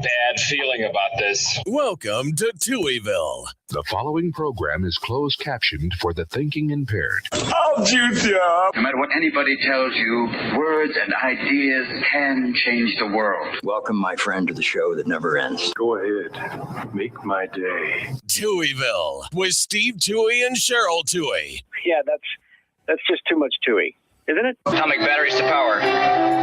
bad feeling about this. Welcome to Touhyville. The following program is closed captioned for the thinking impaired. I'll juice you up. No matter what anybody tells you, words and ideas can change the world. Welcome, my friend, to the show that never ends. Go ahead. Make my day. Touhyville with Steve Touhy and Cheryl Touhy. Yeah, that's just too much Touhy, isn't it? Atomic batteries to power,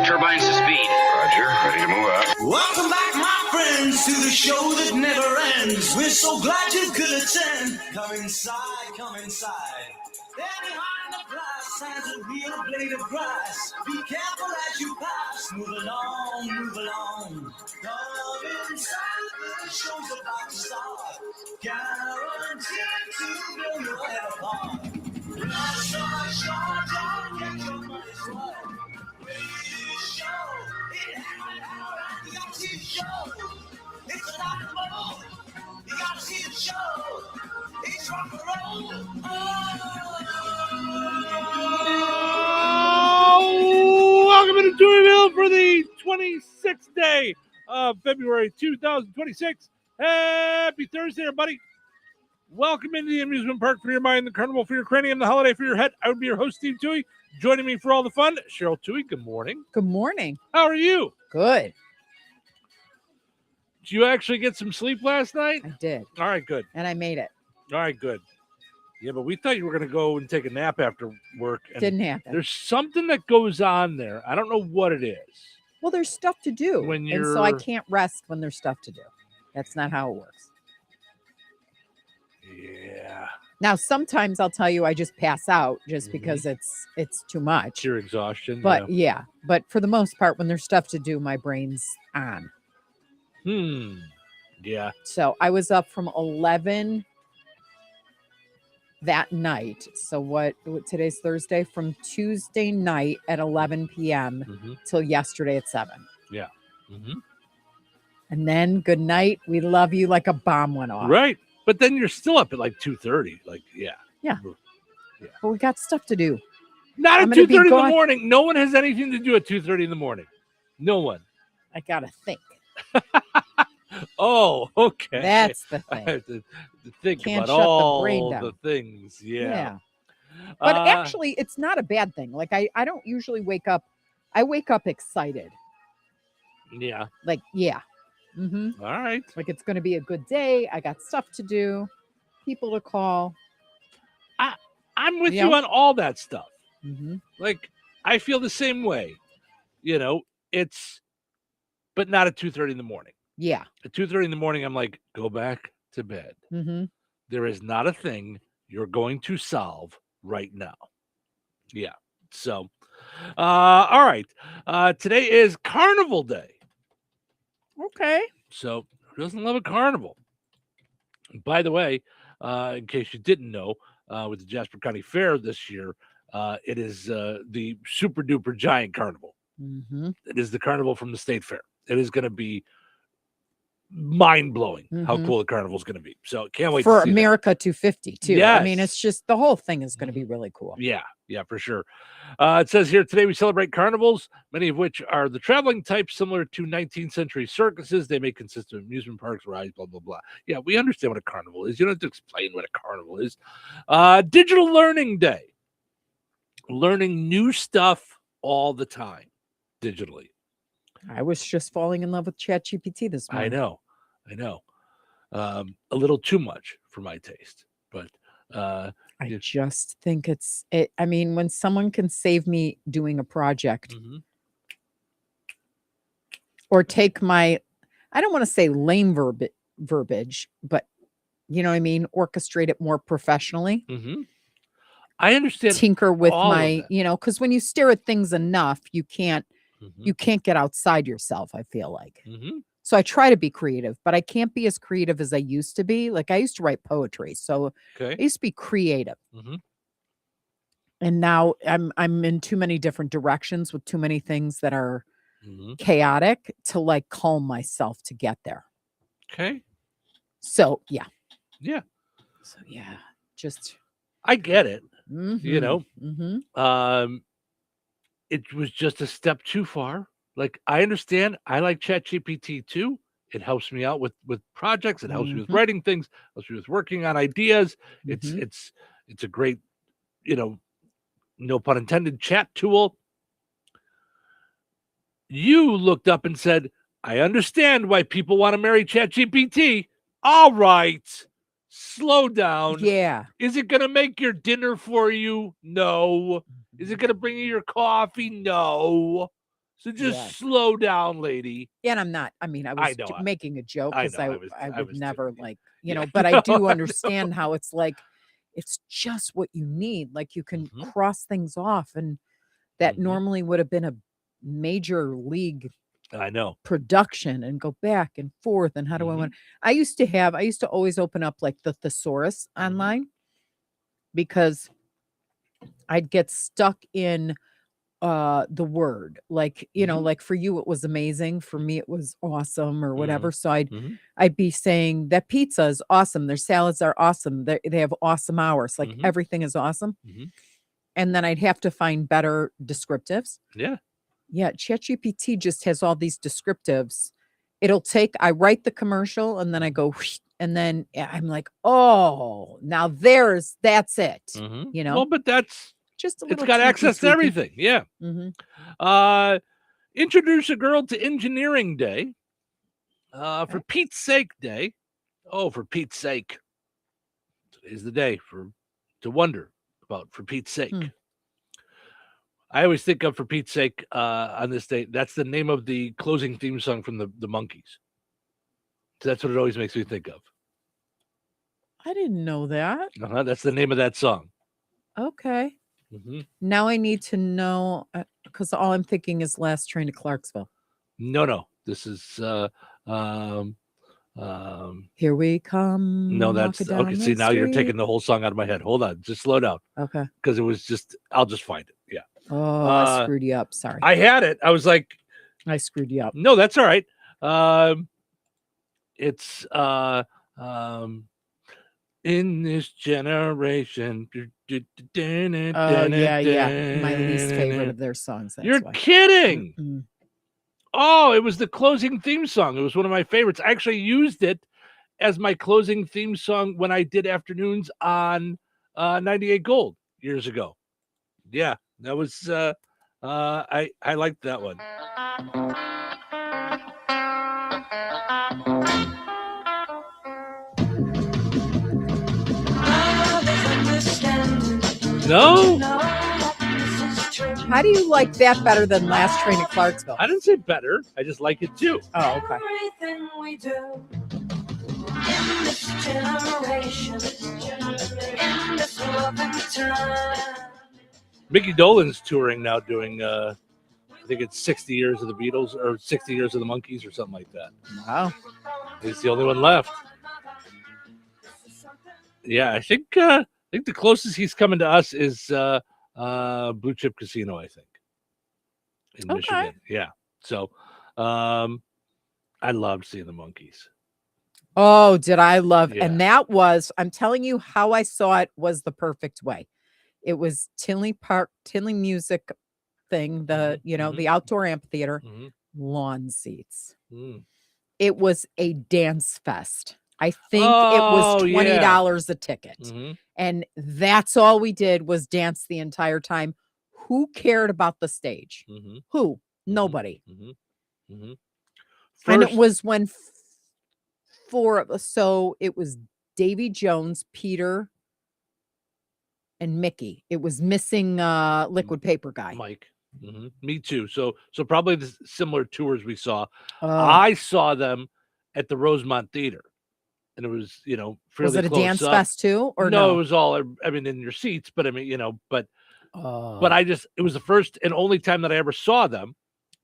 turbines to speed. Roger, ready to move out. Welcome back, my friends, to the show that never ends. We're so glad you could attend. Come inside, come inside. There behind the glass stands a real blade of grass. Be careful as you pass. Move along, move along. Come inside, the show's about to start. Guaranteed to blow your head apart. Rush, rush, rush, don't get your money's worth. Radio show, it happened out, you gotta see the show. It's a rock and roll, you gotta see the show. It's rock and roll. Oh, welcome to Touhyville for the 26th day of February 2026. Happy Thursday, everybody. Welcome into the amusement park for your mind, the carnival for your cranium, the holiday for your head. I would be your host, Steve Touhy. Joining me for all the fun, Cheryl Touhy. Good morning. Good morning. How are you? Good. Did you actually get some sleep last night? I did. All right, good. And I made it. All right, good. Yeah, but we thought you were going to go and take a nap after work. And Didn't happen. there's something that goes on there. I don't know what it is. Well, there's stuff to do. When And so I you're- can't rest when there's stuff to do. That's not how it works. Yeah. Now, sometimes I'll tell you I just pass out just because it's too much. Your exhaustion. But yeah, but for the most part, when there's stuff to do, my brain's on. Yeah. So I was up from 11 that night. So what today's Thursday, from Tuesday night at 11 p.m. till yesterday at 7. Yeah. Mm-hmm. And then good night. We love you, like a bomb went off. Right. But then you're still up at like 2:30. Like, yeah. But we got stuff to do. Not I'm at gonna be 2:30 in the gone- morning. No one has anything to do at 2:30 in the morning. No one. I got to think. Oh, okay. That's the I thing. have to think Can't about shut the all brain down. the things. Yeah. But actually, it's not a bad thing. Like, I don't usually wake up. I wake up excited. Yeah. Like, yeah. Mm-hmm. All right. Like, it's going to be a good day. I got stuff to do, people to call. I'm with Yeah. you on all that stuff. Mm-hmm. Like, I feel the same way. You know, but not at 2:30 in the morning. Yeah. At 2:30 in the morning, I'm like, go back to bed. Mm-hmm. There is not a thing you're going to solve right now. Yeah. So, all right. Today is Carnival Day. Okay. So, who doesn't love a carnival? By the way, in case you didn't know, with the Jasper County Fair this year, it is the super duper giant carnival. Mm-hmm. It is the carnival from the state fair. It is going to be mind-blowing how cool the carnival is going to be. So can't wait For to see America 250 too. Yes. I mean, it's just the whole thing is going to be really cool. that. Yeah, for sure. It says here, today we celebrate carnivals, many of which are the traveling type similar to 19th century circuses. They may consist of amusement parks, rides, blah, blah, blah. Yeah, we understand what a carnival is. You don't have to explain what a carnival is. Digital Learning Day. Learning new stuff all the time digitally. I was just falling in love with ChatGPT this morning. I know. A little too much for my taste, but I just think I mean, when someone can save me doing a project or take my, I don't want to say lame verbiage, but you know what I mean? Orchestrate it more professionally. I understand. Tinker with all of my, that. you know, because when you stare at things enough, you can't get outside yourself, I feel like. So I try to be creative, but I can't be as creative as I used to be. Like, I used to write poetry, so I used to be creative. And now I'm in too many different directions with too many things that are chaotic to like calm myself to get there. Okay. So yeah. So yeah, just I get it. You know, it was just a step too far. Like, I understand. I like ChatGPT too. It helps me out with projects. It helps me with writing things. Helps me with working on ideas. It's a great, no pun intended, chat tool. You looked up and said, I understand why people want to marry ChatGPT. All right. Slow down. Yeah. Is it going to make your dinner for you? No. Is it going to bring you your coffee? No. So just slow down, lady. And I'm not. I mean, I was making a joke because I would never too. But I do understand how it's like, it's just what you need. Like you can cross things off, and that normally would have been a major league production and go back and forth. And how do I want? I used to always open up like the thesaurus online because I'd get stuck in the word, like, like for you, it was amazing. For me, it was awesome or whatever. So I'd be saying that pizza is awesome. Their salads are awesome. They have awesome hours. Like everything is awesome. And then I'd have to find better descriptives. Yeah. Yeah. ChatGPT just has all these descriptives. I write the commercial and then I go, and then I'm like, oh, now that's it. Well, but that's, just a little, it's got access to everything. Yeah. Introduce a girl to engineering day. For Pete's sake day. Oh, for Pete's sake. Today's the day to wonder about for Pete's sake. I always think of for Pete's sake on this day. That's the name of the closing theme song from the Monkees. So that's what it always makes me think of. I didn't know that. That's the name of that song. Okay. Now I need to know because all I'm thinking is Last Train to Clarksville. No. This is Here We Come. No, that's okay. See, now you're taking the whole song out of my head. Hold on, just slow down. Okay. Because it was I'll just find it. Yeah. Oh, I screwed you up. Sorry. I had it. I was like, I screwed you up. No, that's all right. It's in this generation. Yeah. My least favorite of their songs. You're kidding. Oh, it was the closing theme song. It was one of my favorites. I actually used it as my closing theme song when I did afternoons on 98 Gold years ago. Yeah, that was I liked that one. No? How do you like that better than Last Train to Clarksville? I didn't say better. I just like it too. Oh, okay. Everything we do in this generation, in this loving time. Mickey Dolenz touring now, doing I think it's 60 years of the Beatles or 60 years of the Monkees or something like that. Wow. He's the only one left. Yeah, I think the closest he's coming to us is Blue Chip Casino, I think, in Michigan. Yeah. So I loved seeing the Monkees. Oh, did I love and that was, I'm telling you how I saw it was the perfect way. It was Tinley Music thing, the outdoor amphitheater, lawn seats. It was a dance fest. I think it was $20 a ticket. And that's all we did was dance the entire time. Who cared about the stage? Who? Nobody. And it was when so it was Davy Jones, Peter, and Mickey. It was missing Liquid Paper Guy. Mike. Me too. So probably the similar tours we saw. I saw them at the Rosemont Theater. And it was, fairly was it a close dance up. fest too, or no? It was all, I mean, in your seats, but I mean, but it was the first and only time that I ever saw them.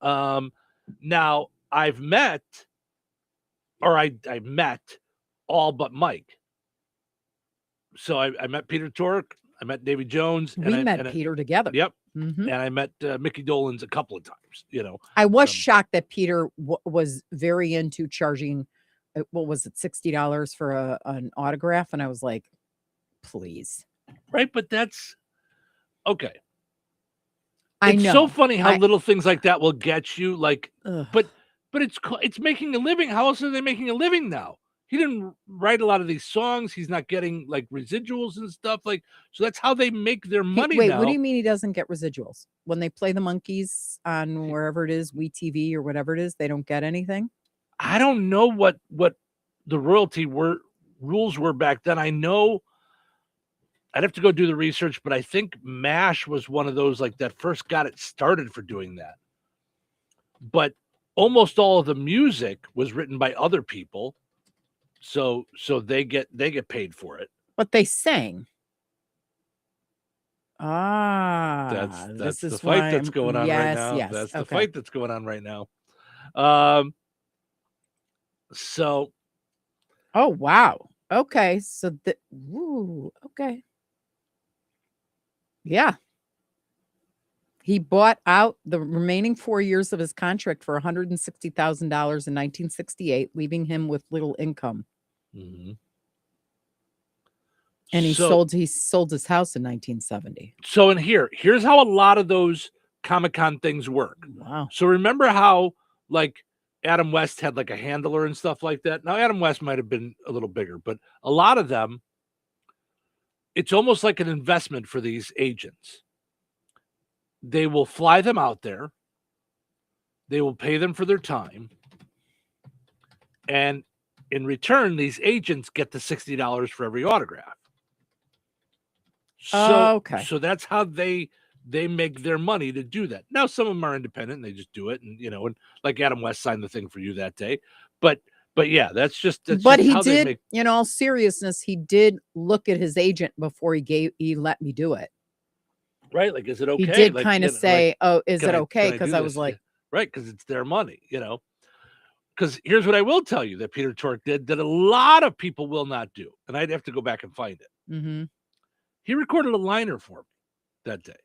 Now I've met, or I met all but Mike. So I met Peter Tork, I met Davy Jones. We met Peter together. Yep. And I met Mickey Dolenz a couple of times, I was shocked that Peter was very into charging, what was it, $60 for an autograph? And I was like, please. Right. But that's okay. I know. It's so funny how little things like that will get you. Like, but but it's making a living. How else are they making a living now? He didn't write a lot of these songs. He's not getting like residuals and stuff like. So that's how they make their money. Wait, now. what do you mean he doesn't get residuals when they play the Monkees on wherever it is, WeTV or whatever it is? They don't get anything. I don't know what the royalty rules were back then. I know I'd have to go do the research, but I think MASH was one of those like that first got it started for doing that. But almost all of the music was written by other people, so they get paid for it. But they sang. That's That's the fight that's going on right now. Yes, That's the okay. fight that's going on right now. So. Oh wow. Okay. So okay. Yeah. He bought out the remaining 4 years of his contract for $160,000 in 1968, leaving him with little income. Mm-hmm. And he sold his house in 1970. So here's how a lot of those Comic-Con things work. Wow. So remember how like Adam West had like a handler and stuff like that. Now Adam West might have been a little bigger, but a lot of them, it's almost like an investment for these agents. They will fly them out there. They will pay them for their time. And in return, these agents get the $60 for every autograph. So, okay. So that's how they make their money to do that. Now, some of them are independent and they just do it. And, and like Adam West signed the thing for you that day. But yeah, that's just but he how did, they make... in all seriousness, he did look at his agent before he let me do it. Right? Like, is it okay? He did like, kind of say, like, "Oh, is it okay?" Because I was this? like, right, because it's their money, Because here's what I will tell you that Peter Tork did that a lot of people will not do, and I'd have to go back and find it. Mm-hmm. He recorded a liner for me that day,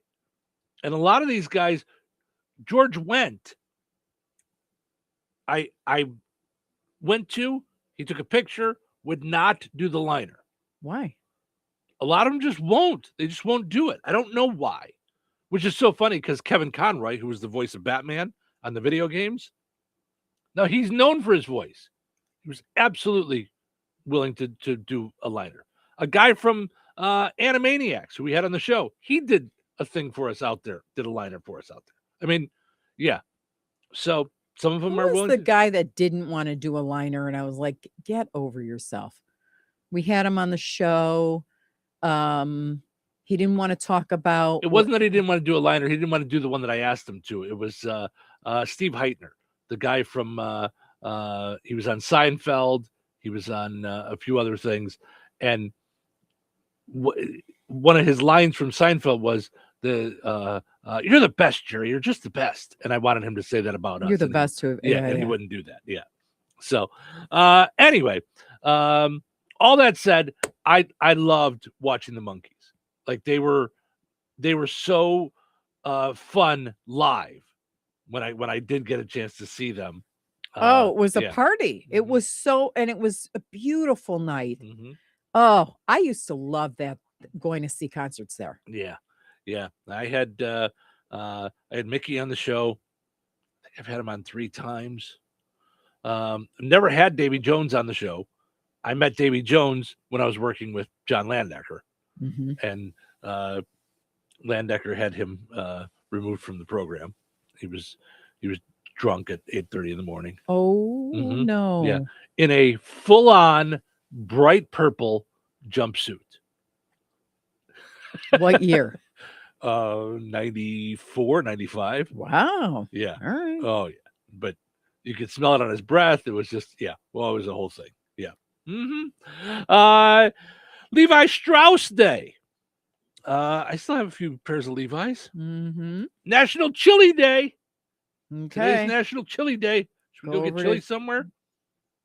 and a lot of these guys, George Wendt, I went to. He took a picture, would not do the liner. Why? A lot of them just won't. They just won't do it. I don't know why, which is so funny because Kevin Conroy, who was the voice of Batman on the video games, now he's known for his voice. He was absolutely willing to do a liner. A guy from Animaniacs, who we had on the show, he did a thing for us out there, did a liner for us out there. I mean, yeah. So some of them are willing. The guy that didn't want to do a liner, and I was like, get over yourself. We had him on the show. He didn't want to talk about. It wasn't that he didn't want to do a liner. He didn't want to do the one that I asked him to. It was Steve Heitner, the guy from. He was on Seinfeld. He was on a few other things, and one of his lines from Seinfeld was "You're the best, Jerry. You're just the best." And I wanted him to say that about us. You're the best too. Yeah, and he wouldn't do that. Yeah. So anyway, all that said, I loved watching the Monkees. Like they were so fun live when I did get a chance to see them. It was a party. It was so, and it was a beautiful night. Mm-hmm. Oh, I used to love that, going to see concerts there. Yeah. I had Mickey on the show. I think I've had him on 3 times. Never had Davy Jones on the show. I met Davy Jones when I was working with John Landecker, and Landecker had him removed from the program. He was drunk at 8:30 in the morning. Oh no! Yeah, in a full-on bright purple jumpsuit. What year? 94, 95. Wow. Yeah. All right. Oh yeah, but you could smell it on his breath. It was just Well, it was a whole thing. Yeah. Levi Strauss Day. I still have a few pairs of Levi's. National Chili Day. Okay. Today's National Chili Day. Should we go get chili somewhere?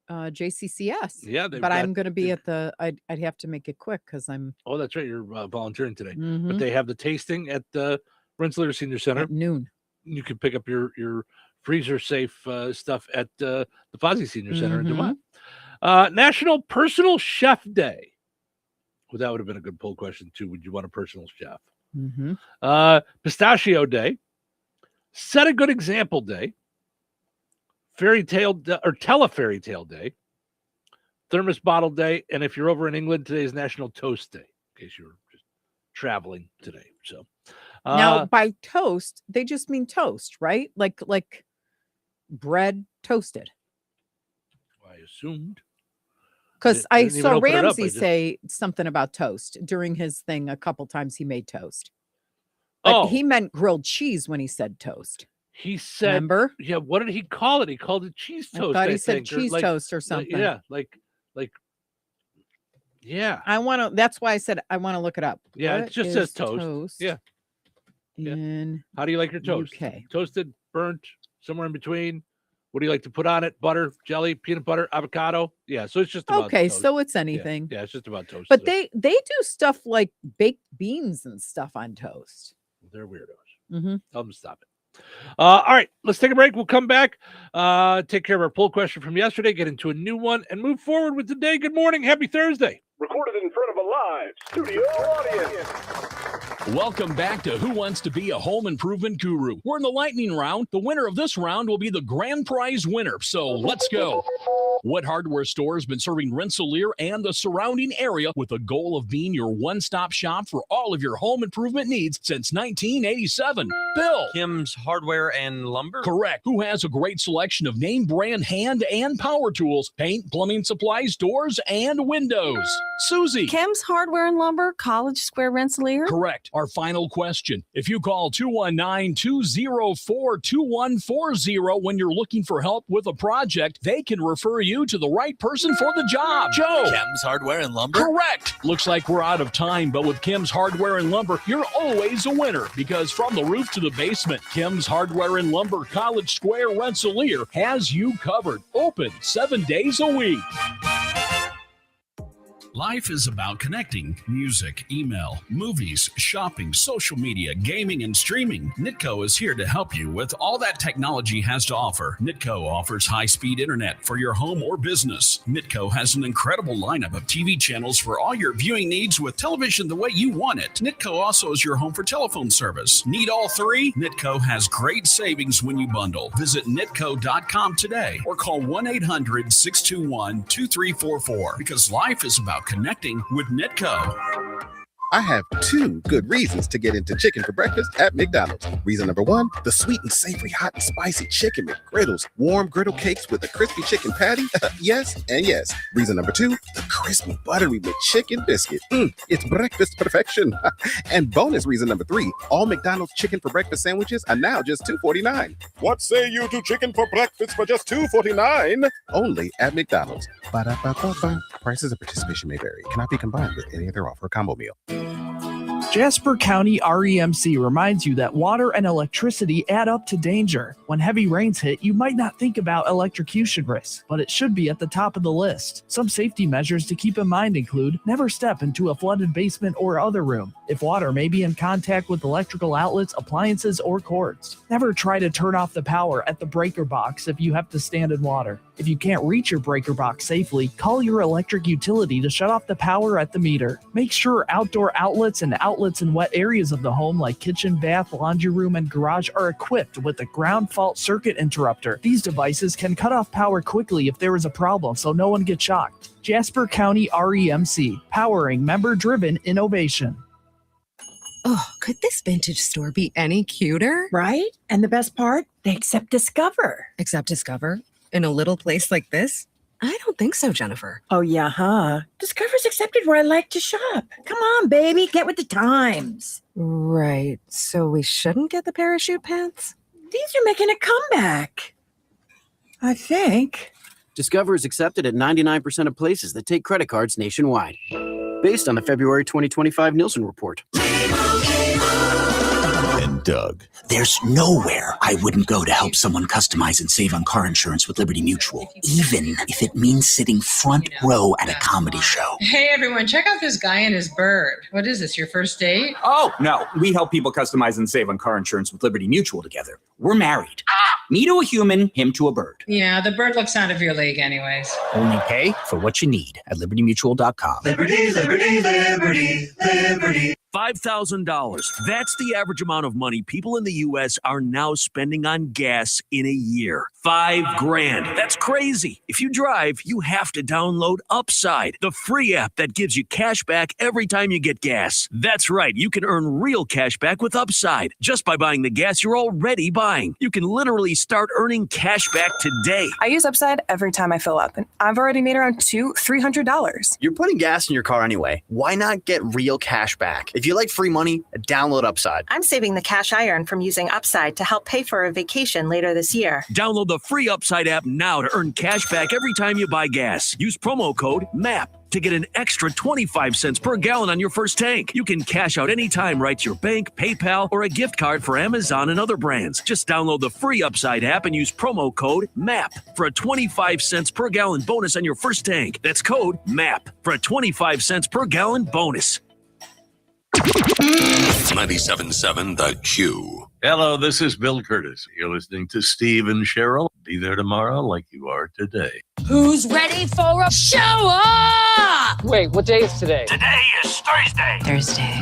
JCCS. Yeah, but I'm going to be at the. I'd have to make it quick because I'm. Oh, that's right. You're volunteering today. But they have the tasting at the Rensselaer Senior Center at noon. You can pick up your freezer safe stuff at the Fozzie Senior Center in Dumont. National Personal Chef Day. Well, that would have been a good poll question too. Would you want a personal chef? Pistachio Day. Set a Good Example Day. Fairy Tale or Tell a Fairy Tale Day, Thermos Bottle Day, and if you're over in England, today is National Toast Day, in case you're just traveling today. So now by toast, they just mean toast, right? Like bread toasted. I assumed. Because I saw Ramsey say something about toast during his thing a couple times. He made toast. But he meant grilled cheese when he said toast. He said, remember? Yeah, what did he call it? He called it cheese toast. I thought he said cheese toast or something. Yeah. That's why I said I want to look it up. Yeah, what it just says toast. Yeah. In how do you like your toast? UK. Toasted, burnt, somewhere in between. What do you like to put on it? Butter, jelly, peanut butter, avocado. Yeah, so it's just about toast. So it's anything. Yeah, it's just about toast. But they do stuff like baked beans and stuff on toast. They're weirdos. Mm-hmm. Tell them to stop it. All right, let's take a break. We'll come back, take care of our poll question from yesterday, get into a new one, and move forward with the day. Good morning. Happy Thursday. Recorded in front of a live studio audience. Welcome back to Who Wants to Be a Home Improvement Guru. We're in the lightning round. The winner of this round will be the grand prize winner. So let's go. What hardware store has been serving Rensselaer and the surrounding area with the goal of being your one-stop shop for all of your home improvement needs since 1987? Bill. Kim's Hardware and Lumber? Correct. Who has a great selection of name brand hand and power tools, paint, plumbing supplies, doors, and windows? Susie. Kim's Hardware and Lumber, College Square, Rensselaer? Correct. Our final question. If you call 219-204-2140 when you're looking for help with a project, they can refer you to the right person for the job. Joe. Kim's Hardware and Lumber? Correct. Looks like we're out of time, but with Kim's Hardware and Lumber, you're always a winner because from the roof to the basement, Kim's Hardware and Lumber, College Square, Rensselaer has you covered. Open 7 days a week. Life is about connecting. Music, email, movies, shopping, social media, gaming, and streaming. Nitco is here to help you with all that technology has to offer. Nitco offers high-speed internet for your home or business. Nitco has an incredible lineup of TV channels for all your viewing needs with television the way you want it. Nitco also is your home for telephone service. Need all three? Nitco has great savings when you bundle. Visit nitco.com today or call 1-800-621-2344 because life is about connecting with Nitco. I have two good reasons to get into chicken for breakfast at McDonald's. Reason number one, the sweet and savory hot and spicy chicken McGriddles, warm griddle cakes with a crispy chicken patty. Yes and yes. Reason number two, the crispy buttery McChicken biscuit. It's breakfast perfection. And bonus reason number three, all McDonald's chicken for breakfast sandwiches are now just $2.49. What say you to chicken for breakfast for just $2.49? Only at McDonald's. Ba-da-ba-ba-ba. Prices of participation may vary. Cannot be combined with any other offer or combo meal. Jasper County REMC reminds you that water and electricity add up to danger. When heavy rains hit, you might not think about electrocution risks, but it should be at the top of the list. Some safety measures to keep in mind include never step into a flooded basement or other room if water may be in contact with electrical outlets, appliances, or cords. Never try to turn off the power at the breaker box if you have to stand in water. If you can't reach your breaker box safely, call your electric utility to shut off the power at the meter. Make sure outdoor outlets and outlets in wet areas of the home like kitchen, bath, laundry room, and garage are equipped with a ground fault circuit interrupter. These devices can cut off power quickly if there is a problem so no one gets shocked. Jasper County REMC, powering member-driven innovation. Oh, could this vintage store be any cuter? Right? And the best part? They accept Discover. Accept Discover? In a little place like this? I don't think so, Jennifer. Oh, yeah, huh? Discover's accepted where I like to shop. Come on, baby, get with the times. Right. So we shouldn't get the parachute pants? These are making a comeback. I think. Discover is accepted at 99% of places that take credit cards nationwide. Based on the February 2025 Nielsen report. And Doug. There's nowhere I wouldn't go to help someone customize and save on car insurance with Liberty Mutual, even if it means sitting front row at a comedy show. Hey, everyone, check out this guy and his bird. What is this, your first date? Oh, no. We help people customize and save on car insurance with Liberty Mutual together. We're married. Me to a human, him to a bird. Yeah, the bird looks out of your league anyways. Only pay for what you need at libertymutual.com. Liberty, liberty, liberty, liberty. $5,000. That's the average amount of money people in the U.S. are now spending on gas in a year. $5,000. That's crazy. If you drive, you have to download Upside, the free app that gives you cash back every time you get gas. That's right. You can earn real cash back with Upside just by buying the gas you're already buying. You can literally start earning cash back today. I use Upside every time I fill up, and I've already made around $300. You're putting gas in your car anyway. Why not get real cash back? If you like free money, download Upside. I'm saving the cash I earn from using Upside to help pay for a vacation later this year. Download the free Upside app now to earn cash back every time you buy gas. Use promo code MAP to get an extra 25 cents per gallon on your first tank. You can cash out anytime right to your bank, PayPal, or a gift card for Amazon and other brands. Just download the free Upside app and use promo code MAP for a 25 cents per gallon bonus on your first tank. That's code MAP for a 25 cents per gallon bonus. 97.7 The Q. Hello, this is Bill Curtis. You're listening to Steve and Cheryl. Be there tomorrow like you are today. Who's ready for a show up? Wait, what day is today? Today is Thursday.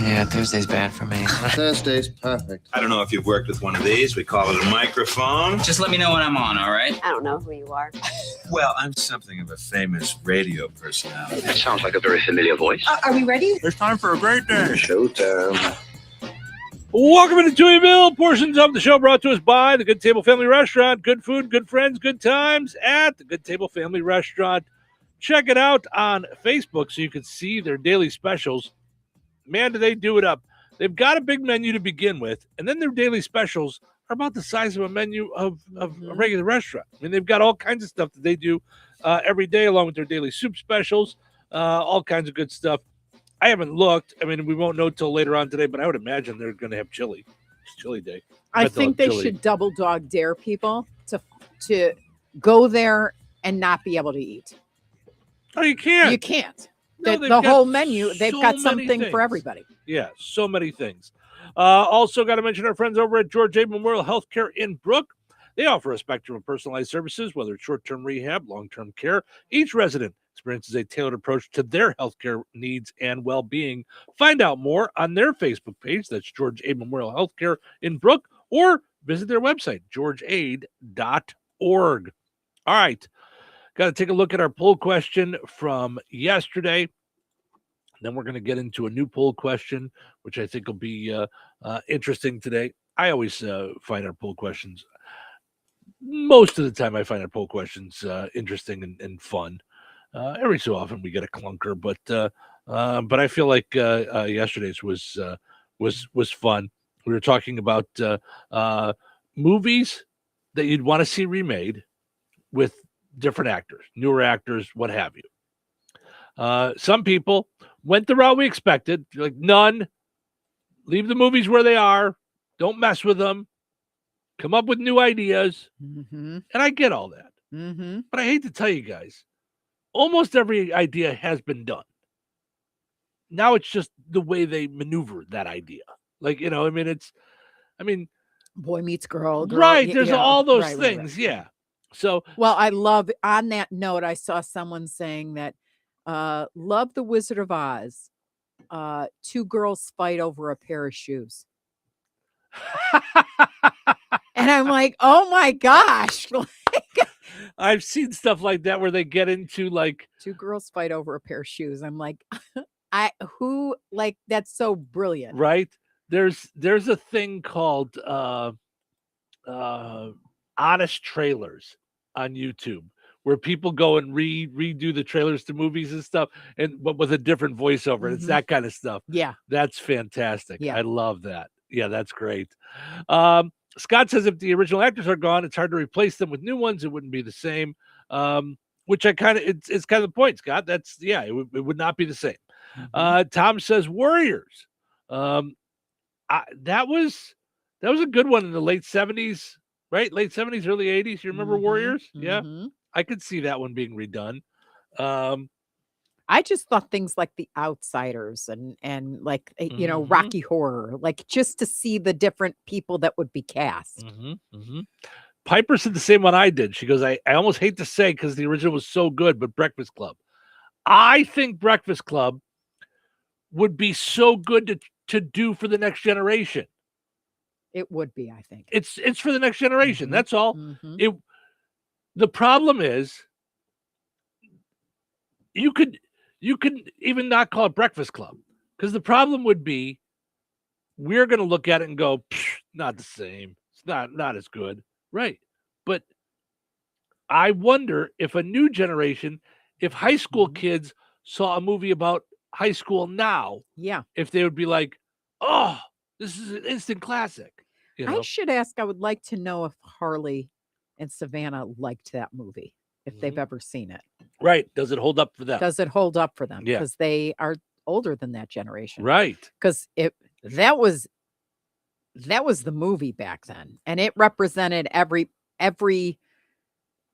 Yeah, Thursday's bad for me. Thursday's perfect. I don't know if you've worked with one of these. We call it a microphone. Just let me know when I'm on, all right? I don't know who you are. Well, I'm something of a famous radio personality. That sounds like a very familiar voice. Are we ready? It's time for a great day. Showtime. Welcome to Touhyville. Portions of the show brought to us by the Good Table Family Restaurant. Good food, good friends, good times at the Good Table Family Restaurant. Check it out on Facebook so you can see their daily specials. Man, do they do it up. They've got a big menu to begin with, and then their daily specials are about the size of a menu of a regular restaurant. I mean, they've got all kinds of stuff that they do every day, along with their daily soup specials, all kinds of good stuff. I haven't looked. I mean, we won't know till later on today, but I would imagine they're going to have chili. It's chili day. I think they should double dog dare people to go there and not be able to eat. Oh, you can't. You can't. No, the whole menu, they've got something for everybody. Yeah, so many things. Also, got to mention our friends over at George A. Memorial Healthcare in Brook. They offer a spectrum of personalized services, whether it's short-term rehab, long-term care. Each resident experiences a tailored approach to their healthcare needs and well-being. Find out more on their Facebook page. That's George A. Memorial Healthcare in Brook, or visit their website, georgeaid.org. All right. Got to take a look at our poll question from yesterday. Then we're going to get into a new poll question, which I think will be interesting today. I always find our poll questions, most of the time I find our poll questions interesting and fun. Every so often we get a clunker, but I feel like yesterday's was fun. We were talking about movies that you'd want to see remade with different actors, newer actors, what have you. Some people went the route we expected. Like, none. Leave the movies where they are. Don't mess with them. Come up with new ideas. Mm-hmm. And I get all that. Mm-hmm. But I hate to tell you guys, almost every idea has been done. Now it's just the way they maneuver that idea. Like, boy meets girl. Right. There's all those things. Right. Yeah. So, well, I love, on that note, I saw someone saying that love the Wizard of Oz. Two girls fight over a pair of shoes. And I'm like, oh my gosh. I've seen stuff like that where they get into like two girls fight over a pair of shoes. I'm like, that's so brilliant. Right. There's a thing called honest trailers on YouTube where people go and redo the trailers to movies and stuff, but with a different voiceover. Mm-hmm. It's that kind of stuff. Yeah. That's fantastic. Yeah. I love that. Yeah, that's great. Scott says if the original actors are gone, it's hard to replace them with new ones. It wouldn't be the same. Which it's kind of the point, Scott. That's it would not be the same. Mm-hmm. Tom says Warriors. That was a good one in the late 70s, right? Late 70s, early 80s. You remember mm-hmm. Warriors? Mm-hmm. Yeah. I could see that one being redone. I just thought things like The Outsiders and like, mm-hmm. Rocky Horror, like just to see the different people that would be cast. Mm-hmm. Mm-hmm. Piper said the same one I did. She goes, I almost hate to say because the original was so good, but Breakfast Club. I think Breakfast Club would be so good to do for the next generation. It would be, I think. It's for the next generation. Mm-hmm. That's all. Mm-hmm. The problem is you could even not call it Breakfast Club, because the problem would be we're going to look at it and go, not the same. It's not as good. Right. But I wonder if a new generation, if high school kids saw a movie about high school now, if they would be like, oh, this is an instant classic. You know? I should ask, I would like to know if Harley and Savannah liked that movie, if they've ever seen it. Right. Does it hold up for them? Does it hold up for them? Yeah. Because they are older than that generation. Right. Because that was the movie back then. And it represented every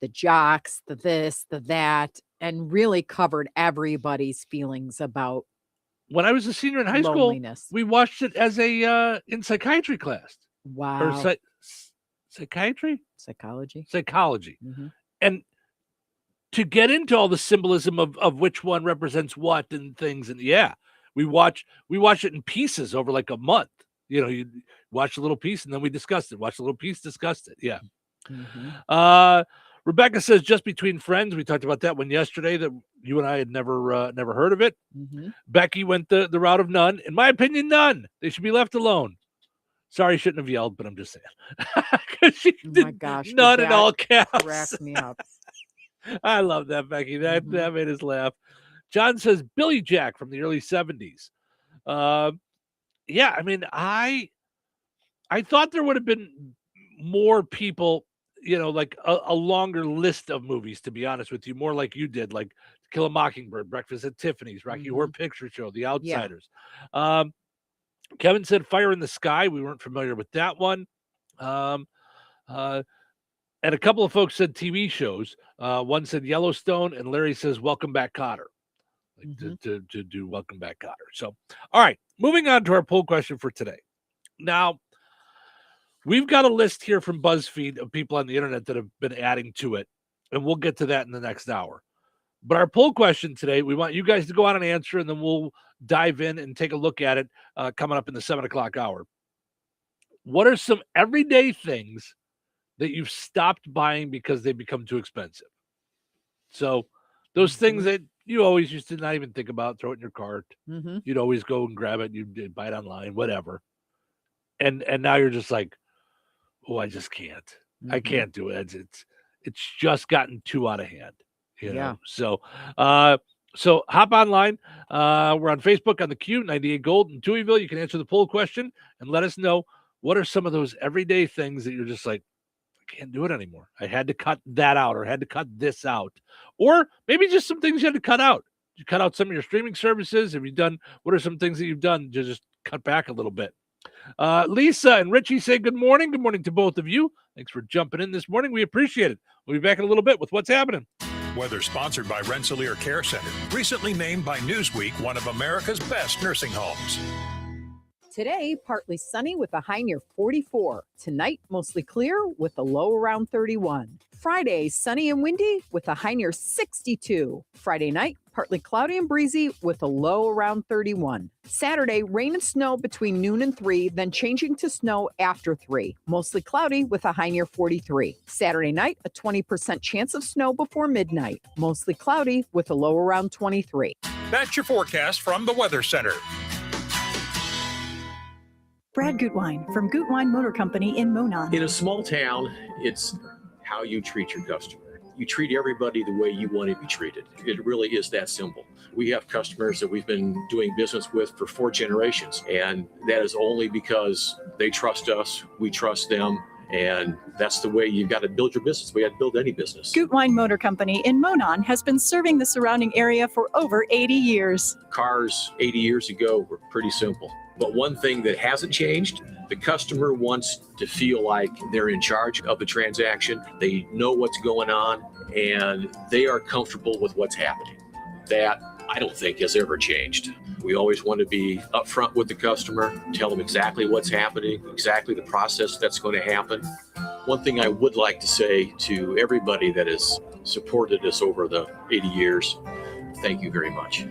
the jocks, the this, the that, and really covered everybody's feelings about when I was a senior in high loneliness. school, we watched it as in psychiatry class. Wow. Or psychiatry? Psychology. Mm-hmm. And to get into all the symbolism of which one represents what and things, and we watch it in pieces over like a month. You know, you watch a little piece and then we discussed it. Watch a little piece, discussed it. Yeah. Mm-hmm. Rebecca says Just Between Friends. We talked about that one yesterday. That you and I had never heard of it. Mm-hmm. Becky went the route of none. In my opinion, none. They should be left alone. Sorry, shouldn't have yelled, but I'm just saying. She oh my gosh, none in all caps. Cracked me up. I love that, Becky. That made us laugh. John says Billy Jack from the early 70s. Yeah, I mean, I thought there would have been more people, you know, like a longer list of movies, to be honest with you, more like you did, like Kill a Mockingbird, Breakfast at Tiffany's, Rocky Horror Picture Show, The Outsiders. Yeah. Kevin said Fire in the Sky. We weren't familiar with that one. And a couple of folks said TV shows. One said Yellowstone, and Larry says Welcome Back, Kotter. Like to do Welcome Back, Kotter. So, all right, moving on to our poll question for today. Now, we've got a list here from BuzzFeed of people on the internet that have been adding to it, and we'll get to that in the next hour. But our poll question today, we want you guys to go out and answer, and then we'll dive in and take a look at it coming up in the 7 o'clock hour. What are some everyday things that you've stopped buying because they become too expensive? So those things that you always used to not even think about, throw it in your cart. You'd always go and grab it. You'd buy it online, whatever. And now you're just like, oh, I just can't. I can't do it. It's just gotten too out of hand. You know? So hop online. We're on Facebook on the Q 98 Gold in Touhyville. You can answer the poll question and let us know what are some of those everyday things that you're just like, I can't do it anymore. I had to cut that out, or had to cut this out, or maybe just some things you had to cut out. You cut out some of your streaming services. What are some things that you've done to just cut back a little bit? Lisa and Richie say good morning. Good morning to both of you. Thanks for jumping in this morning. We appreciate it. We'll be back in a little bit with what's happening. Weather sponsored by Rensselaer Care Center, recently named by Newsweek one of America's best nursing homes. Today, partly sunny with a high near 44. Tonight, mostly clear with a low around 31. Friday, sunny and windy with a high near 62. Friday night, partly cloudy and breezy with a low around 31. Saturday, rain and snow between noon and 3, then changing to snow after 3. Mostly cloudy with a high near 43. Saturday night, a 20% chance of snow before midnight. Mostly cloudy with a low around 23. That's your forecast from the Weather Center. Brad Gutwein from Gutwein Motor Company in Monon. In a small town, it's how you treat your customer. You treat everybody the way you want to be treated. It really is that simple. We have customers that we've been doing business with for 4 generations, and that is only because they trust us, we trust them, and that's the way you've got to build your business. We have to build any business. Gutwein Motor Company in Monon has been serving the surrounding area for over 80 years. Cars 80 years ago were pretty simple. But one thing that hasn't changed, the customer wants to feel like they're in charge of the transaction. They know what's going on, and they are comfortable with what's happening. That, I don't think, has ever changed. We always want to be upfront with the customer, tell them exactly what's happening, exactly the process that's going to happen. One thing I would like to say to everybody that has supported us over the 80 years, thank you very much.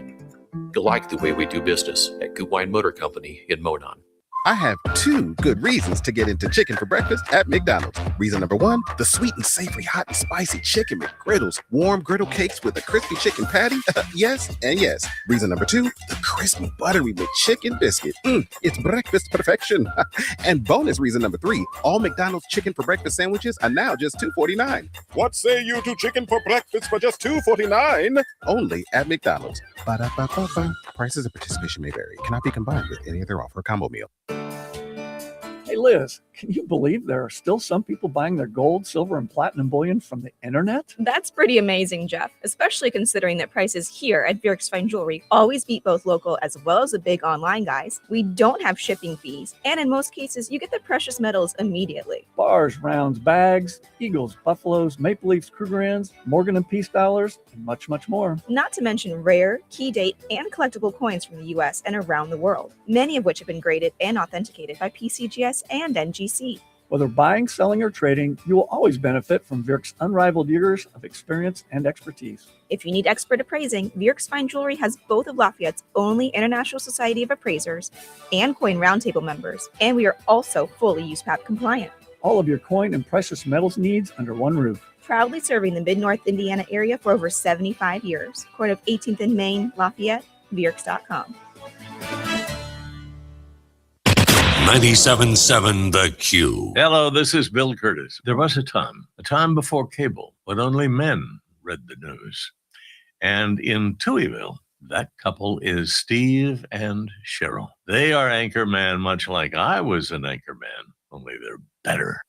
You'll like the way we do business at Goodwine Motor Company in Monon. I have 2 good reasons to get into chicken for breakfast at McDonald's. Reason number 1, the sweet and savory, hot and spicy chicken McGriddles, warm griddle cakes with a crispy chicken patty. Yes and yes. Reason number 2, the crispy, buttery McChicken biscuit. It's breakfast perfection. And bonus reason number 3, all McDonald's chicken for breakfast sandwiches are now just $2.49. What say you to chicken for breakfast for just $2.49? Only at McDonald's. Ba-da-ba-ba-ba. Prices and participation may vary. Cannot be combined with any other offer or combo meal. Hey, Liz, can you believe there are still some people buying their gold, silver, and platinum bullion from the internet? That's pretty amazing, Jeff, especially considering that prices here at Vierk's Fine Jewelry always beat both local as well as the big online guys. We don't have shipping fees, and in most cases, you get the precious metals immediately. Bars, rounds, bags, eagles, buffaloes, maple leafs, Krugerrands, Morgan and Peace dollars, and much, much more. Not to mention rare, key date, and collectible coins from the U.S. and around the world, many of which have been graded and authenticated by PCGS and NGC. Whether buying, selling, or trading, you will always benefit from Vierk's unrivaled years of experience and expertise. If you need expert appraising, Vierk's Fine Jewelry has both of Lafayette's only International Society of Appraisers and Coin Roundtable members, and we are also fully USPAP compliant. All of your coin and precious metals needs under one roof. Proudly serving the Mid-North Indiana area for over 75 years. Corner of 18th and Main, Lafayette, Vierks.com. 97.7 The Q. Hello, this is Bill Curtis. There was a time before cable, when only men read the news. And in Touhyville, that couple is Steve and Cheryl. They are anchorman, much like I was an anchorman, only they're better.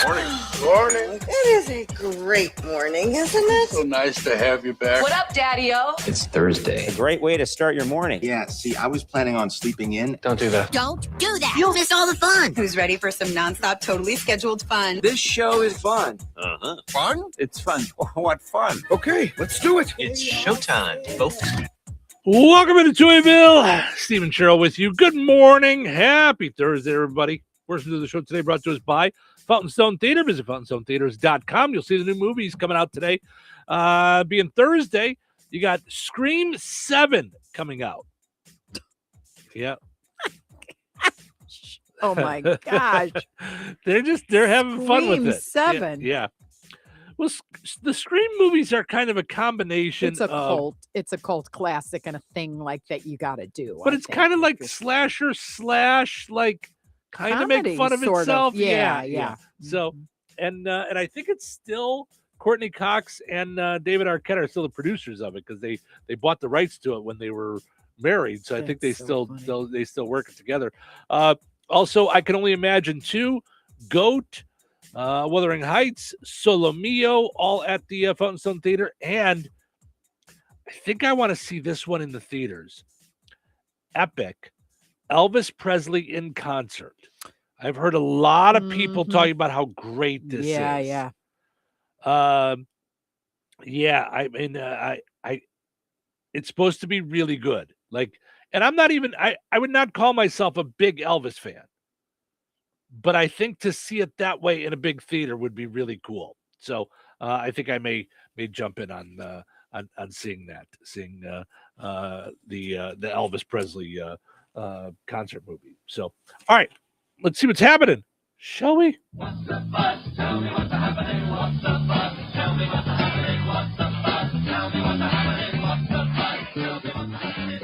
Morning. It is a great morning, isn't it? So nice to have you back. What up, Daddy-O? It's Thursday. A great way to start your morning. Yeah, see, I was planning on sleeping in. Don't do that. Don't do that. You'll miss all the fun. Who's ready for some nonstop, totally scheduled fun? This show is fun. Fun? It's fun. What fun? Okay, let's do it. It's showtime, folks. Welcome into Touhyville. Steve and Cheryl with you. Good morning. Happy Thursday, everybody. First into the show today brought to us by Fountain Stone Theater. Visit fountainstonetheaters.com. You'll see the new movies coming out today. Being Thursday, you got Scream 7 coming out. Yeah. Oh my gosh. They're having fun with it. 7. Yeah. Well, the Scream movies are kind of a combination. It's a cult. It's a cult classic and a thing like that you got to do. But it's kind of like slasher / like kind of make fun of itself. Yeah. So, and I think it's still Courtney Cox and David Arquette are still the producers of it because they bought the rights to it when they were married. So I think they still work it together. Also, I can only imagine 2, Goat, Wuthering Heights, Solo Mio, all at the Fountain Stone Theater, and I think I want to see this one in the theaters. Epic. Elvis Presley in concert. I've heard a lot of people talking about how great this is. Yeah. I mean, it's supposed to be really good. Like, and I'm not even, I would not call myself a big Elvis fan, but I think to see it that way in a big theater would be really cool. So I think I may jump in on seeing that, the Elvis Presley concert movie. So, all right, let's see what's happening, shall we? What's the buzz? Tell me what's happening. What's the buzz? Tell me what's happening. What's the buzz? Tell me what's happening. What's the buzz? Tell me what's happening.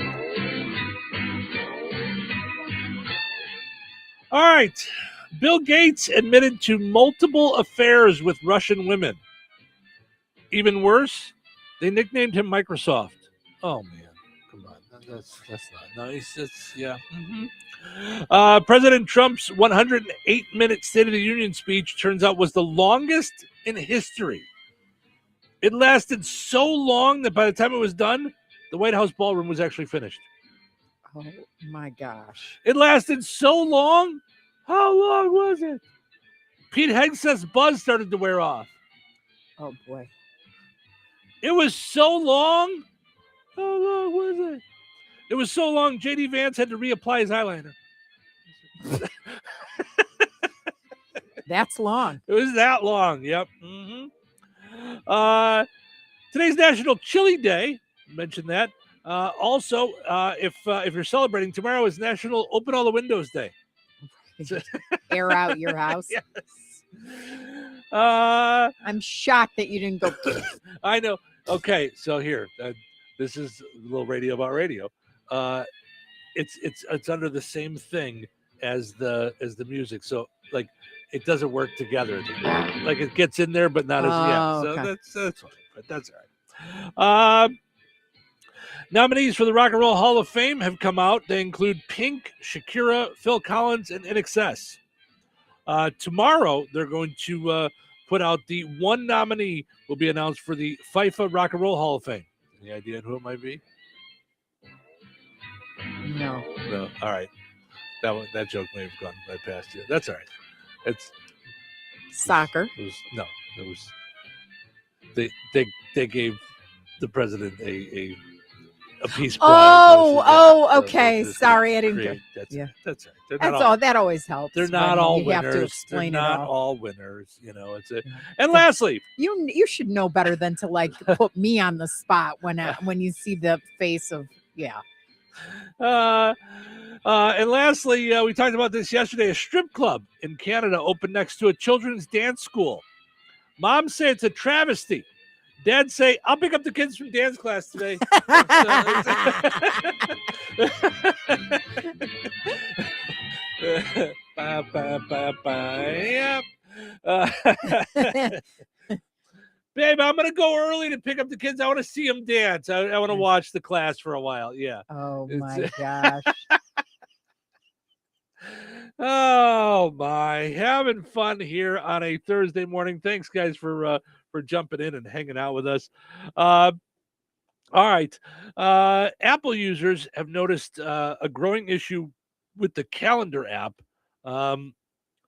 All right, Bill Gates admitted to multiple affairs with Russian women. Even worse, they nicknamed him Microsoft. Oh man. That's not nice. That's President Trump's 108-minute State of the Union speech turns out was the longest in history. It lasted so long that by the time it was done, the White House ballroom was actually finished. Oh my gosh. It lasted so long. How long was it? Pete Hegseth's buzz started to wear off. Oh boy. It was so long. How long was it? It was so long, J.D. Vance had to reapply his eyeliner. That's long. It was that long, yep. Today's National Chili Day. Mentioned that. Also, if you're celebrating, tomorrow is National Open All the Windows Day. Air out your house. Yes. I'm shocked that you didn't go. I know. Okay, so here, this is a little radio about radio. It's under the same thing as the music, so like it doesn't work together. Like it gets in there, but not as So okay. that's fine, but that's all right. Nominees for the Rock and Roll Hall of Fame have come out. They include Pink, Shakira, Phil Collins, and INXS. Tomorrow, they're going to put out the one nominee will be announced for the FIFA Rock and Roll Hall of Fame. Any idea who it might be? No. All right. That joke may have gone right past you. That's all right. It's soccer. It was they gave the president a peace prize. Okay. Sorry, I didn't get. That's right. That's all. That always helps. They're not all you winners. have to explain they're not it all winners. It's a. And lastly, you should know better than to like put me on the spot when you see the face of And lastly, we talked about this yesterday. A strip club in Canada opened next to a children's dance school. Moms say it's a travesty. Dads say, I'll pick up the kids from dance class today. Yep. Babe, I'm going to go early to pick up the kids. I want to see them dance. I want to watch the class for a while. Yeah. Oh, my gosh. Oh, my. Having fun here on a Thursday morning. Thanks, guys, for jumping in and hanging out with us. All right. Apple users have noticed a growing issue with the calendar app.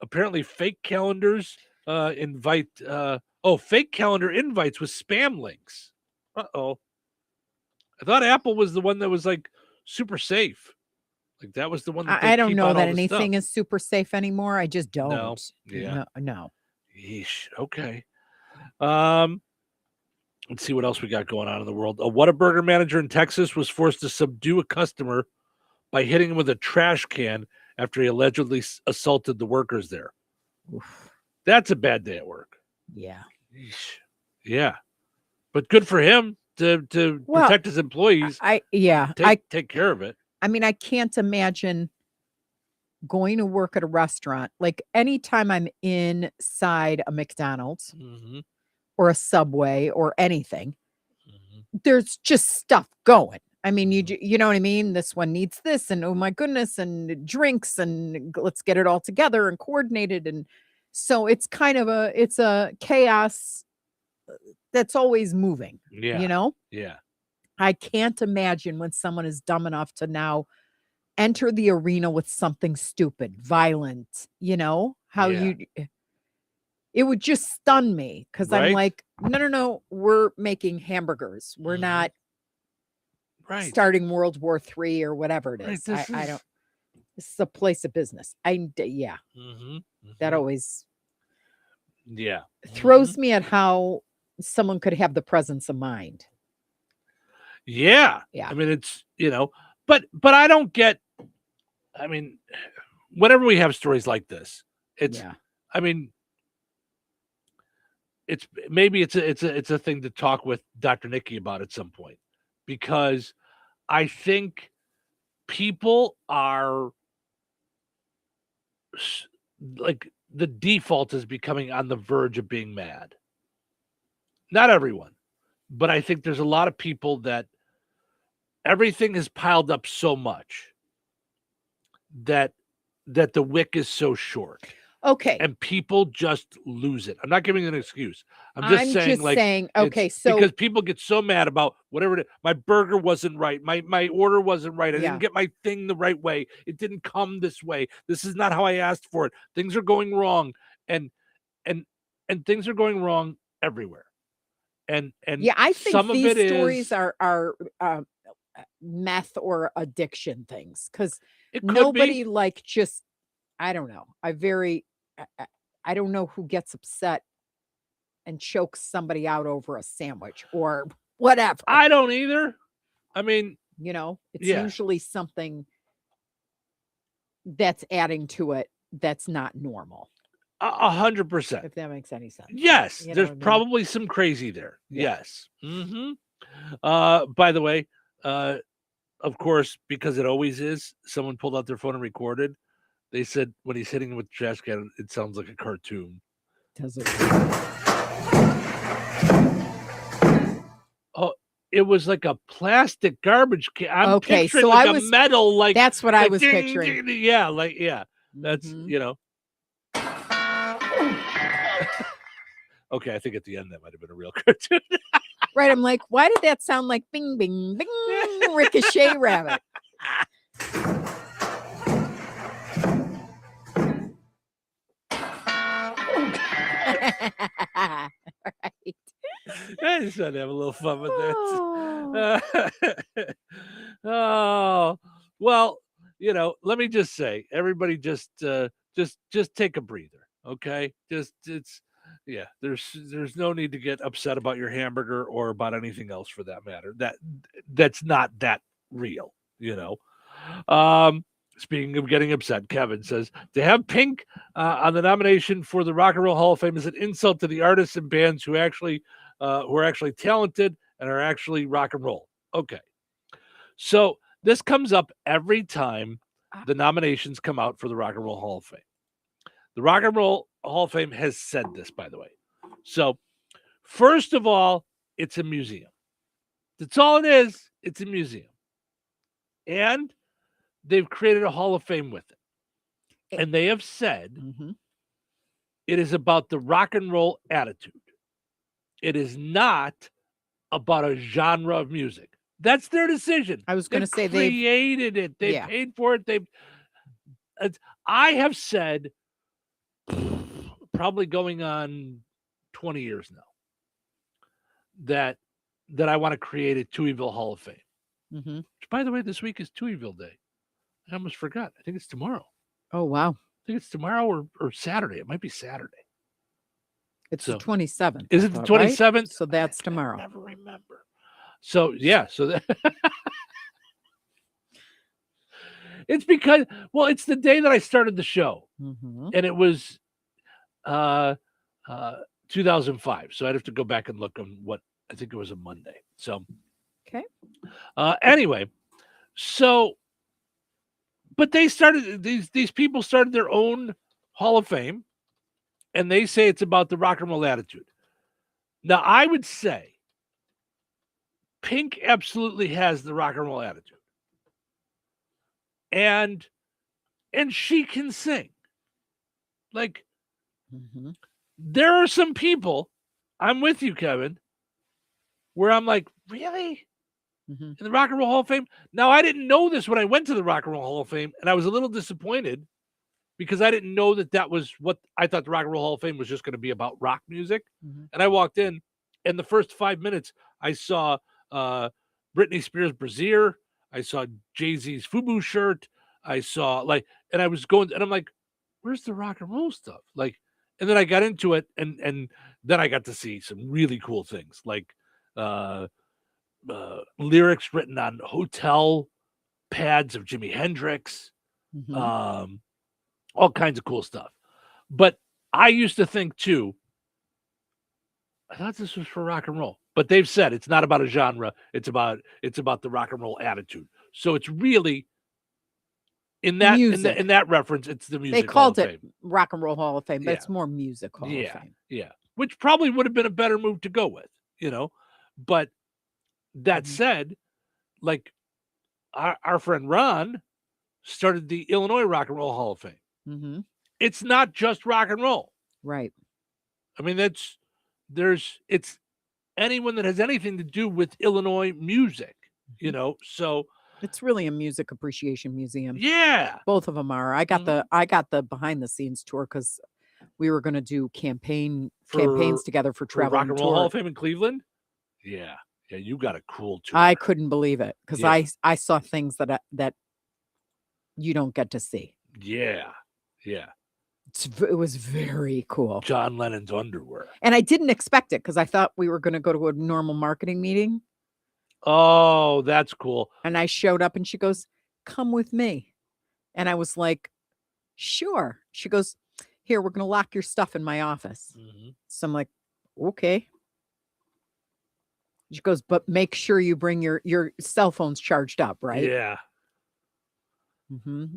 Apparently, fake calendars fake calendar invites with spam links. Uh-oh. I thought Apple was the one that was like super safe. Like that was the one that I don't know that anything is super safe anymore. I just don't. No. Yeah. No. Yeesh. Okay. Let's see what else we got going on in the world. A Whataburger manager in Texas was forced to subdue a customer by hitting him with a trash can after he allegedly assaulted the workers there. Oof. That's a bad day at work. Yeah. Yeesh. Yeah. But good for him to protect his employees. Take care of it. I mean, I can't imagine going to work at a restaurant. Like anytime I'm inside a McDonald's or a Subway or anything, there's just stuff going. I mean, you know what I mean? This one needs this, and oh my goodness, and drinks, and let's get it all together and coordinated. And so it's kind of a chaos that's always moving. Yeah. You know? Yeah. I can't imagine when someone is dumb enough to now enter the arena with something stupid, violent, it would just stun me because I'm like, no, we're making hamburgers. We're not starting World War III or whatever it is. I don't, this is a place of business. That always throws me at how someone could have the presence of mind. Yeah. I mean, it's, but I don't get, I mean, whenever we have stories like this, I mean, it's a thing to talk with Dr. Nikki about at some point, because I think people are like, the default is becoming on the verge of being mad. Not everyone, but I think there's a lot of people that everything has piled up so much that the wick is so short. Okay. And people just lose it. I'm not giving an excuse. I'm just saying, okay, so because people get so mad about whatever it is. My burger wasn't right. My order wasn't right. I didn't get my thing the right way. It didn't come this way. This is not how I asked for it. Things are going wrong. And things are going wrong everywhere. And I think some these of it stories are meth or addiction things, because could nobody be. Just, I don't know. I don't know who gets upset and chokes somebody out over a sandwich or whatever. I don't either. I mean, You know, it's Yeah. usually something that's adding to it that's not normal. 100%. If that makes any sense. Yes, You know there's what I mean? probably some crazy there. Yeah. Yes. By the way, of course, because it always is, someone pulled out their phone and recorded. They said when he's hitting with the trash can, it sounds like a cartoon. Does it? Oh, it was like a plastic garbage can. I'm Okay, picturing so like I a was- metal, like that's what I like was ding, picturing. ding, yeah, like that's you know. Okay, I think at the end that might have been a real cartoon. Right. I'm like, why did that sound like bing, bing, bing, ricochet rabbit? Right. I just wanted to have a little fun with that. Oh, well, you know, let me just say, everybody just take a breather, okay? There's no need to get upset about your hamburger or about anything else for that matter. That's not that real, you know. Speaking of getting upset, Kevin says to have Pink on the nomination for the Rock and Roll Hall of Fame is an insult to the artists and bands who are actually talented and are actually rock and roll. Okay, so this comes up every time the nominations come out for the Rock and Roll Hall of Fame. The Rock and Roll Hall of Fame has said this, by the way. So, first of all, it's a museum. That's all it is. It's a museum, and they've created a Hall of Fame with it. And they have said it is about the rock and roll attitude. It is not about a genre of music. That's their decision. I was going to say they created it. They paid for it. I have said probably going on 20 years now that I want to create a Touhyville Hall of Fame. Which, by the way, this week is Touhyville Day. I almost forgot. I think it's tomorrow. Oh, wow. I think it's tomorrow or Saturday. It might be Saturday. It's the 27th. Is it the 27th? Right? So that's tomorrow. I never remember. So, yeah. So that it's because, well, it's the day that I started the show. And it was 2005. So I'd have to go back and look on what, I think it was a Monday. So, okay. Anyway, so, but they started, these people started their own Hall of Fame, and they say it's about the rock and roll attitude. Now, I would say Pink absolutely has the rock and roll attitude. And she can sing. Like, there are some people, I'm with you, Kevin, where I'm like, really? In the Rock and Roll Hall of Fame? Now, I didn't know this when I went to the Rock and Roll Hall of Fame, and I was a little disappointed because I didn't know that was what I thought the Rock and Roll Hall of Fame was just going to be about rock music. And I walked in, and the first 5 minutes, I saw Britney Spears' brassiere. I saw Jay-Z's FUBU shirt. I saw, and I was going, and I'm like, where's the rock and roll stuff? Like, and then I got into it, and then I got to see some really cool things, like lyrics written on hotel pads of Jimi Hendrix, all kinds of cool stuff. But I used to think too, I thought this was for rock and roll, but they've said it's not about a genre. It's about the rock and roll attitude. So it's really in that reference, it's the music. They called Hall of it Fame. Rock and Roll Hall of Fame, but Yeah. it's more music Hall of Fame. Yeah, which probably would have been a better move to go with, you know. But that said, like our friend Ron started the Illinois Rock and Roll Hall of Fame. It's not just rock and roll, right? I mean, it's anyone that has anything to do with Illinois music, you know. So it's really a music appreciation museum. Yeah, both of them are. I got the behind the scenes tour because we were going to do campaigns together for Travel Rock and Roll Hall of Fame in Cleveland. Yeah, you got a cool tour. I couldn't believe it because I saw things that you don't get to see. Yeah. It was very cool. John Lennon's underwear. And I didn't expect it because I thought we were going to go to a normal marketing meeting. Oh, that's cool. And I showed up and she goes, come with me. And I was like, sure. She goes, here, we're going to lock your stuff in my office. So I'm like, okay. She goes, but make sure you bring your cell phones charged up, right? Yeah.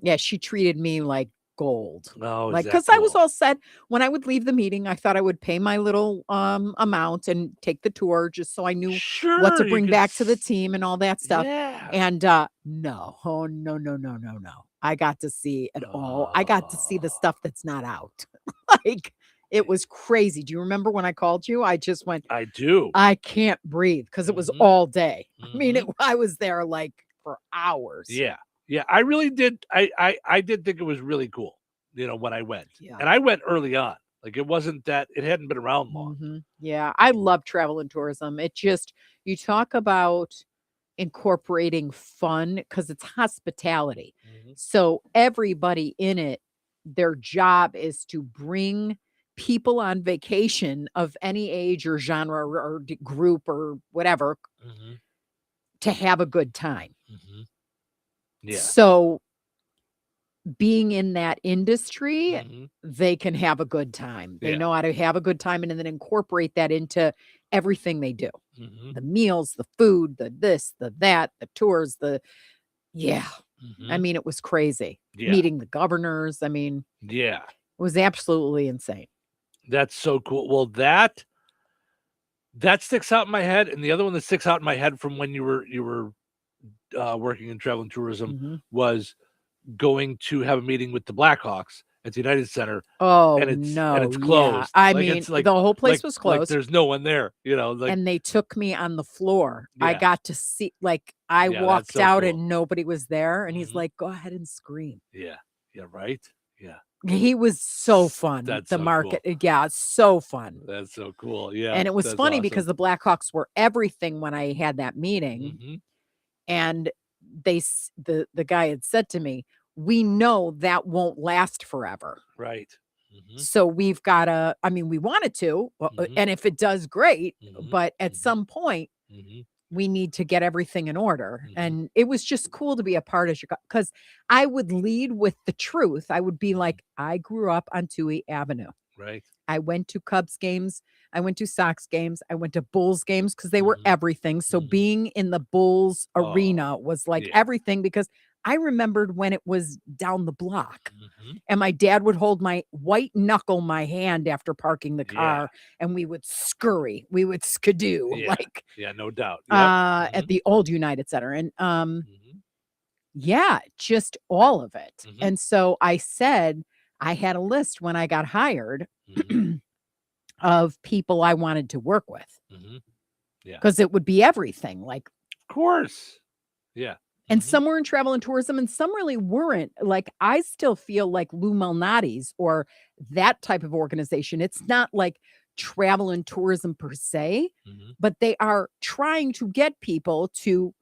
Yeah, she treated me like gold. Oh, like, because I was all set when I would leave the meeting. I thought I would pay my little amount and take the tour just so I knew what to bring back to the team and all that stuff. Yeah. And no, oh no. I got to see it all. I got to see the stuff that's not out. Like, it was crazy. Do you remember when I called you? I just went, I do. I can't breathe because it was all day. I mean, I was there like for hours. Yeah. Yeah, I really did. I did think it was really cool, when I went. Yeah. And I went early on. Like, it wasn't that, it hadn't been around long. Yeah, I love travel and tourism. It just, you talk about incorporating fun because it's hospitality. So everybody in it, their job is to bring people on vacation of any age or genre or group or whatever to have a good time. Yeah. So being in that industry, they can have a good time. They know how to have a good time and then incorporate that into everything they do. The meals, the food, the this, the that, the tours, I mean, it was crazy. Yeah. Meeting the governors. I mean, Yeah. it was absolutely insane. That's so cool. Well, that sticks out in my head. And the other one that sticks out in my head from when you were working in travel and tourism was going to have a meeting with the Blackhawks at the United Center. Oh, and it's no. and it's closed. Yeah. I Like, mean, it's like, the whole place like- was like closed. there's no one there, like, and they took me on the floor. I Yeah. got to see, like, I Yeah, that's walked so out cool. and nobody was there. And he's like, go ahead and scream. yeah. Yeah. Right. Yeah. He was so fun. That's The so market. Yeah, so fun. That's so cool. Yeah. And it was that's funny awesome. because the Blackhawks were everything when I had that meeting. And the guy had said to me, we know that won't last forever. Right. So we've got to, I mean, we wanted to, and if it does, great. But at some point, we need to get everything in order. And it was just cool to be a part of Chicago because I would lead with the truth. I would be like, I grew up on Touhy Avenue. Right. I went to Cubs games. I went to Sox games. I went to Bulls games because they were everything. So being in the Bulls arena was like everything because I remembered when it was down the block and my dad would hold my white knuckle my hand after parking the car and we would scurry. We would skidoo Yeah, no doubt. at the old United Center. And just all of it. And so I said, I had a list when I got hired of people I wanted to work with. Yeah. Because it would be everything. Like, of course. Yeah. And some were in travel and tourism and some really weren't. Like, I still feel like Lou Malnati's or that type of organization. It's not like travel and tourism per se, but they are trying to get people to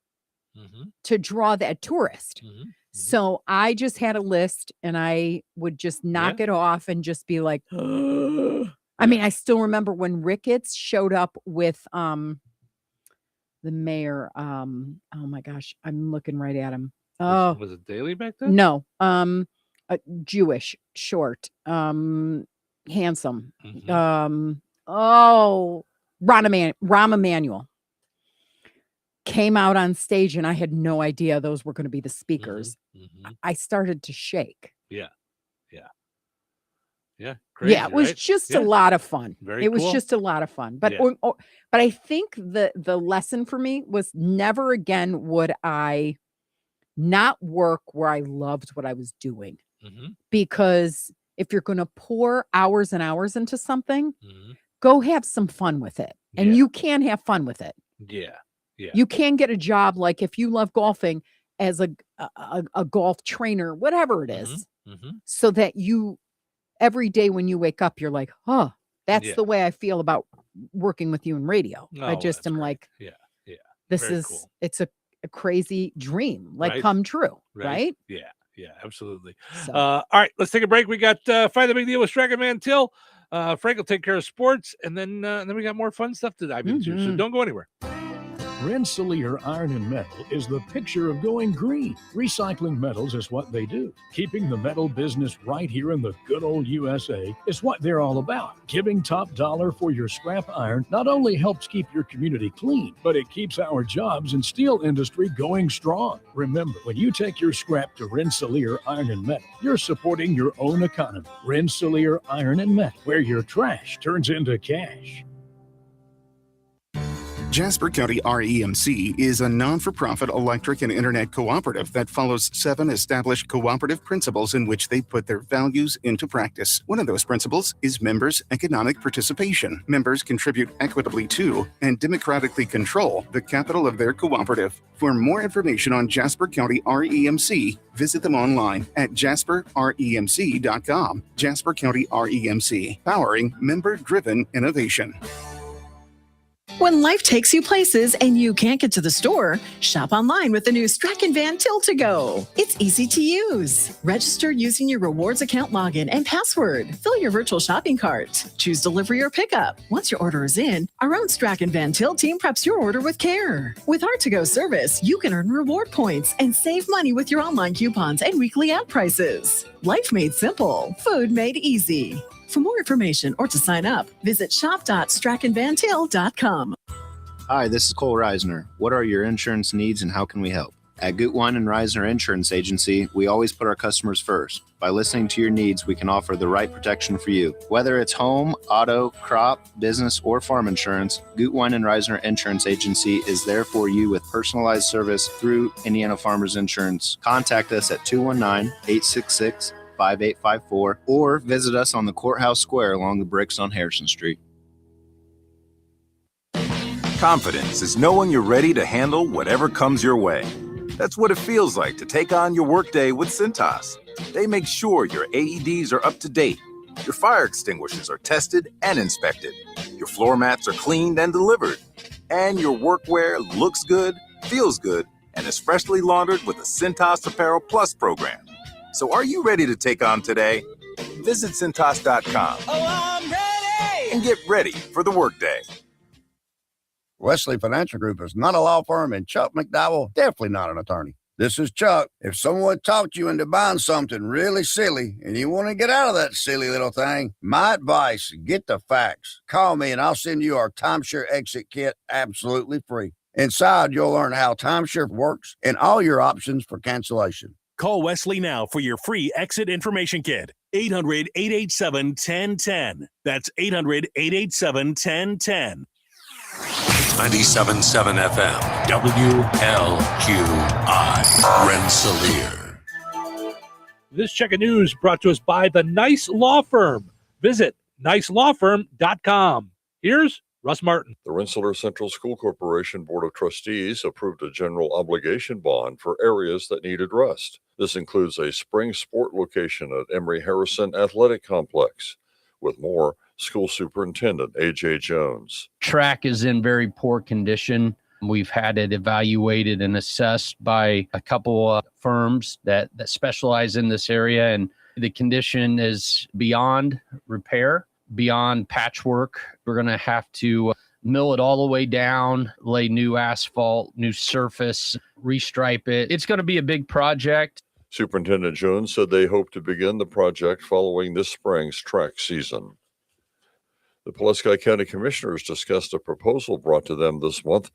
draw that tourist. So I just had a list and I would just knock it off and just be like, I mean, I still remember when Ricketts showed up with the mayor. Oh my gosh, I'm looking right at him. Oh, was it Daly back then? no. Jewish, short, handsome. Rahm Emanuel came out on stage and I had no idea those were going to be the speakers. I started to shake. Yeah. Yeah. Yeah. Crazy, Yeah, it was right? just a lot of fun. Very It was cool. just a lot of fun. But Yeah. but I think the lesson for me was never again would I not work where I loved what I was doing. Because if you're going to pour hours and hours into something, go have some fun with it. And you can have fun with it. Yeah. Yeah. You can get a job like if you love golfing as a golf trainer, whatever it is, so that you every day when you wake up, you're like, oh, that's Yeah. the way I feel about working with you in radio. I Oh, just that's am great. like, Yeah. Yeah. this Very is cool. it's a crazy dream, like Right. come true, right? Yeah. Yeah. Absolutely. So- All right. Let's take a break. We got Find the Big Deal with Striker Man Till. Frank will take care of sports, and then we got more fun stuff to dive into. So don't go anywhere. Rensselaer Iron and Metal is the picture of going green. Recycling metals is what they do. Keeping the metal business right here in the good old USA is what they're all about. Giving top dollar for your scrap iron not only helps keep your community clean, but it keeps our jobs and steel industry going strong. Remember, when you take your scrap to Rensselaer Iron and Metal, you're supporting your own economy. Rensselaer Iron and Metal, where your trash turns into cash. Jasper County REMC is a non-for-profit electric and internet cooperative that follows 7 established cooperative principles in which they put their values into practice. One of those principles is members' economic participation. Members contribute equitably to and democratically control the capital of their cooperative. For more information on Jasper County REMC, visit them online at jasperremc.com. Jasper County REMC, powering member-driven innovation. When life takes you places and you can't get to the store, shop online with the new Strachan Van Til to Go. It's easy to use. Register using your rewards account login and password. Fill your virtual shopping cart. Choose delivery or pickup. Once your order is in, our own Strachan Van Til team preps your order with care. With our to-go service, you can earn reward points and save money with your online coupons and weekly ad prices. Life made simple. Food made easy. For more information or to sign up, visit shop.strachanvantil.com. Hi, this is Cole Reisner. What are your insurance needs and how can we help? At Gutwein and Reisner Insurance Agency, we always put our customers first. By listening to your needs, we can offer the right protection for you. Whether it's home, auto, crop, business, or farm insurance, Gutwein and Reisner Insurance Agency is there for you with personalized service through Indiana Farmers Insurance. Contact us at 219-866-5854 or visit us on the Courthouse Square along the bricks on Harrison Street. Confidence is knowing you're ready to handle whatever comes your way. That's what it feels like to take on your workday with Cintas. They make sure your AEDs are up to date, your fire extinguishers are tested and inspected, your floor mats are cleaned and delivered, and your workwear looks good, feels good, and is freshly laundered with the Cintas Apparel Plus program. So are you ready to take on today? Visit Cintas.com. Oh, I'm ready! And get ready for the workday. Wesley Financial Group is not a law firm, and Chuck McDowell definitely not an attorney. This is Chuck. If someone talked you into buying something really silly and you want to get out of that silly little thing, my advice, get the facts. Call me and I'll send you our timeshare exit kit absolutely free. Inside, you'll learn how timeshare works and all your options for cancellation. Call Wesley now for your free exit information kit. 800-887-1010. That's 800-887-1010. 97.7 FM, WLQI, Rensselaer. This check of news brought to us by the Nice Law Firm. Visit nicelawfirm.com. Here's Russ Martin. The Rensselaer Central School Corporation Board of Trustees approved a general obligation bond for areas that need addressed. This includes a spring sport location at Emory Harrison Athletic Complex. With more, School Superintendent A.J. Jones. Track is in very poor condition. We've had it evaluated and assessed by a couple of firms that specialize in this area, and the condition is beyond repair, beyond patchwork. We're going to have to mill it all the way down, lay new asphalt, new surface, restripe it. It's going to be a big project. Superintendent Jones said they hope to begin the project following this spring's track season. The Pulaski County Commissioners discussed a proposal brought to them this month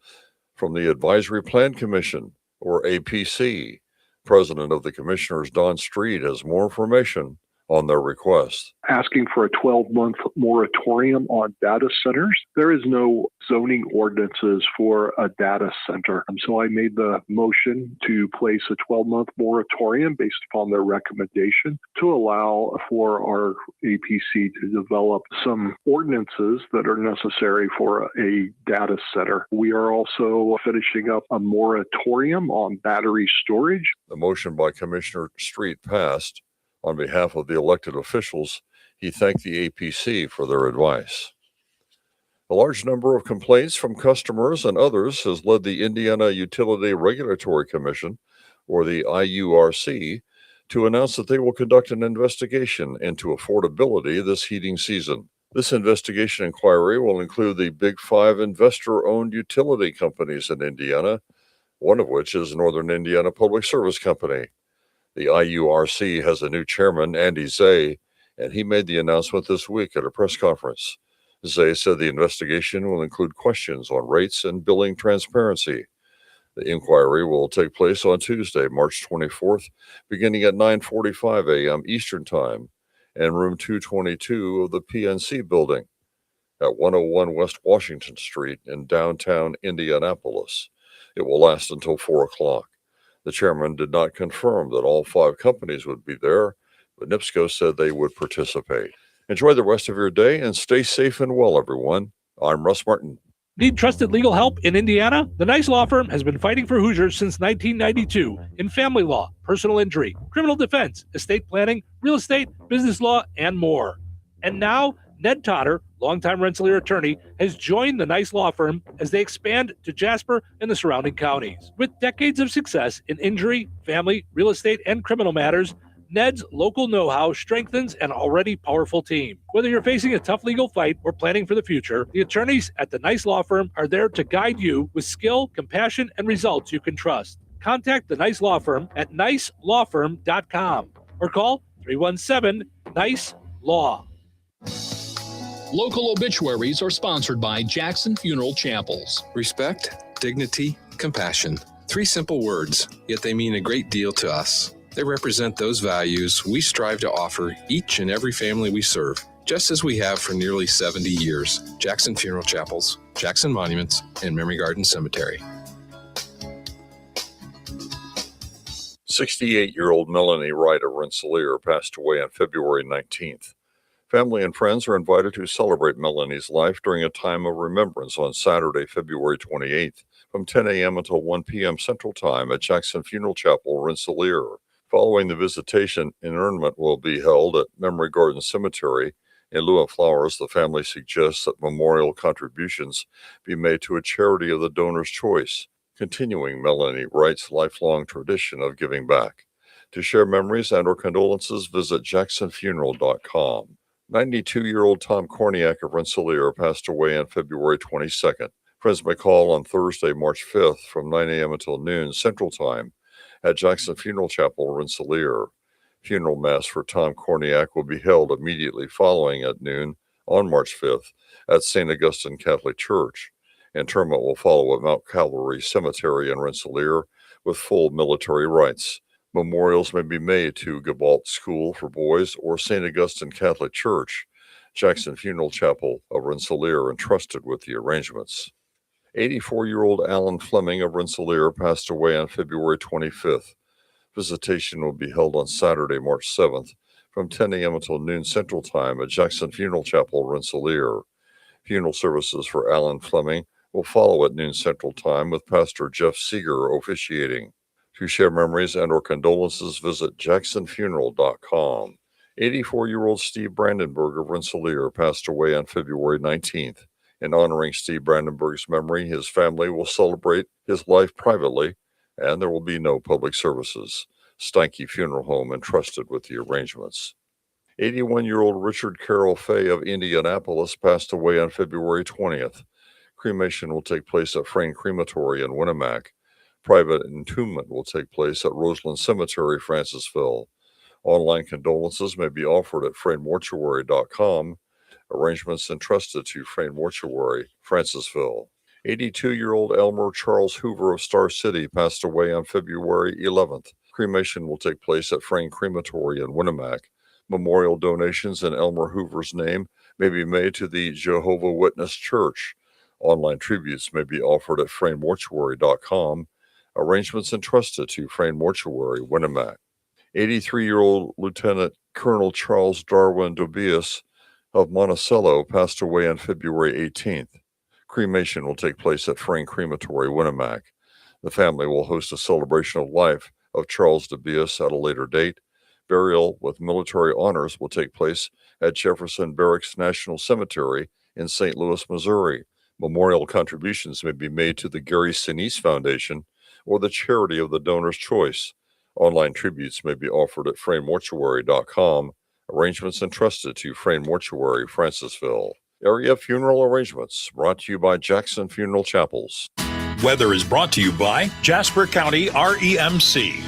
from the Advisory Plan Commission, or APC. President of the Commissioners, Don Street, has more information on their request. Asking for a 12-month moratorium on data centers. There is no zoning ordinances for a data center. And so I made the motion to place a 12-month moratorium based upon their recommendation to allow for our APC to develop some ordinances that are necessary for a data center. We are also finishing up a moratorium on battery storage. The motion by Commissioner Street passed. On behalf of the elected officials, he thanked the APC for their advice. A large number of complaints from customers and others has led the Indiana Utility Regulatory Commission, or the IURC, to announce that they will conduct an investigation into affordability this heating season. This investigation inquiry will include the Big Five investor-owned utility companies in Indiana, one of which is Northern Indiana Public Service Company. The IURC has a new chairman, Andy Zay, and he made the announcement this week at a press conference. Zay said the investigation will include questions on rates and billing transparency. The inquiry will take place on Tuesday, March 24th, beginning at 9:45 a.m. Eastern Time, in room 222 of the PNC building at 101 West Washington Street in downtown Indianapolis. It will last until 4 o'clock. The chairman did not confirm that all 5 companies would be there, but NIPSCO said they would participate. Enjoy the rest of your day and stay safe and well, everyone. I'm Russ Martin. Need trusted legal help in Indiana? The Nice Law Firm has been fighting for Hoosiers since 1992 in family law, personal injury, criminal defense, estate planning, real estate, business law, and more. And now, Ned Totter, longtime Rensselaer attorney, has joined the Nice Law Firm as they expand to Jasper and the surrounding counties. With decades of success in injury, family, real estate, and criminal matters, Ned's local know-how strengthens an already powerful team. Whether you're facing a tough legal fight or planning for the future, the attorneys at the Nice Law Firm are there to guide you with skill, compassion, and results you can trust. Contact the Nice Law Firm at nicelawfirm.com or call 317-NICE-LAW. Local obituaries are sponsored by Jackson Funeral Chapels. Respect, dignity, compassion. 3 simple words, yet they mean a great deal to us. They represent those values we strive to offer each and every family we serve, just as we have for nearly 70 years. Jackson Funeral Chapels, Jackson Monuments, and Memory Garden Cemetery. 68-year-old Melanie Wright of Rensselaer passed away on February 19th. Family and friends are invited to celebrate Melanie's life during a time of remembrance on Saturday, February 28th, from 10 a.m. until 1 p.m. Central Time at Jackson Funeral Chapel, Rensselaer. Following the visitation, interment will be held at Memory Garden Cemetery. In lieu of flowers, the family suggests that memorial contributions be made to a charity of the donor's choice, continuing Melanie Wright's lifelong tradition of giving back. To share memories and/or condolences, visit jacksonfuneral.com. 92-year-old Tom Korniak of Rensselaer passed away on February 22nd. Friends may call on Thursday, March 5th from 9 a.m. until noon Central Time at Jackson Funeral Chapel, Rensselaer. Funeral Mass for Tom Korniak will be held immediately following at noon on March 5th at St. Augustine Catholic Church. Interment will follow at Mount Calvary Cemetery in Rensselaer with full military rites. Memorials may be made to Gabalt School for Boys or St. Augustine Catholic Church. Jackson Funeral Chapel of Rensselaer entrusted with the arrangements. 84-year-old Alan Fleming of Rensselaer passed away on February 25th. Visitation will be held on Saturday, March 7th, from 10 a.m. until noon Central Time at Jackson Funeral Chapel, Rensselaer. Funeral services for Alan Fleming will follow at noon Central Time with Pastor Jeff Seeger officiating. To share memories and/or condolences, visit jacksonfuneral.com. 84-year-old Steve Brandenburg of Rensselaer passed away on February 19th. In honoring Steve Brandenburg's memory, his family will celebrate his life privately, and there will be no public services. Steinke Funeral Home entrusted with the arrangements. 81-year-old Richard Carroll Fay of Indianapolis passed away on February 20th. Cremation will take place at Frayne Crematory in Winnemac. Private entombment will take place at Roseland Cemetery, Francisville. Online condolences may be offered at fraynmortuary.com. Arrangements entrusted to Frayne Mortuary, Francisville. 82-year-old Elmer Charles Hoover of Star City passed away on February 11th. Cremation will take place at Frayne Crematory in Winnemac. Memorial donations in Elmer Hoover's name may be made to the Jehovah Witness Church. Online tributes may be offered at fraynmortuary.com. Arrangements entrusted to Frayne Mortuary, Winnemac. 83-year-old Lieutenant Colonel Charles Darwin Dobias of Monticello passed away on February 18th. Cremation will take place at Frayne Crematory, Winnemac. The family will host a celebration of life of Charles Dobias at a later date. Burial with military honors will take place at Jefferson Barracks National Cemetery in St. Louis, Missouri. Memorial contributions may be made to the Gary Sinise Foundation or the charity of the donor's choice. Online tributes may be offered at fraynmortuary.com. Arrangements entrusted to Frayne Mortuary, Francisville. Area funeral arrangements brought to you by Jackson Funeral Chapels. Weather is brought to you by Jasper County REMC.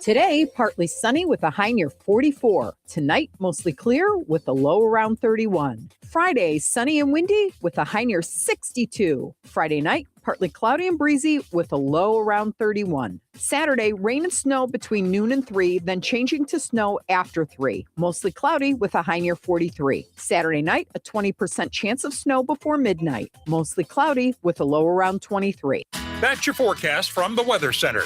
Today, partly sunny with a high near 44. Tonight, mostly clear with a low around 31. Friday, sunny and windy with a high near 62. Friday night, partly cloudy and breezy with a low around 31. Saturday, rain and snow between noon and 3, then changing to snow after 3. Mostly cloudy with a high near 43. Saturday night, a 20% chance of snow before midnight. Mostly cloudy with a low around 23. That's your forecast from the Weather Center.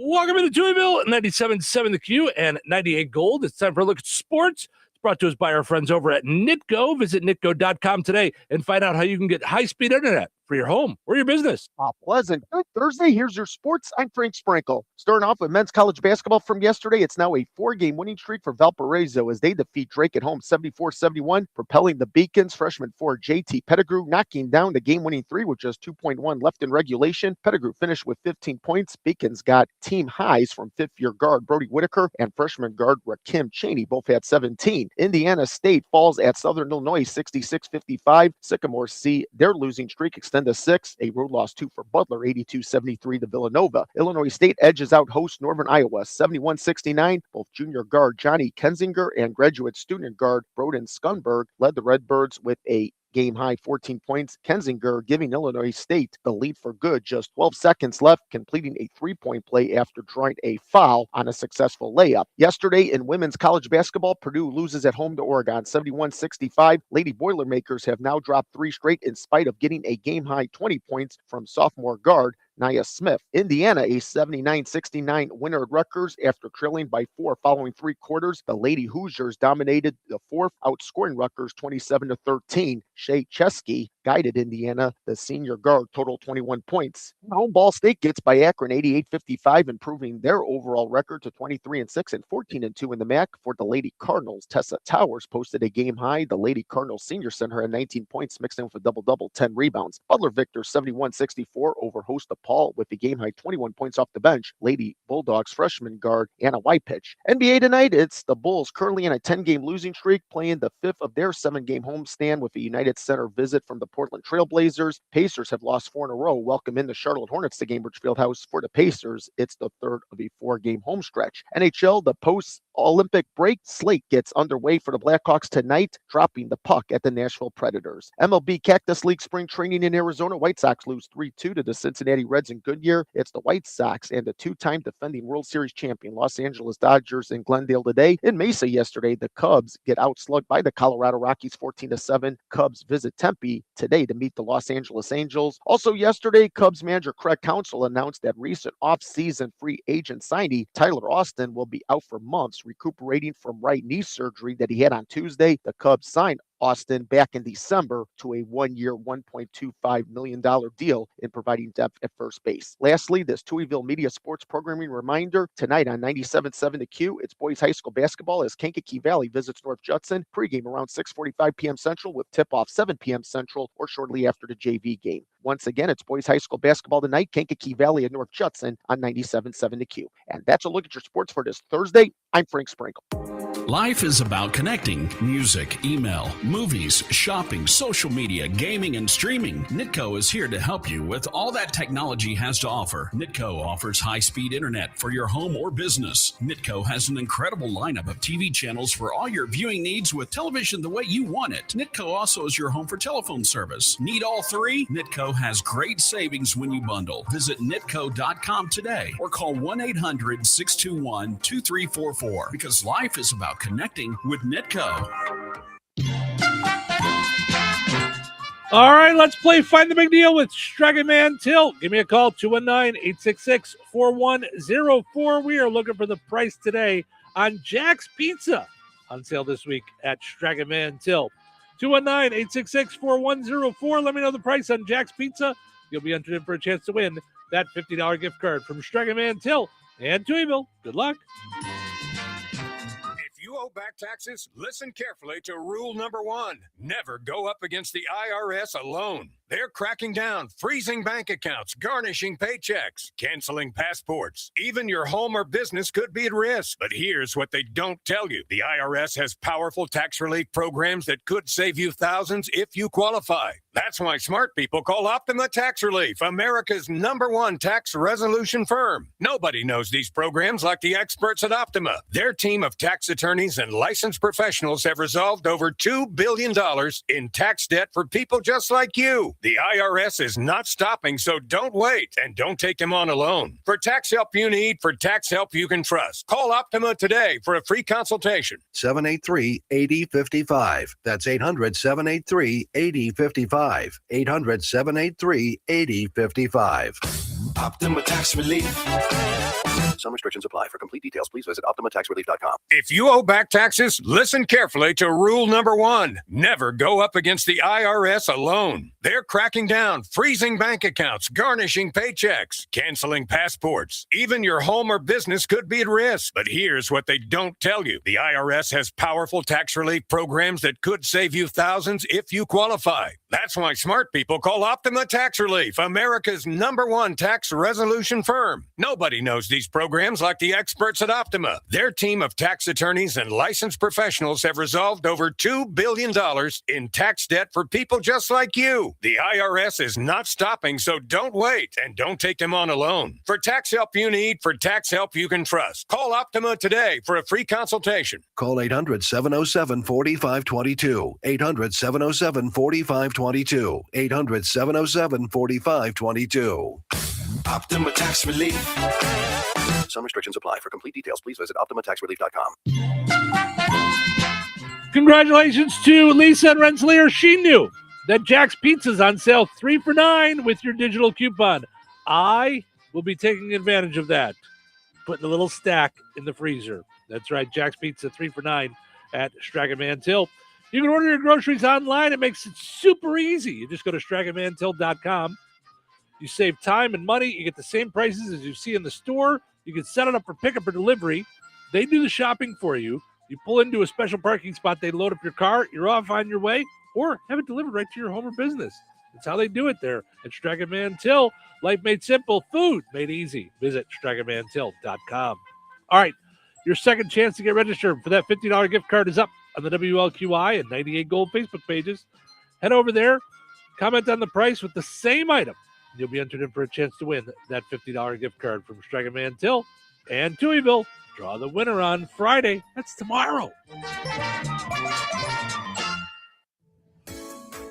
Welcome to Touhyville, 97.7 The Q and 98 Gold. It's time for a look at sports. It's brought to us by our friends over at Nitco. Visit nitco.com today and find out how you can get high-speed internet for your home or your business. Pleasant. Good Thursday. Here's your sports. I'm Frank Sprinkle. Starting off with men's college basketball from yesterday, it's now a 4-game winning streak for Valparaiso as they defeat Drake at home 74-71, propelling the Beacons. Freshman forward JT Pettigrew knocking down the game-winning 3 with just 2.1 left in regulation. Pettigrew finished with 15 points. Beacons got team highs from fifth-year guard Brody Whitaker and freshman guard Rakim Cheney. Both had 17. Indiana State falls at Southern Illinois 66-55. Sycamore see their losing streak extend to 6. A road loss 2 for Butler, 82-73 to Villanova. Illinois State edges out host Northern Iowa, 71-69. Both junior guard Johnny Kensinger and graduate student guard Broden Skunberg led the Redbirds with a game-high 14 points. Kensinger giving Illinois State the lead for good. Just 12 seconds left, completing a three-point play after drawing a foul on a successful layup. Yesterday in women's college basketball, Purdue loses at home to Oregon, 71-65. Lady Boilermakers have now dropped 3 straight in spite of getting a game-high 20 points from sophomore guard Nia Smith. Indiana, a 79-69 winner at Rutgers after trailing by 4 following 3 quarters. The Lady Hoosiers dominated the fourth, outscoring Rutgers 27-13. Shea Chesky guided Indiana. The senior guard totaled 21 points. Home Ball State gets by Akron 88-55, improving their overall record to 23-6 and 14-2 in the MAC. For the Lady Cardinals, Tessa Towers posted a game high. The Lady Cardinals senior center had 19 points, mixed in with a double-double, 10 rebounds. Butler victor 71-64 over host DePaul with the game high 21 points off the bench. Lady Bulldogs freshman guard Anna Wypich. NBA tonight, it's the Bulls currently in a 10-game losing streak, playing the 5th of their 7-game homestand with a United Center visit from the Portland Trailblazers. Pacers have lost 4 in a row. Welcome in the Charlotte Hornets to Gainbridge Fieldhouse. For the Pacers, it's the 3rd of a 4-game home stretch. NHL, the post-Olympic break slate gets underway for the Blackhawks tonight, dropping the puck at the Nashville Predators. MLB Cactus League spring training in Arizona. White Sox lose 3-2 to the Cincinnati Reds in Goodyear. It's the White Sox and the 2-time defending World Series champion Los Angeles Dodgers in Glendale today. In Mesa yesterday, the Cubs get outslugged by the Colorado Rockies 14-7. Cubs visit Tempe today to meet the Los Angeles Angels. Also yesterday, Cubs manager Craig Counsell announced that recent off-season free agent signee Tyler Austin will be out for months, recuperating from right knee surgery that he had on Tuesday. The Cubs signed Austin back in December to a 1-year, $1.25 million deal in providing depth at first base. Lastly, this Touhyville Media Sports Programming reminder, tonight on 97.7 The Q, it's boys high school basketball as Kankakee Valley visits North Judson. Pregame around 6:45 p.m. Central with tip-off 7 p.m. Central or shortly after the JV game. Once again, it's boys high school basketball tonight, Kankakee Valley at North Judson on 97.7 The Q. And that's a look at your sports for this Thursday. I'm Frank Sprinkle. Life is about connecting. Music, email, movies, shopping, social media, gaming, and streaming. Nitco is here to help you with all that technology has to offer. Nitco offers high-speed internet for your home or business. Nitco has an incredible lineup of TV channels for all your viewing needs with television the way you want it. Nitco also is your home for telephone service. Need all 3? Nitco has great savings when you bundle. Visit nitco.com today or call 1-800-621-2344 because life is about connecting with Nitco. All right, let's play Find the Big Deal with Stragan Man Till. Give me a call, 219-866-4104. We are looking for the price today on Jack's Pizza, on sale this week at Stragan Man Till. 219-866-4104. Let me know the price on Jack's Pizza. You'll be entered in for a chance to win that $50 gift card from Stragan Man Till and Touhyville. Good luck. If you owe back taxes, listen carefully to rule number 1. Never go up against the IRS alone. They're cracking down, freezing bank accounts, garnishing paychecks, canceling passports. Even your home or business could be at risk. But here's what they don't tell you. The IRS has powerful tax relief programs that could save you thousands if you qualify. That's why smart people call Optima Tax Relief, America's #1 tax resolution firm. Nobody knows these programs like the experts at Optima. Their team of tax attorneys and licensed professionals have resolved over $2 billion in tax debt for people just like you. The IRS is not stopping, so don't wait and don't take them on alone. For tax help you need, for tax help you can trust, call Optima today for a free consultation. 783-8055. That's 800-783-8055. 800-783-8055. Optima Tax Relief. Some restrictions apply. For complete details, please visit OptimaTaxRelief.com. If you owe back taxes, listen carefully to rule number 1. Never go up against the IRS alone. They're cracking down, freezing bank accounts, garnishing paychecks, canceling passports. Even your home or business could be at risk. But here's what they don't tell you. The IRS has powerful tax relief programs that could save you thousands if you qualify. That's why smart people call Optima Tax Relief, America's #1 tax resolution firm. Nobody knows these programs like the experts at Optima. Their team of tax attorneys and licensed professionals have resolved over $2 billion in tax debt for people just like you. The IRS is not stopping, so don't wait and don't take them on alone. For tax help you need, for tax help you can trust, call Optima today for a free consultation. Call 800-707-4522. 800-707-4522. 800-707-4522. Optima Tax Relief. Some restrictions apply. For complete details, please visit OptimaTaxRelief.com. Congratulations to Lisa and Rensselaer. She knew that Jack's Pizza's on sale 3 for $9 with your digital coupon. I will be taking advantage of that. Putting a little stack in the freezer. That's right, Jack's Pizza 3 for $9 at Stragaman's-Hill. You can order your groceries online. It makes it super easy. You just go to Stragaman'sHill.com. You save time and money. You get the same prices as you see in the store. You can set it up for pickup or delivery. They do the shopping for you. You pull into a special parking spot. They load up your car. You're off on your way, or have it delivered right to your home or business. That's how they do it there at Stragaman's-Hill. Life made simple. Food made easy. Visit Stragaman'sHill.com. All right. Your second chance to get registered for that $50 gift card is up on the WLQI and 98 Gold Facebook pages. Head over there. Comment on the price with the same item. You'll be entered in for a chance to win that $50 gift card from Stragaman's-Hill and Touhyville. Draw the winner on Friday. That's tomorrow.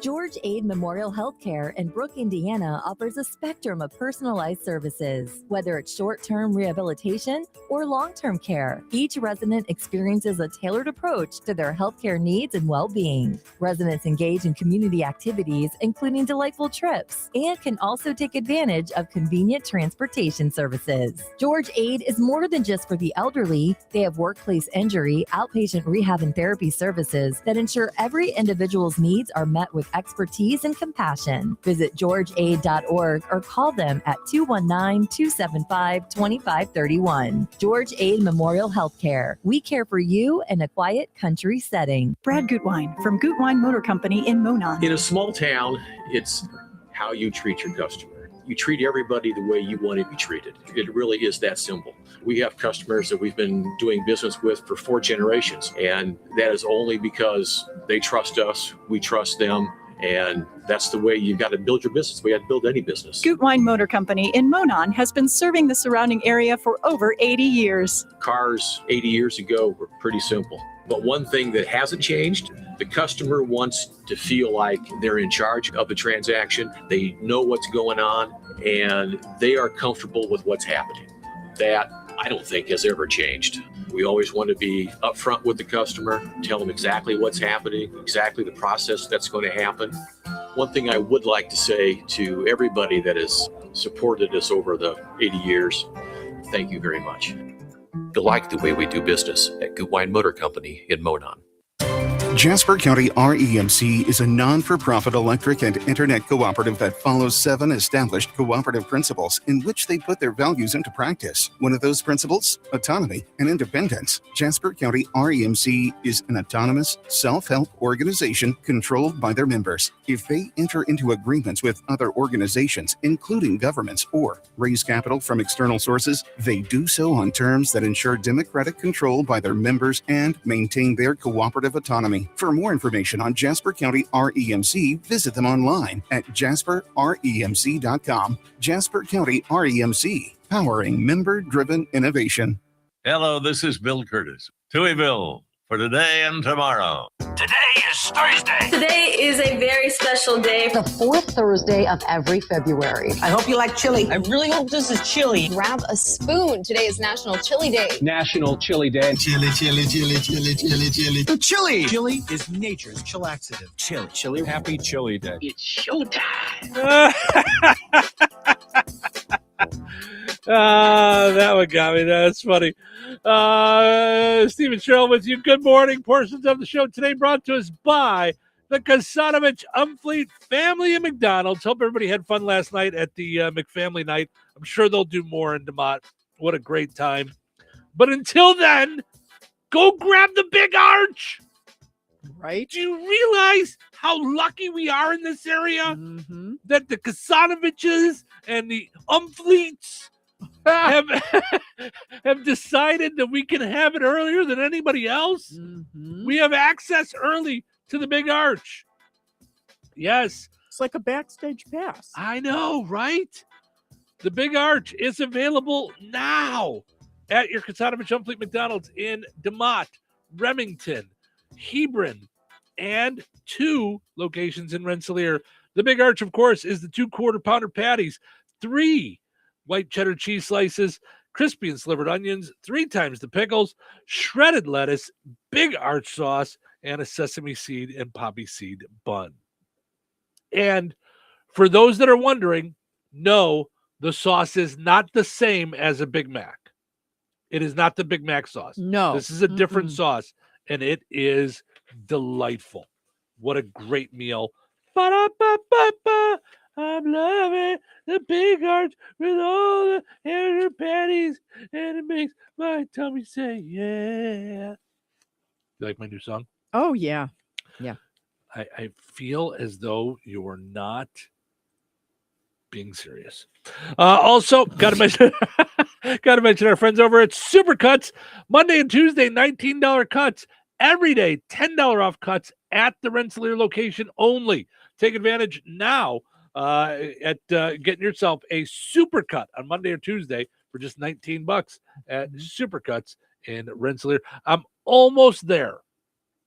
George Aid Memorial Healthcare in Brooke, Indiana offers a spectrum of personalized services, whether it's short-term rehabilitation or long-term care. Each resident experiences a tailored approach to their healthcare needs and well-being. Residents engage in community activities, including delightful trips, and can also take advantage of convenient transportation services. George Aid is more than just for the elderly. They have workplace injury, outpatient rehab, and therapy services that ensure every individual's needs are met with expertise and compassion. Visit georgeaid.org or call them at 219-275-2531. George Aid Memorial Healthcare. We care for you in a quiet country setting. Brad Gutwein from Gutwein Motor Company in Monon. In a small town, it's how you treat your customer. You treat everybody the way you want to be treated. It really is that simple. We have customers that we've been doing business with for 4 generations, and that is only because they trust us, we trust them, and that's the way you got to build your business. We had to build any business. Gutwein Motor Company in Monon has been serving the surrounding area for over 80 years. Cars 80 years ago were pretty simple. But one thing that hasn't changed, the customer wants to feel like they're in charge of the transaction. They know what's going on, and they are comfortable with what's happening. That, I don't think, has ever changed. We always want to be upfront with the customer, tell them exactly what's happening, exactly the process that's going to happen. One thing I would like to say to everybody that has supported us over the 80 years, thank you very much. You'll like the way we do business at Gutwein Motor Company in Monon. Jasper County REMC is a non-for-profit electric and internet cooperative that follows 7 established cooperative principles in which they put their values into practice. One of those principles, autonomy and independence. Jasper County REMC is an autonomous, self-help organization controlled by their members. If they enter into agreements with other organizations, including governments, or raise capital from external sources, they do so on terms that ensure democratic control by their members and maintain their cooperative autonomy. For more information on Jasper County REMC, visit them online at jasperremc.com. Jasper County REMC, powering member-driven innovation. Hello, this is Bill Curtis. Touhyville for today and tomorrow. Today is Thursday. Today is a very special day. The fourth Thursday of every February. I hope you like chili. I really hope this is chili. Grab a spoon. Today is National Chili Day. National Chili Day. Chili, chili, chili, chili, chili, chili. The chili. Chili is nature's chillaxative. Chili. Happy Chili Day. It's showtime. That one got me. That's funny. Stephen Sherrill with you. Good morning. Portions of the show today brought to us by the Kasanovich Umfleet family of McDonald's. Hope everybody had fun last night at the McFamily night. I'm sure they'll do more in DeMott. What a great time. But until then, go grab the big arch. Right? Do you realize how lucky we are in this area? Mm-hmm. That the Kasanoviches and the Umfleets have decided that we can have it earlier than anybody else. Mm-hmm. We have access early to the big arch. Yes. It's like a backstage pass. I know, right? The big arch is available now at your Kasanovich Umfleet McDonald's in DeMott, Remington, Hebron, and 2 locations in Rensselaer. The big arch, of course, is the 2 quarter-pounder patties, 3 white cheddar cheese slices, crispy and slivered onions, 3 times the pickles, shredded lettuce, big arch sauce, and a sesame seed and poppy seed bun. And for those that are wondering, no, the sauce is not the same as a Big Mac. It is not the Big Mac sauce. No. This is a different sauce, and it is delightful. What a great meal. Ba-da-ba-ba-ba. I'm loving the big arch with all the hamburger patties, and it makes my tummy say, yeah. You like my new song? Oh, yeah. Yeah. I feel as though you're not being serious. Also, got to mention our friends over at Supercuts. Monday and Tuesday, $19 cuts. Every day, $10 off cuts at the Rensselaer location only. Take advantage now at getting yourself a Supercut on Monday or Tuesday for just $19 at Supercuts in Rensselaer. I'm almost there.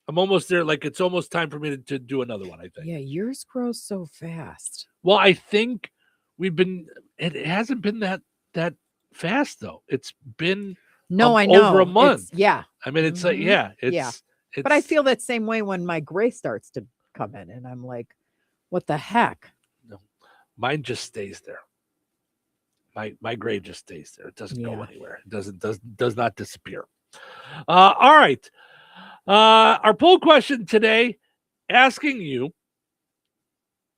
Like, it's almost time for me to do another one, I think. Yeah, yours grows so fast. Well, I think it hasn't been that fast, though. It's been I know. over a month. Yeah. I mean, it's like, it's. But I feel that same way when my gray starts to come in, and I'm like, what the heck? No, mine just stays there. My gray just stays there. It doesn't go anywhere. It does not disappear. All right. Our poll question today, asking you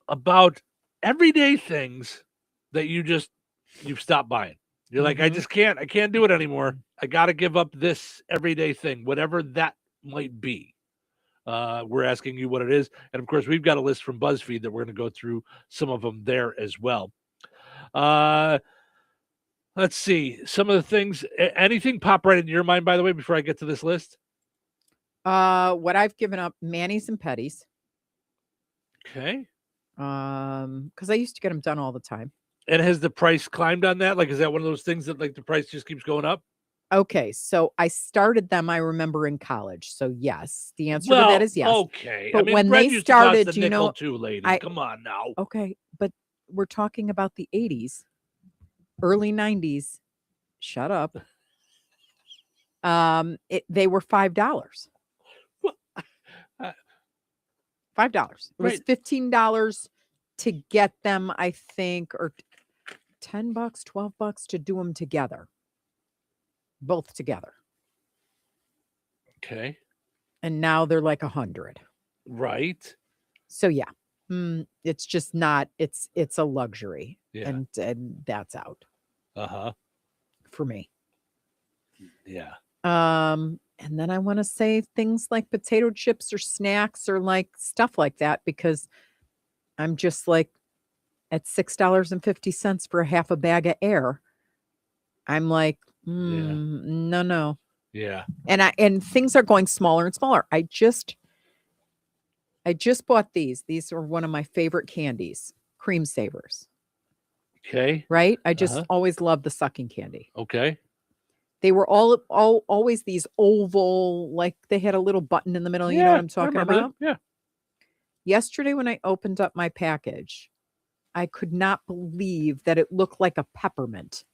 about everyday things that you've stopped buying. You're like, I can't do it anymore. I got to give up this everyday thing, whatever that might be. We're asking you what it is. And of course, we've got a list from BuzzFeed that we're going to go through some of them there as well. Let's see. Some of the things, anything pop right in your mind, by the way, before I get to this list? What I've given up, manis and petties. Okay. Because I used to get them done all the time. And has the price climbed on that? Like, is that one of those things that, like, the price just keeps going up? Okay, so I started them, I remember, in college. So yes, the answer to that is yes. Okay. But when they started, too, lady. Come on now. Okay, but we're talking about the 80s, early 90s. Shut up. They were $5. $5. It was $15 to get them, I think, or $10, $12 to do them together. Both together. Okay. and now they're like 100. Right. So yeah, it's just not. It's a luxury, Yeah. and that's out Uh-huh. for me. Yeah. And then I want to say things like potato chips or snacks or like stuff like that, because I'm just like at $6.50 for a half a bag of air. I'm like, no. Yeah. And things are going smaller and smaller. I just bought these. These are one of my favorite candies, cream savers. Okay. Right? I just always loved the sucking candy. Okay. They were always these oval, like they had a little button in the middle. You know what I'm talking about? Yeah. Yesterday, when I opened up my package, I could not believe that it looked like a peppermint.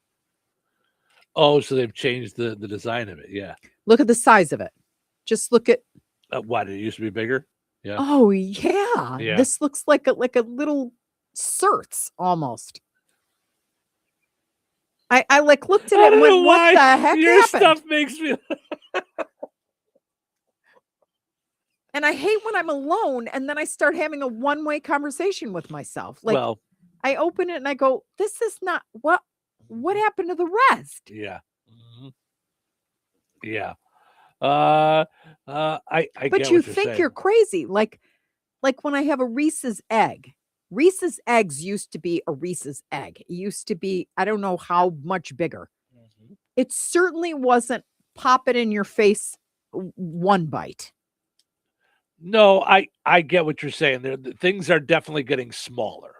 Oh, so they've changed the design of it. Yeah. Look at the size of it. Just look at. Why did it used to be bigger? Yeah. Oh yeah. Yeah. This looks like a little Certs almost. I like looked at it and went, what the heck your happened? stuff makes me. And I hate when I'm alone and then I start having a one-way conversation with myself. Like, well, I open it and I go, this is not what happened to the rest? Yeah. Yeah. I But get you what you're think saying. you're crazy. Like when I have a Reese's egg. Reese's eggs used to be a Reese's egg. It used to be, I don't know how much bigger. It certainly wasn't pop it in your face one bite. No, I get what you're saying. Things are definitely getting smaller.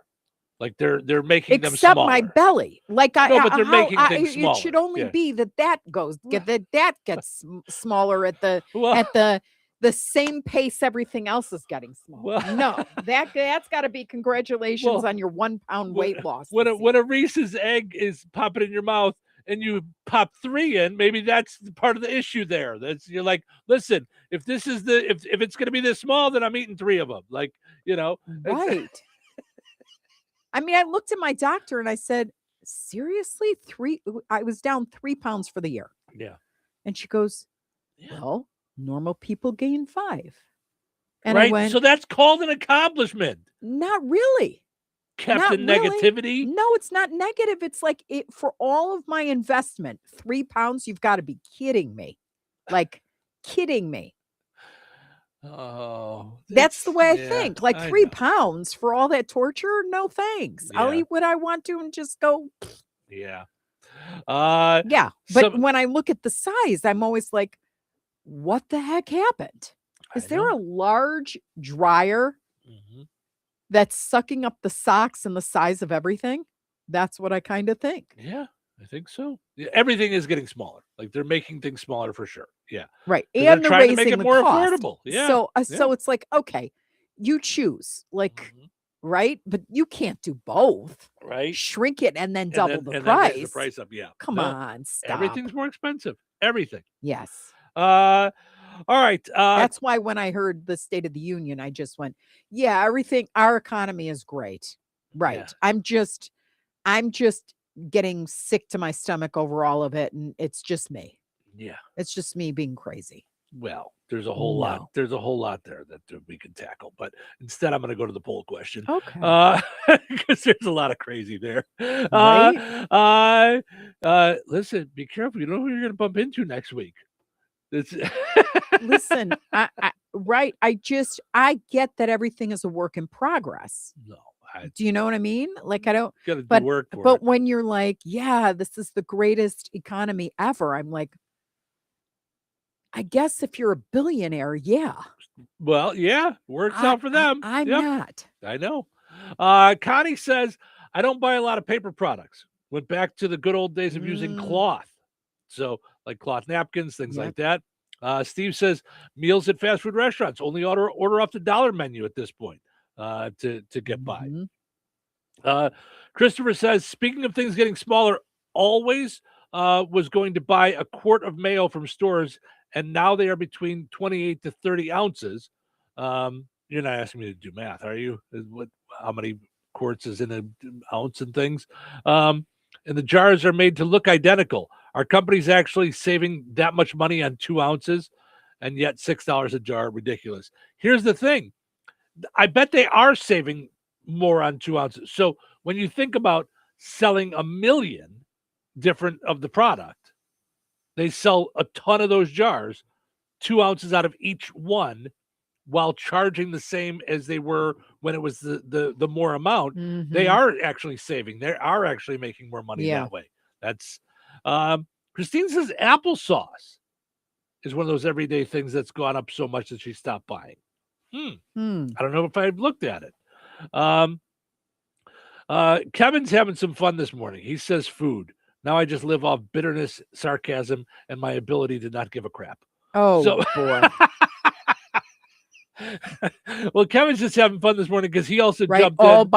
Like they're making them Except smaller. my belly. Like No, but they're making things it smaller. should only Yeah. be that gets smaller at the same pace everything else is getting smaller. No, that's got to be congratulations on your 1 pound weight loss. When a Reese's egg is popping in your mouth and you pop 3 in, maybe that's part of the issue there. You're like, listen, if this is if it's going to be this small, then I'm eating 3 of them. Like, Right. I mean, I looked at my doctor and I said, seriously, I was down 3 pounds for the year. Yeah. And she goes, well, normal people gain 5. And right. I went, so that's called an accomplishment. not really. Captain Not really. Negativity. No, it's not negative. It's like for all of my investment, 3 pounds, you've got to be kidding me. Like kidding me. Oh, That's the way I yeah, think. Like I 3 know. pounds for all that torture? No, thanks. I'll Yeah. eat what I want to and just go. Yeah. Yeah. But when I look at the size, I'm always like, what the heck happened? Is there a large dryer that's sucking up the socks and the size of everything? That's what I kind of think. Yeah, I think so. Yeah, everything is getting smaller. Like they're making things smaller for sure. Yeah. Right. 'Cause And they're trying to raising make it the more cost. affordable. Yeah. So yeah. it's like, okay, you choose. Like, right? But you can't do both. Right. Shrink it and then And double then- the and then raise price. the price up. Yeah. Come No, on, stop. Everything's more expensive. Everything. Yes. All right. That's why when I heard the State of the Union, I just went, yeah, everything, our economy is great. Right. Yeah. I'm just getting sick to my stomach over all of it. And it's just me. Yeah. It's just me being crazy. Well, there's a whole lot. There's a whole lot there that we can tackle. But instead, I'm going to go to the poll question. Okay. Because there's a lot of crazy there. Right? Listen, be careful. You know who you're going to bump into next week. Listen, right. I get that everything is a work in progress. No. Do you know what I mean? Like I don't, Gotta do but work for but it. when you're like, yeah, this is the greatest economy ever. I'm like, I guess if you're a billionaire, yeah. Well, yeah, works out for them. I'm Yep. not. I know. Connie says, I don't buy a lot of paper products. Went back to the good old days of using cloth. So like cloth napkins, things like that. Steve says meals at fast food restaurants, only order off the dollar menu at this point to get by. Christopher says, speaking of things getting smaller, always was going to buy a quart of mayo from stores, and now they are between 28 to 30 ounces. You're not asking me to do math, are you? How many quarts is in an ounce and things? And the jars are made to look identical. Our company's actually saving that much money on 2 ounces. and yet $6 a jar, ridiculous. Here's the thing. I bet they are saving more on 2 ounces. So when you think about selling 1 million different of the product, they sell a ton of those jars, 2 ounces out of each one, while charging the same as they were when it was the more amount. They are actually saving. They are actually making more money that way. That's Christine says applesauce is one of those everyday things that's gone up so much that she stopped buying. I don't know if I've looked at it. Kevin's having some fun this morning. He says food. Now I just live off bitterness, sarcasm, and my ability to not give a crap. Oh, boy. Well, Kevin's just having fun this morning because he also jumped all in.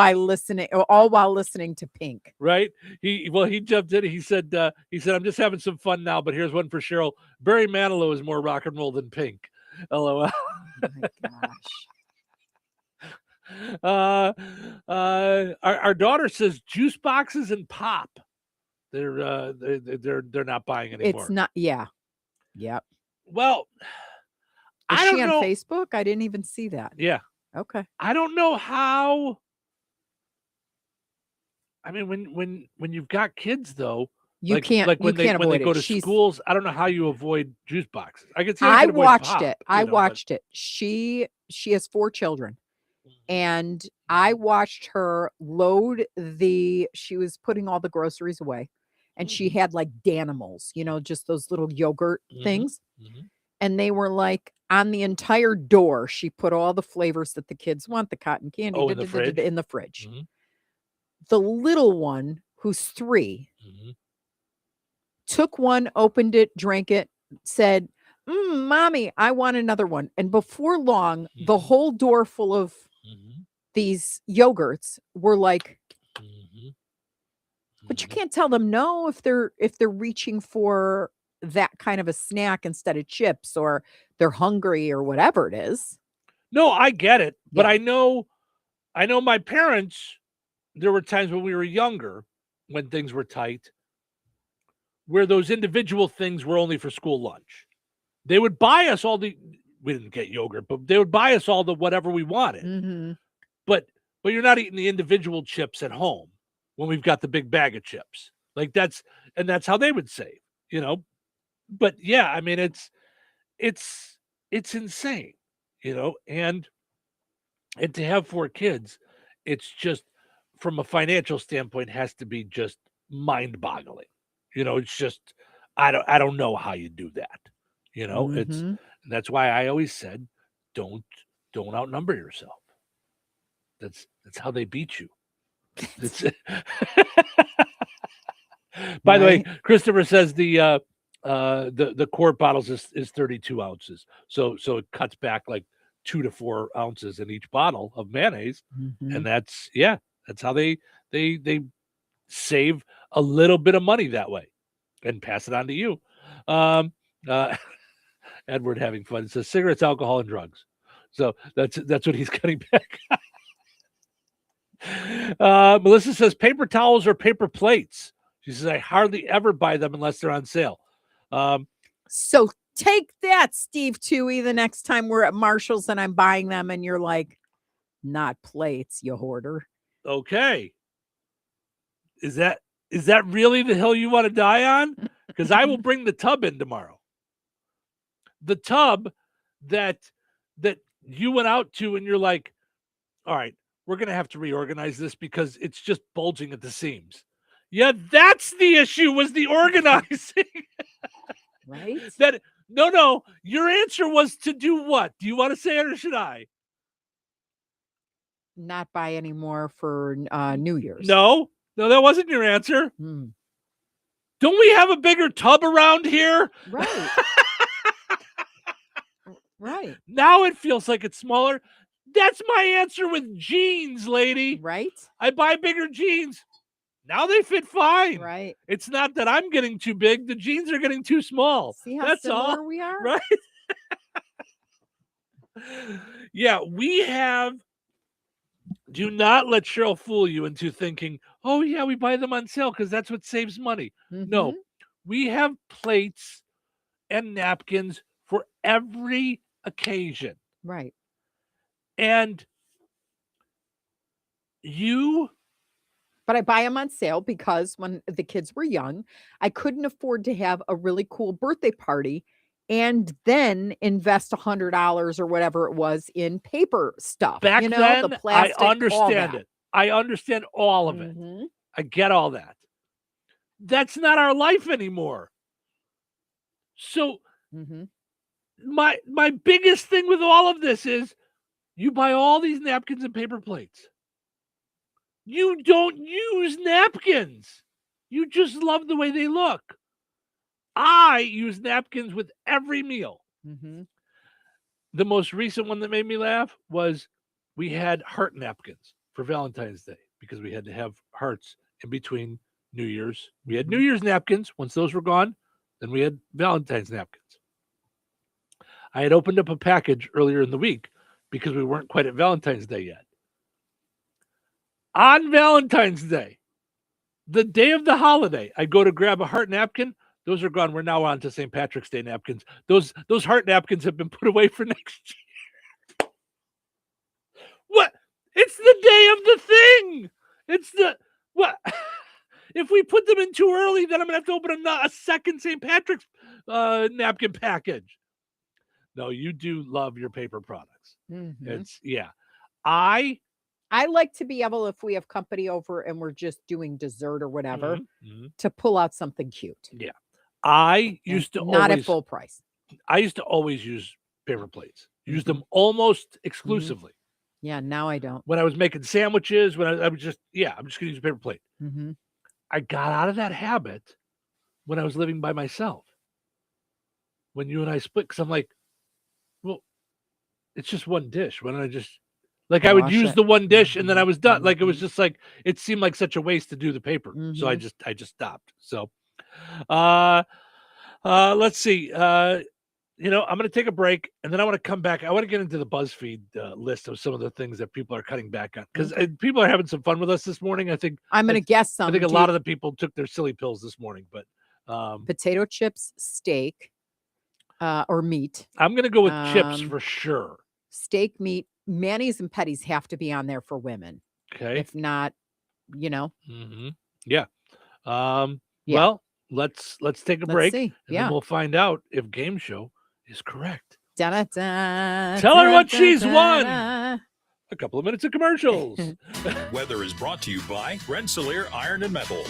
all while listening to Pink. Right? He jumped in. He said, I'm just having some fun now, but here's one for Cheryl. Barry Manilow is more rock and roll than Pink. LOL. Oh my gosh. Our daughter says juice boxes and pop. They're not buying anymore. It's not. Yeah. Yep. Well, Is I don't she on know. Facebook? I didn't even see that. Yeah. Okay. I don't know how. I mean, when you've got kids though, You can't when they go to schools. I don't know how you avoid juice boxes. I can see. I watched pop, it. I watched it. She has 4 children, and I watched her load she was putting all the groceries away, and she had like Danimals, just those little yogurt things. And they were like on the entire door. She put all the flavors that the kids want, the cotton candy in the fridge. In the fridge. The little one, who's 3, took one, opened it, drank it, said, Mommy, I want another one. And before long, the whole door full of these yogurts were like, but you can't tell them no if they're reaching for that kind of a snack instead of chips, or they're hungry or whatever it is. No, I get it. But I know my parents, there were times when we were younger, when things were tight, where those individual things were only for school lunch. They would buy us we didn't get yogurt, but they would buy us all the whatever we wanted. But you're not eating the individual chips at home when we've got the big bag of chips. Like that's how they would save, But yeah, I mean, it's insane, and to have 4 kids, it's just, from a financial standpoint, has to be just mind-boggling. It's just, I don't know how you do that. That's why I always said, don't outnumber yourself. That's how they beat you. By the way, Christopher says the quart bottles is 32 ounces. So it cuts back like 2 to 4 ounces in each bottle of mayonnaise. And that's how they save a little bit of money that way and pass it on to you. Edward having fun. It says cigarettes, alcohol, and drugs. So that's what he's cutting back. Melissa says paper towels or paper plates. She says, I hardly ever buy them unless they're on sale. So take that, Steve Touhy, the next time we're at Marshall's and I'm buying them and you're like, not plates, you hoarder. Okay. Is that really the hill you want to die on? Because I will bring the tub in tomorrow. The tub that you went out to and you're like, all right, we're going to have to reorganize this because it's just bulging at the seams. Yeah, that's the issue, was the organizing. Right? No, your answer was to do what? Do you want to say it or should I? Not buy any more for New Year's. No, that wasn't your answer. Don't we have a bigger tub around here? Right. Right. Now it feels like it's smaller. That's my answer with jeans, lady. Right. I buy bigger jeans. Now they fit fine. Right. It's not that I'm getting too big. The jeans are getting too small. See how That's similar all. we are? Right. Yeah, we have. Do not let Cheryl fool you into thinking, oh, yeah, we buy them on sale because that's what saves money. No, we have plates and napkins for every occasion. Right. And but I buy them on sale because when the kids were young, I couldn't afford to have a really cool birthday party and then invest $100 or whatever it was in paper stuff. Back you know, then, the plastic, I understand all that. it. I understand all of it. Mhm. I get all that. That's not our life anymore. So Mhm. my biggest thing with all of this is you buy all these napkins and paper plates. You don't use napkins. You just love the way they look. I use napkins with every meal. Mhm. The most recent one that made me laugh was we had heart napkins for Valentine's Day because we had to have hearts in between New Year's. We had New Year's napkins. Once those were gone, then we had Valentine's napkins. I had opened up a package earlier in the week because we weren't quite at Valentine's Day yet. On Valentine's Day, the day of the holiday, I go to grab a heart napkin. Those are gone. We're now on to St. Patrick's Day napkins. Those heart napkins have been put away for next year. What? It's the day of the thing. It's the what? If we put them in too early, then I'm gonna have to open a second St. Patrick's napkin package. No, you do love your paper products. Mhm. It's I like to be able, if we have company over and we're just doing dessert or whatever, Mhm. to pull out something cute. Yeah. I used to not always, at full price. I used to always use paper plates. Use them almost exclusively. Yeah, now I don't. When I was making sandwiches, when I was just, I'm just going to use a paper plate. Mhm. I got out of that habit when I was living by myself. When you and I split, because I'm like, well, it's just one dish. Why don't I just, like, I would Wash use it. the one dish and then I was done. Like, it was just like, it seemed like such a waste to do the paper. So I Mhm. just stopped. So, let's see. I'm going to take a break and then I want to come back. I want to get into the BuzzFeed list of some of the things that people are cutting back on because people are having some fun with us this morning. I think I'm going to guess some. I think a lot of the people took their silly pills this morning, but potato chips, steak, or meat. I'm going to go with chips for sure. Steak, meat, mayonnaise, and petties have to be on there for women. Okay. If not, Mm-hmm. Yeah. Well, let's take a break and then we'll find out if Game Show is correct. Da-da-da, Tell her what she's da-da-da. won. A couple of minutes of commercials. Weather is brought to you by Rensselaer Iron and Metal.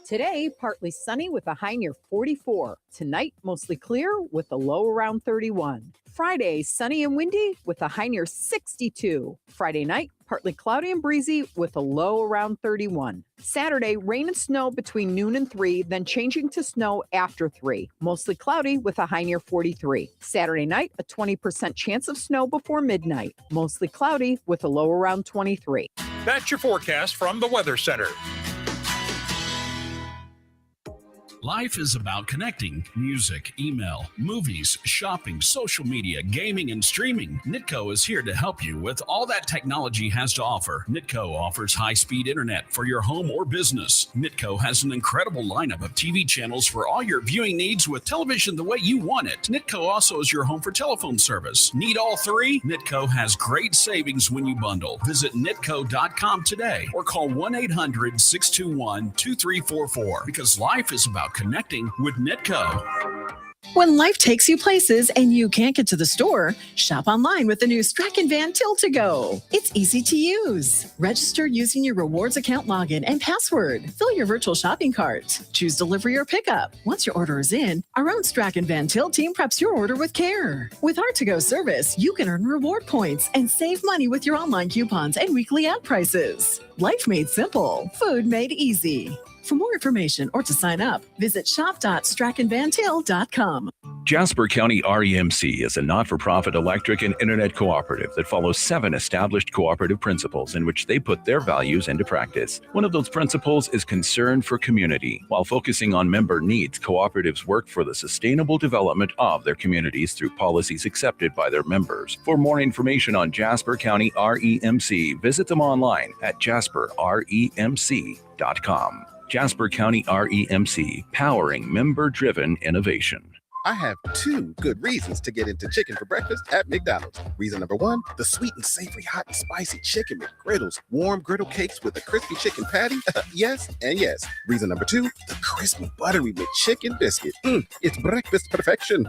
Today, partly sunny with a high near 44. Tonight, mostly clear with a low around 31. Friday, sunny and windy with a high near 62. Friday night, partly cloudy and breezy with a low around 31. Saturday, rain and snow between noon and 3, then changing to snow after 3. Mostly cloudy with a high near 43. Saturday night, a 20% chance of snow before midnight. Mostly cloudy with a low around 23. That's your forecast from the Weather Center. Life is about connecting. Music, email, movies, shopping, social media, gaming, and streaming. Nitco is here to help you with all that technology has to offer. Nitco offers high-speed internet for your home or business. Nitco has an incredible lineup of TV channels for all your viewing needs with television the way you want it. Nitco also is your home for telephone service. Need all three? Nitco has great savings when you bundle. Visit nitco.com today or call 1-800-621-2344 because life is about connecting with Nitco. When life takes you places and you can't get to the store, shop online with the new Strachan Van Till to Go. It's easy to use. Register using your rewards account login and password. Fill your virtual shopping cart. Choose delivery or pickup. Once your order is in, our own Strachan Van Till team preps your order with care. With our to-go service, you can earn reward points and save money with your online coupons and weekly ad prices. Life made simple. Food made easy. For more information or to sign up, visit shop.strachanvantil.com. Jasper County REMC is a not-for-profit electric and internet cooperative that follows 7 established cooperative principles in which they put their values into practice. One of those principles is concern for community. While focusing on member needs, cooperatives work for the sustainable development of their communities through policies accepted by their members. For more information on Jasper County REMC, visit them online at jasperremc.com. Jasper County REMC, powering member-driven innovation. I have two good reasons to get into chicken for breakfast at McDonald's. Reason number one, the sweet and savory hot and spicy chicken McGriddles, warm griddle cakes with a crispy chicken patty. Yes, and yes. Reason number two, the crispy buttery McChicken biscuit. It's breakfast perfection.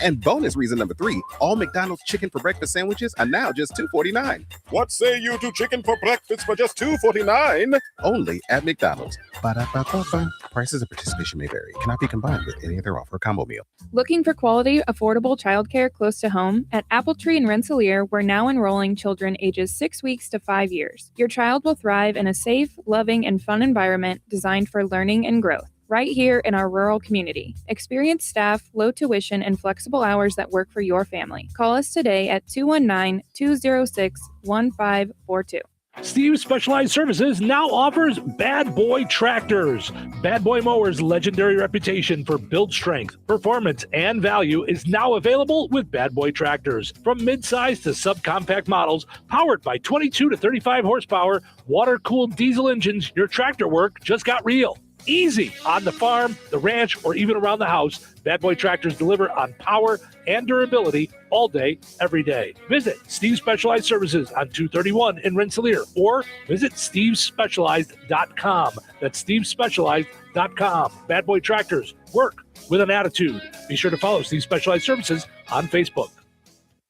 And bonus reason number three, all McDonald's chicken for breakfast sandwiches are now just $2.49. What say you to chicken for breakfast for just $2.49? Only at McDonald's. Ba-da-ba-ba-ba. Prices of participation may vary. Cannot be combined with any other offer or combo meal. Looking for quality, affordable childcare close to home? At Appletree and Rensselaer, we're now enrolling children ages 6 weeks to 5 years. Your child will thrive in a safe, loving, and fun environment designed for learning and growth. Right here in our rural community. Experienced staff, low tuition, and flexible hours that work for your family. Call us today at 219-206-1542. Steve's Specialized Services now offers Bad Boy Tractors. Bad Boy Mowers' legendary reputation for build strength, performance, and value is now available with Bad Boy Tractors. From midsize to subcompact models, powered by 22 to 35 horsepower, water-cooled diesel engines, your tractor work just got real. Easy on the farm, the ranch, or even around the house. Bad Boy Tractors deliver on power and durability all day, every day. Visit Steve's Specialized Services on 231 in Rensselaer or visit stevespecialized.com. That's stevespecialized.com. Bad Boy Tractors, work with an attitude. Be sure to follow Steve's Specialized Services on Facebook.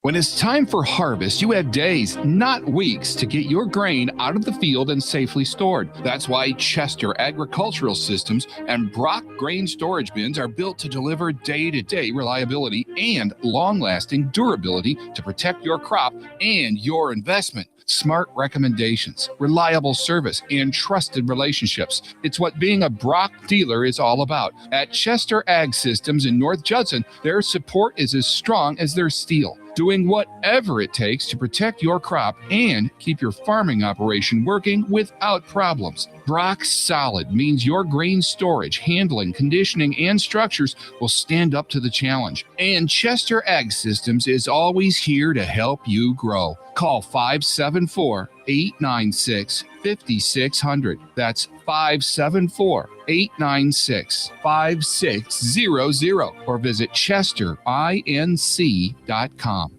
When it's time for harvest, you have days, not weeks, to get your grain out of the field and safely stored. That's why Chester Agricultural Systems and Brock Grain Storage Bins are built to deliver day-to-day reliability and long-lasting durability to protect your crop and your investment. Smart recommendations, reliable service, and trusted relationships. It's what being a Brock dealer is all about. At Chester Ag Systems in North Judson, their support is as strong as their steel, doing whatever it takes to protect your crop and keep your farming operation working without problems. Brock Solid means your grain storage, handling, conditioning, and structures will stand up to the challenge. And Chester Ag Systems is always here to help you grow. Call 574-896-5600. That's 574-896-5600. Or visit chesterinc.com.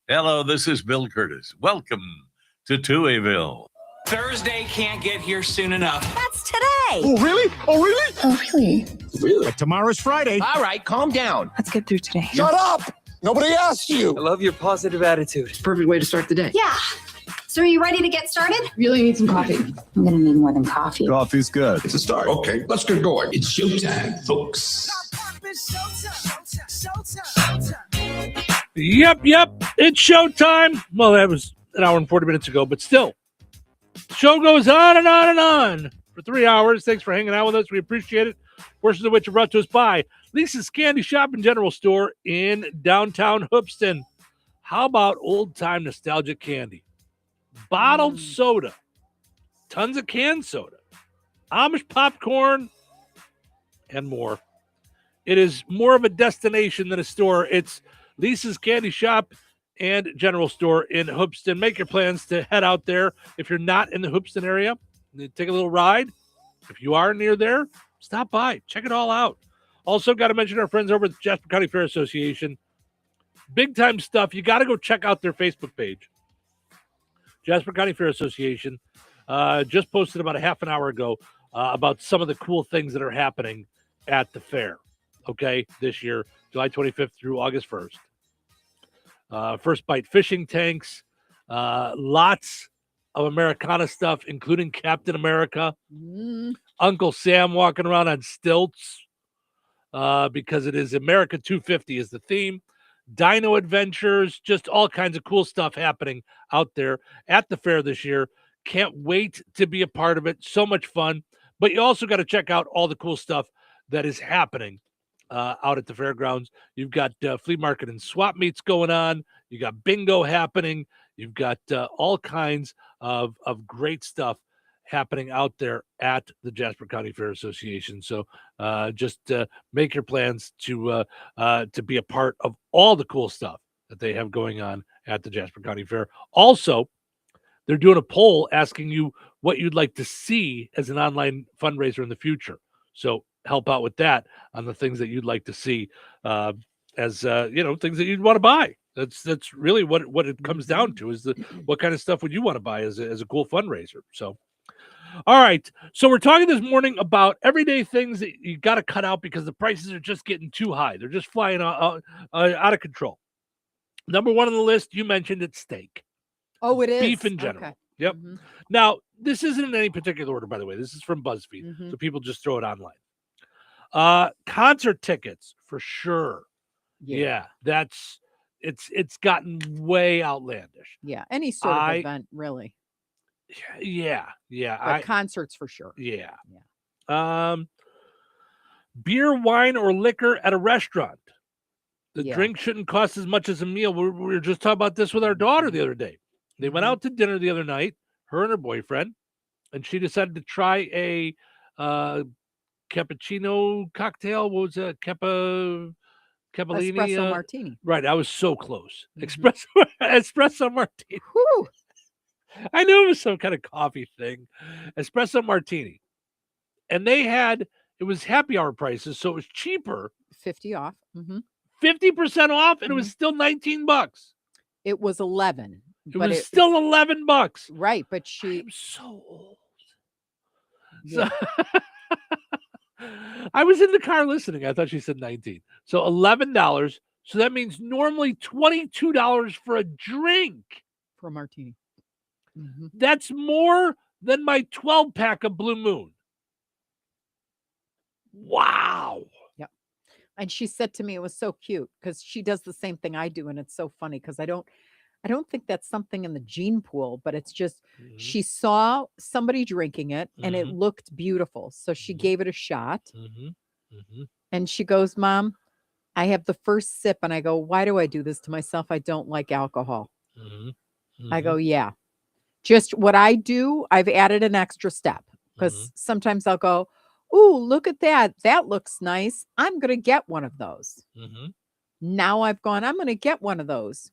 Hello, this is Bill Curtis. Welcome to Touhyville. Thursday can't get here soon enough. That's today. Oh, really? Oh, really? Oh, really? Really? But tomorrow's Friday. All right, calm down. Let's get through today. Shut up! Nobody asked you. I love your positive attitude. It's a perfect way to start the day. Yeah. So are you ready to get started? Really need some coffee. I'm going to need more than coffee. Coffee's good. It's a start. Okay, let's get going. It's showtime, folks. Yep. It's showtime. Well, that was an hour and 40 minutes ago, but still. The show goes on and on and on for 3 hours. Thanks for hanging out with us. We appreciate it. Portions of which are brought to us by Lisa's Candy Shop and General Store in downtown Hoopston. How about old-time nostalgic candy? Bottled soda. Tons of canned soda. Amish popcorn. And more. It is more of a destination than a store. It's Lisa's Candy Shop and General Store in Hoopston. Make your plans to head out there. If you're not in the Hoopston area, take a little ride. If you are near there, stop by. Check it all out. Also, got to mention our friends over at the Jasper County Fair Association. Big time stuff. You got to go check out their Facebook page. Jasper County Fair Association just posted about a half an hour ago about some of the cool things that are happening at the fair. Okay, this year, July 25th through August 1st. First Bite fishing tanks, lots of Americana stuff, including Captain America. Uncle Sam walking around on stilts because it is America 250 is the theme. Dino Adventures, just all kinds of cool stuff happening out there at the fair this year. Can't wait to be a part of it. So much fun. But you also got to check out all the cool stuff that is happening out at the fairgrounds. You've got flea market and swap meets going on. You got bingo happening. You've got all kinds of great stuff happening out there at the Jasper County Fair Association. So just make your plans to be a part of all the cool stuff that they have going on at the Jasper County Fair. Also, they're doing a poll asking you what you'd like to see as an online fundraiser in the future. So help out with that on the things that you'd like to see as things that you'd want to buy. That's really what it comes down to, is what kind of stuff would you want to buy as a cool fundraiser. So, all right. So we're talking this morning about everyday things that you got to cut out because the prices are just getting too high. They're just flying out of control. Number one on the list, you mentioned it's steak. Oh, it is beef in general. Okay. Yep. Now, this isn't in any particular order, by the way. This is from BuzzFeed, so people just throw it online. Concert tickets for sure. Yeah, it's gotten way outlandish. Yeah, any sort of event, really. Yeah. But concerts for sure. Yeah. Beer, wine, or liquor at a restaurant. The drink shouldn't cost as much as a meal. We were just talking about this with our daughter the other day. They went out to dinner the other night, her and her boyfriend, and she decided to try a cappuccino cocktail. What was that? Capellini? Espresso martini. Right. I was so close. Espresso martini. Whew. I knew it was some kind of coffee thing. Espresso martini. And it was happy hour prices, so it was cheaper. 50 off. 50% off, and it was still $19. It was 11. It was still $11. Right, but I'm so old. So I was in the car listening. I thought she said 19. So $11. So that means normally $22 for a drink. For a martini. That's more than my 12-pack of Blue Moon. Wow. Yep. And she said to me, it was so cute because she does the same thing I do. And it's so funny because I don't think that's something in the gene pool, but it's just she saw somebody drinking it and it looked beautiful. So she gave it a shot. And she goes, Mom, I have the first sip. And I go, why do I do this to myself? I don't like alcohol. I go, yeah. Just what I do, I've added an extra step because sometimes I'll go, ooh, look at that. That looks nice. I'm going to get one of those. Now I've gone, I'm going to get one of those.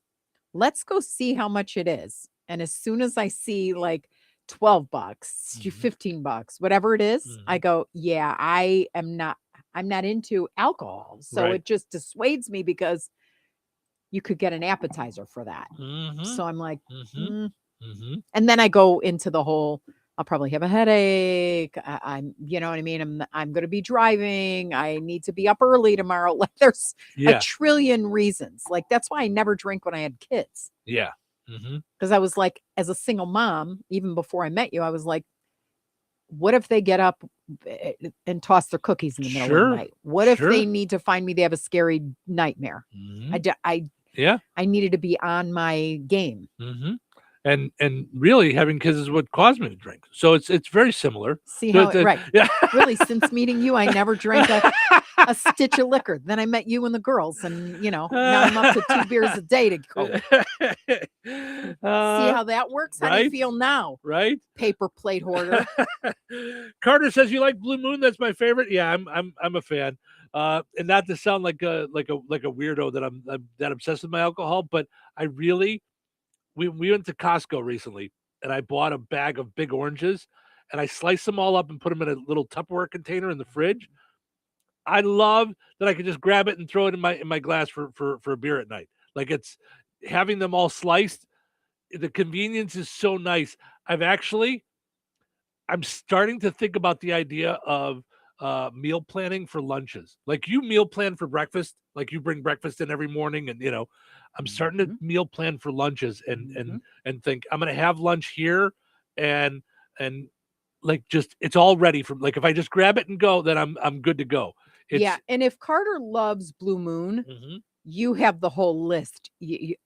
Let's go see how much it is. And as soon as I see like $12, $15, whatever it is, I go, yeah, I'm not into alcohol. So it just dissuades me because you could get an appetizer for that. So I'm like, and then I go into the whole, I'll probably have a headache. I'm, you know what I mean? I'm going to be driving. I need to be up early tomorrow. Like there's a trillion reasons. Like that's why I never drink when I had kids. Yeah. Because I was like, as a single mom, even before I met you, I was like, what if they get up and toss their cookies in the middle of the night? What if they need to find me? They have a scary nightmare. I needed to be on my game. And really having kids is what caused me to drink. So it's very similar. See how right. Yeah. Really, since meeting you, I never drank a stitch of liquor. Then I met you and the girls, and now I'm up to 2 beers a day to go. See how that works? How do you feel now? Right? Paper plate hoarder. Carter says you like Blue Moon. That's my favorite. Yeah, I'm a fan. And not to sound like a weirdo that I'm that obsessed with my alcohol, but I really. We went to Costco recently, and I bought a bag of big oranges, and I sliced them all up and put them in a little Tupperware container in the fridge. I love that I could just grab it and throw it in my glass for a beer at night. Like it's having them all sliced. The convenience is so nice. I'm starting to think about the idea of meal planning for lunches. Like you meal plan for breakfast, like you bring breakfast in every morning, and I'm starting to meal plan for lunches and think I'm going to have lunch here and like just it's all ready from like if I just grab it and go, then I'm good to go. And if Carter loves Blue Moon, you have the whole list. He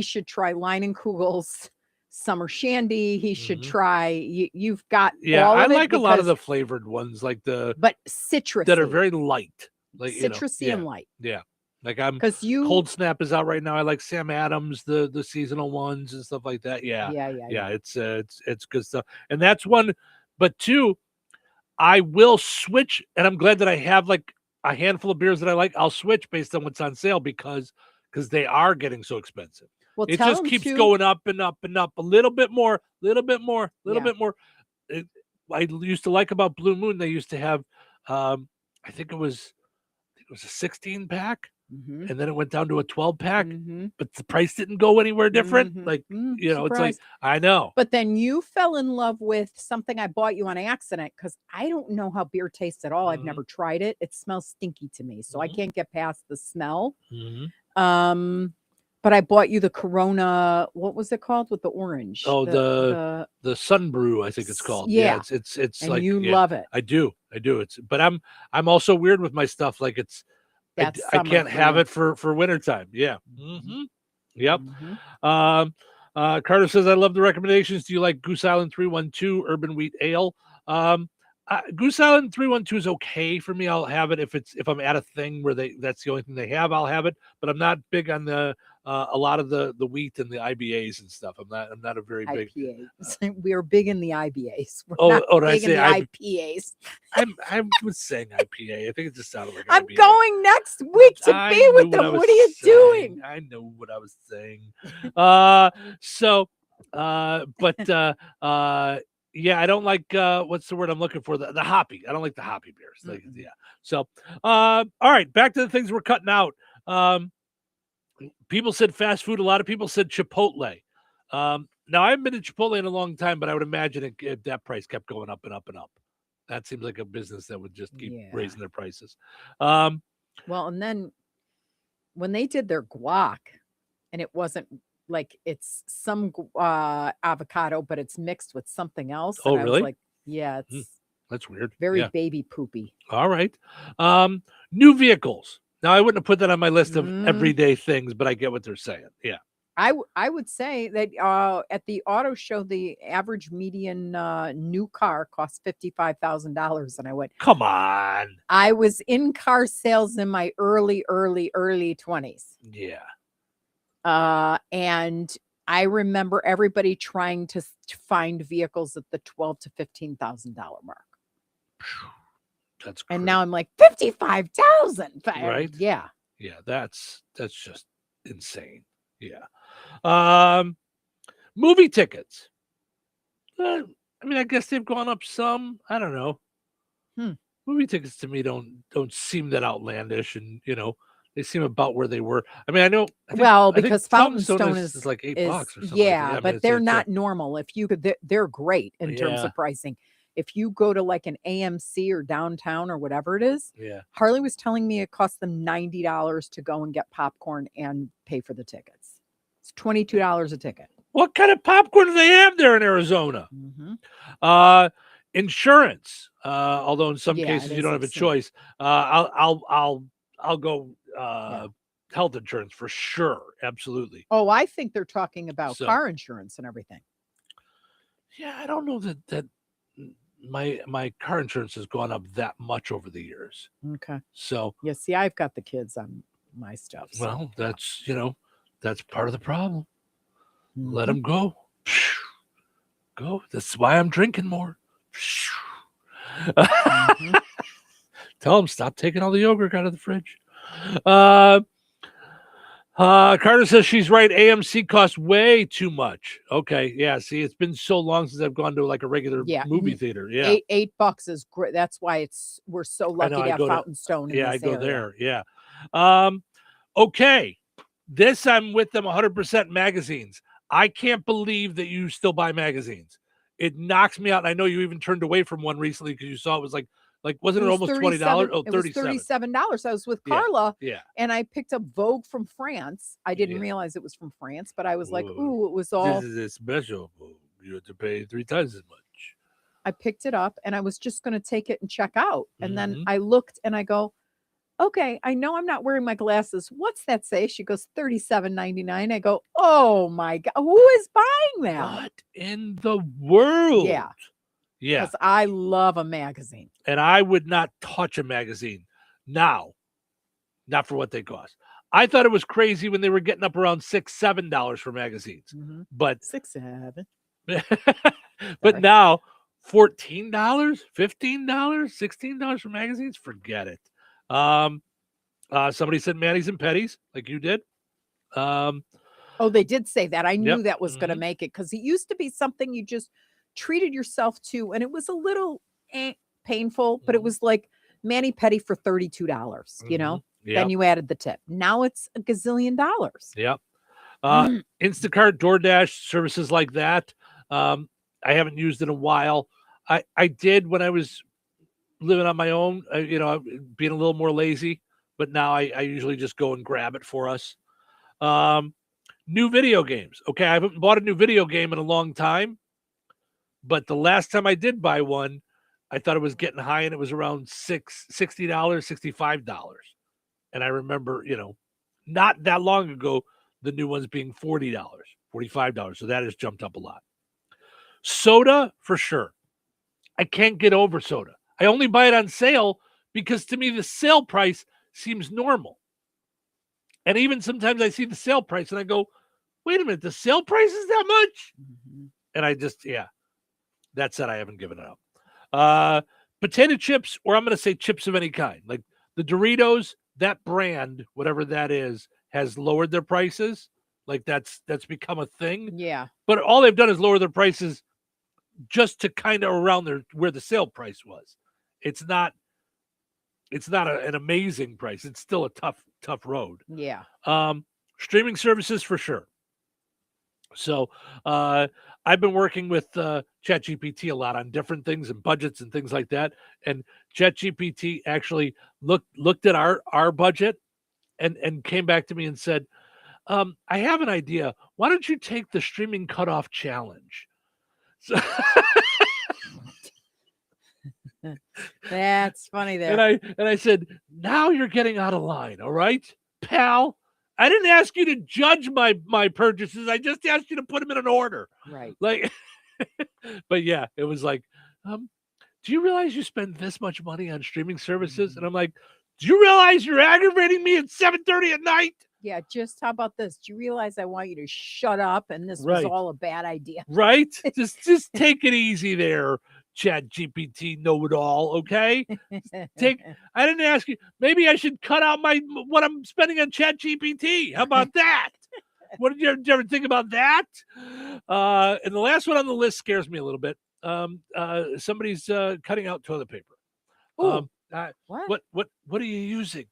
should try Leinenkugel's Summer Shandy. He should try. You've got all of I it like a lot of the flavored ones, like but citrusy that are very light, like citrusy and light. Yeah. Like Cold Snap is out right now. I like Sam Adams, the seasonal ones and stuff like that. Yeah. It's good stuff. And that's one, but two, I will switch, and I'm glad that I have like a handful of beers that I like. I'll switch based on what's on sale because they are getting so expensive. Well, it just keeps going up and up and up a little bit more. bit more. I used to like about Blue Moon. They used to have, I think it was a 16 pack. and then it went down to a 12-pack, but the price didn't go anywhere different. Like, you know, Surprise. it's like, I know. But then you fell in love with something I bought you on accident because I don't know how beer tastes at all. I've never tried it. It smells stinky to me, so I can't get past the smell. But I bought you the Corona. What was it called with the orange? Oh, the Sun Brew, I think it's called. Yeah, it's and like, you love it. I do. But I'm also weird with my stuff. Like I can't have it for wintertime. Yeah. Yep. Carter says, I love the recommendations. Do you like Goose Island 312 Urban Wheat Ale? Goose Island 312 is okay for me. I'll have it if I'm at a thing where that's the only thing they have. I'll have it, but I'm not big on a lot of the wheat and the IBAs and stuff. I'm not a very big. IPAs. We are big in the IBAs. Did I say IPAs? I was saying IPA. I think it just sounded like I'm IBA. going next week to be with them. What are you doing? I know what I was saying. Yeah, I don't like what's the word I'm looking for? The hoppy. I don't like the hoppy beers. Like, yeah. So all right, back to the things we're cutting out. People said fast food. A lot of people said Chipotle. Now I haven't been to Chipotle in a long time, but I would imagine if that price kept going up and up and up. That seems like a business that would just keep raising their prices. Well, and then when they did their guac, and it wasn't like it's some avocado, but it's mixed with something else. Oh, and I really? was like, yeah, it's that's weird. very Yeah. baby poopy. All right. New vehicles. Now I wouldn't have put that on my list of everyday things, but I get what they're saying. Yeah. I would say that at the auto show, the average median new car costs $55,000, and I went, come on. I was in car sales in my early 20s. Yeah. And I remember everybody trying to find vehicles at the $12,000 to $15,000 mark. That's and now I'm like 55,000. Right? Yeah. Yeah, that's just insane. Yeah. Movie tickets. I mean, I guess they've gone up some. I don't know. Movie tickets to me don't seem that outlandish, and they seem about where they were. I mean, I think because Fountain Stone is like $8 or something. Yeah, like but they're not normal. If you could, they're great in terms of pricing. If you go to like an AMC or downtown or whatever it is, Harley was telling me it cost them $90 to go and get popcorn and pay for the tickets. It's $22 a ticket. What kind of popcorn do they have there in Arizona? Insurance. Although in some cases you don't have a choice. I'll go health insurance for sure. Absolutely. Oh, I think they're talking about car insurance and everything. Yeah, I don't know that my car insurance has gone up that much over the years. Okay. So yeah, see, I've got the kids on my stuff. So. Well, that's that's part of the problem. Let them go. Go. That's why I'm drinking more. Tell them stop taking all the yogurt out of the fridge. Carter says she's right. AMC costs way too much. Okay, yeah. See, it's been so long since I've gone to like a regular movie theater. Yeah, $8 is great. That's why we're so lucky to have Fountain Stone. Yeah, I go there. Yeah. Okay. This I'm with them 100%. Magazines. I can't believe that you still buy magazines. It knocks me out. And I know you even turned away from one recently because you saw it was like wasn't it almost $20? Oh, $37. I was with Carla. Yeah. And I picked up Vogue from France. I didn't realize it was from France, but I was like, ooh, it was all. This is a special Vogue. You have to pay 3 times as much. I picked it up and I was just going to take it and check out. And then I looked and I go, okay, I know I'm not wearing my glasses. What's that say? She goes, $37.99. I go, oh my God, who is buying that? What in the world? Yeah. Yeah. Because I love a magazine. And I would not touch a magazine now, not for what they cost. I thought it was crazy when they were getting up around $6, $7 for magazines. But $6, $7. But now $14, $15, $16 for magazines, forget it. Somebody said Manny's and Petty's, like you did. Oh, they did say that. I knew that was going to make it because it used to be something you just treated yourself to, and it was a little painful, but it was like Manny Petty for $32, you know? Then you added the tip. Now it's a gazillion dollars. Yep. Instacart, DoorDash, services like that. I haven't used in a while. I did when I was living on my own, being a little more lazy, but now I usually just go and grab it for us. New video games. Okay, I haven't bought a new video game in a long time, but the last time I did buy one, I thought it was getting high, and it was around $60, $65. And I remember, not that long ago, the new ones being $40, $45. So that has jumped up a lot. Soda, for sure. I can't get over soda. I only buy it on sale because to me, the sale price seems normal. And even sometimes I see the sale price and I go, wait a minute, the sale price is that much? Mm-hmm. And I just, that said, I haven't given it up. Potato chips, or I'm going to say chips of any kind. Like the Doritos, that brand, whatever that is, has lowered their prices. Like that's become a thing. Yeah. But all they've done is lower their prices just to kind of around where the sale price was. It's not an amazing price. It's still a tough road. Yeah. Streaming services for sure. So I've been working with ChatGPT a lot on different things and budgets and things like that. And ChatGPT actually looked at our budget and came back to me and said, I have an idea. Why don't you take the streaming cutoff challenge? So that's funny there. And I said, now you're getting out of line, all right, pal? I didn't ask you to judge my purchases. I just asked you to put them in an order. Right. Like, but yeah, it was like, do you realize you spend this much money on streaming services? Mm-hmm. And I'm like, do you realize you're aggravating me at 7:30 at night? Yeah, just how about this? Do you realize I want you to shut up and this was all a bad idea? Right? just take it easy there, ChatGPT know-it-all, okay? I didn't ask you. Maybe I should cut out what I'm spending on ChatGPT. How about that? Did you ever think about that? And the last one on the list scares me a little bit. Somebody's cutting out toilet paper. What are you using?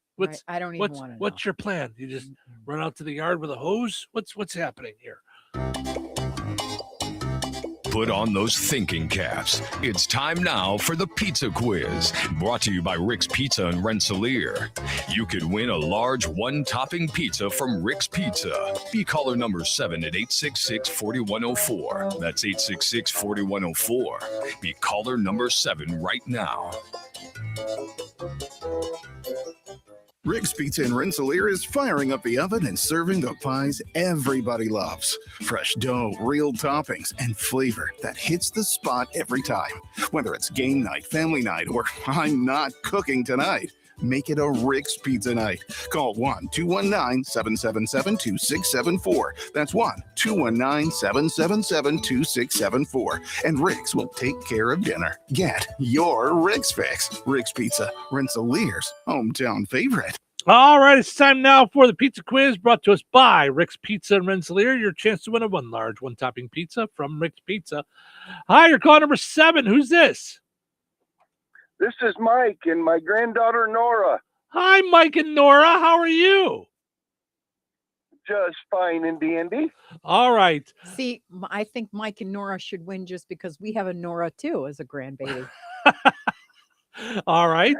I don't even want to know. What's your plan? You just run out to the yard with a hose? What's happening here? Put on those thinking caps. It's time now for the pizza quiz, brought to you by Rick's Pizza in Rensselaer. You could win a large one-topping pizza from Rick's Pizza. Be caller number 7 at 866-4104. That's 866-4104. Be caller number 7 right now. Rick's Pizza in Rensselaer is firing up the oven and serving the pies everybody loves. Fresh dough, real toppings, and flavor that hits the spot every time. Whether it's game night, family night, or I'm not cooking tonight, make it a Rick's Pizza night. Call 1-219-777-2674. That's 1-219-777-2674. And Rick's will take care of dinner. Get your Rick's fix. Rick's Pizza, Rensselaer's hometown favorite. All right, it's time now for the pizza quiz brought to us by Rick's Pizza in Rensselaer. Your chance to win a large one-topping pizza from Rick's Pizza. Hi, you're caller number 7. Who's this? This is Mike and my granddaughter, Nora. Hi, Mike and Nora. How are you? Just fine and dandy. All right. See, I think Mike and Nora should win just because we have a Nora, too, as a grandbaby. All right.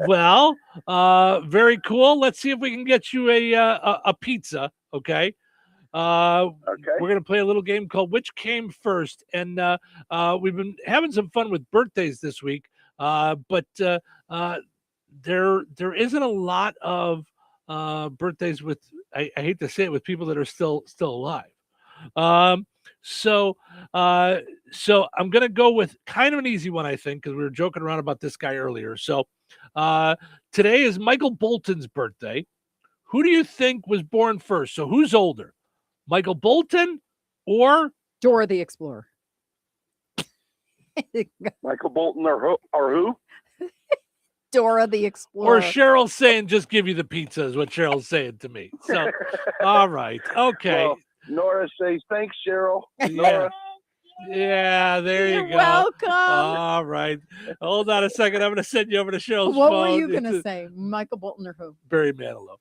Well, very cool. Let's see if we can get you a pizza, okay? We're going to play a little game called Which Came First, and we've been having some fun with birthdays this week. But there isn't a lot of birthdays with, I hate to say it, with people that are still alive. So I'm going to go with kind of an easy one, I think, because we were joking around about this guy earlier. So today is Michael Bolton's birthday. Who do you think was born first? So who's older, Michael Bolton or Dora the Explorer? Michael Bolton or who? Dora the Explorer. Or Cheryl's saying, just give you the pizza is what Cheryl's saying to me. So, all right. Okay. Well, Nora says, thanks, Cheryl. Yeah. Yeah, there you go. You're welcome. All right. Hold on a second. I'm going to send you over to Cheryl's What phone. were you going to say? Michael Bolton or who? Barry Manilow.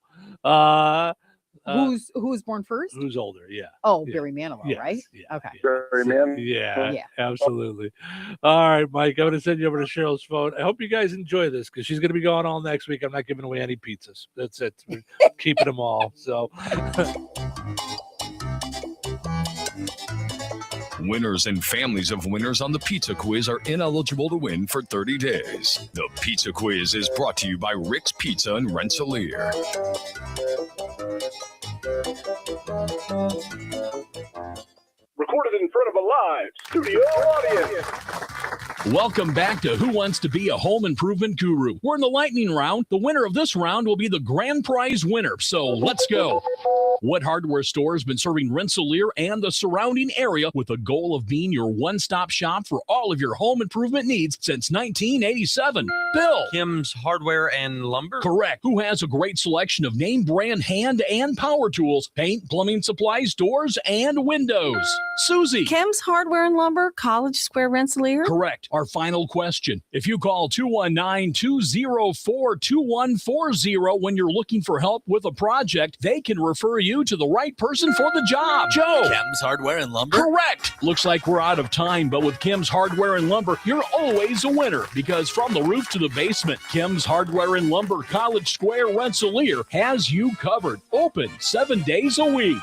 Who's born first? Who's older? Yeah. Oh, Yeah. Barry Manilow, Yes, right? yeah, Okay. Barry Manilow. Yeah, absolutely. All right, Mike, I'm going to send you over to Cheryl's phone. I hope you guys enjoy this because she's going to be gone all next week. I'm not giving away any pizzas. That's it. We're keeping them all. So. Winners and families of winners on the Pizza Quiz are ineligible to win for 30 days. The Pizza Quiz is brought to you by Rick's Pizza in Rensselaer. Recorded in front of a live studio audience. Welcome back to Who Wants to Be a Home Improvement Guru. We're in the lightning round. The winner of this round will be the grand prize winner. So let's go. What hardware store has been serving Rensselaer and the surrounding area with the goal of being your one-stop shop for all of your home improvement needs since 1987? Bill. Kim's Hardware and Lumber? Correct. Who has a great selection of name brand hand and power tools, paint, plumbing supplies, doors, and windows? Susie. Kim's Hardware and Lumber, College Square, Rensselaer? Correct. Our final question. If you call 219-204-2140 when you're looking for help with a project, they can refer you to the right person for the job. Joe. Kim's Hardware and Lumber? Correct. Looks like we're out of time, but with Kim's Hardware and Lumber, you're always a winner because from the roof to the basement, Kim's Hardware and Lumber, College Square, Rensselaer has you covered. Open 7 days a week.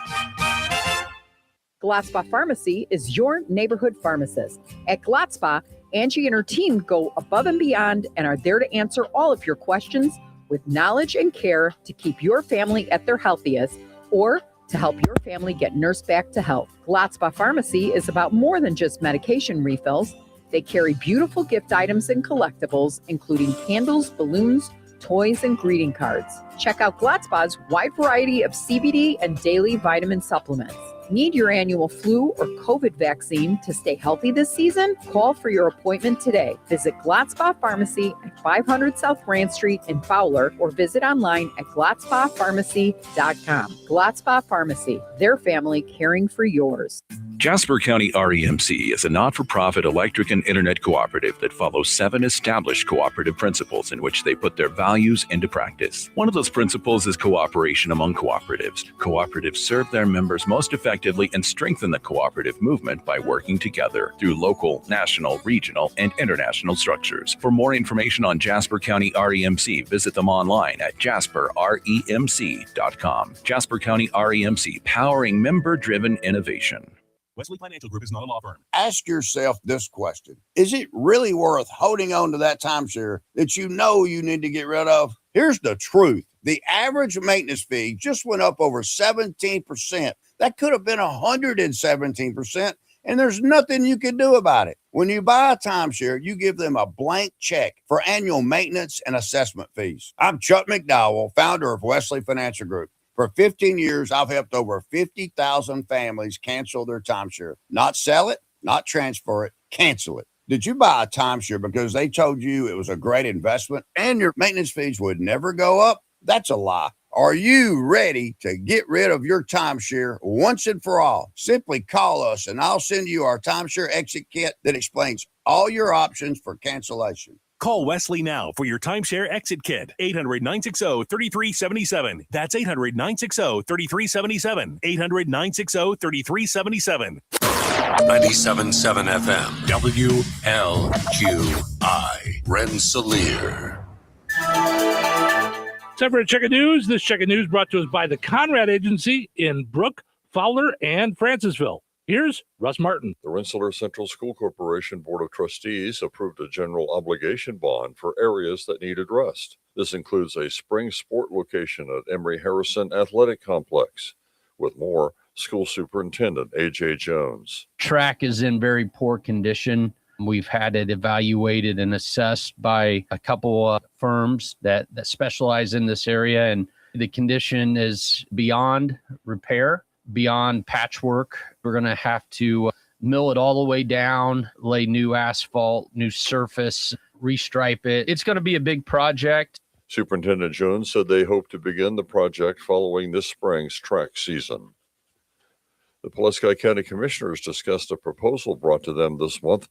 Gladspa Pharmacy is your neighborhood pharmacist. At Gladspa, Angie and her team go above and beyond and are there to answer all of your questions with knowledge and care to keep your family at their healthiest or to help your family get nursed back to health. Gladspa Pharmacy is about more than just medication refills. They carry beautiful gift items and collectibles, including candles, balloons, toys, and greeting cards. Check out Gladspa's wide variety of CBD and daily vitamin supplements. Need your annual flu or COVID vaccine to stay healthy this season? Call for your appointment today. Visit Gladspa Pharmacy at 500 South Grand Street in Fowler or visit online at GladspaPharmacy.com. Gladspa Pharmacy, their family caring for yours. Jasper County REMC is a not-for-profit electric and internet cooperative that follows 7 established cooperative principles in which they put their values into practice. One of those principles is cooperation among cooperatives. Cooperatives serve their members most effectively and strengthen the cooperative movement by working together through local, national, regional, and international structures. For more information on Jasper County REMC, visit them online at jasperremc.com. Jasper County REMC, powering member-driven innovation. Wesley Financial Group is not a law firm. Ask yourself this question. Is it really worth holding on to that timeshare that you know you need to get rid of? Here's the truth. The average maintenance fee just went up over 17%. That could have been 117%, and there's nothing you can do about it. When you buy a timeshare, you give them a blank check for annual maintenance and assessment fees. I'm Chuck McDowell, founder of Wesley Financial Group. For 15 years, I've helped over 50,000 families cancel their timeshare. Not sell it, not transfer it, cancel it. Did you buy a timeshare because they told you it was a great investment and your maintenance fees would never go up? That's a lie. Are you ready to get rid of your timeshare once and for all? Simply call us and I'll send you our timeshare exit kit that explains all your options for cancellation. Call Wesley now for your timeshare exit kit. 800-960-3377. That's 800-960-3377. 800-960-3377. 97.7 FM. WLQI. Rensselaer. Time for a check of news. This check of news brought to us by the Conrad Agency in Brook, Fowler, and Francisville. Here's Russ Martin. The Rensselaer Central School Corporation Board of Trustees approved a general obligation bond for areas that need addressed. This includes a spring sport location at Emory Harrison Athletic Complex. With more, School Superintendent A.J. Jones. Track is in very poor condition. We've had it evaluated and assessed by a couple firms that specialize in this area, and the condition is beyond repair, beyond patchwork. We're going to have to mill it all the way down, lay new asphalt, new surface, restripe it. It's going to be a big project. Superintendent Jones said they hope to begin the project following this spring's track season. The Pulaski County Commissioners discussed a proposal brought to them this month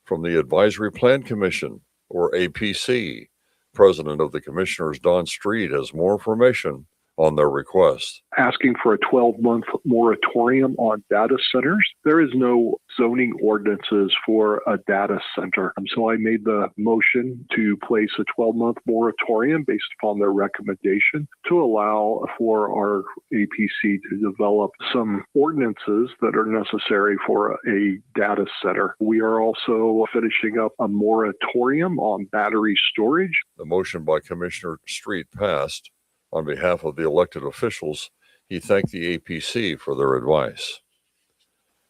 from the Advisory Plan Commission, or APC. President of the Commissioners, Don Street, has more information on their request. Asking for a 12-month moratorium on data centers. There is no zoning ordinances for a data center. So I made the motion to place a 12-month moratorium based upon their recommendation to allow for our APC to develop some ordinances that are necessary for a data center. We are also finishing up a moratorium on battery storage. The motion by Commissioner Street passed. On behalf of the elected officials, he thanked the APC for their advice.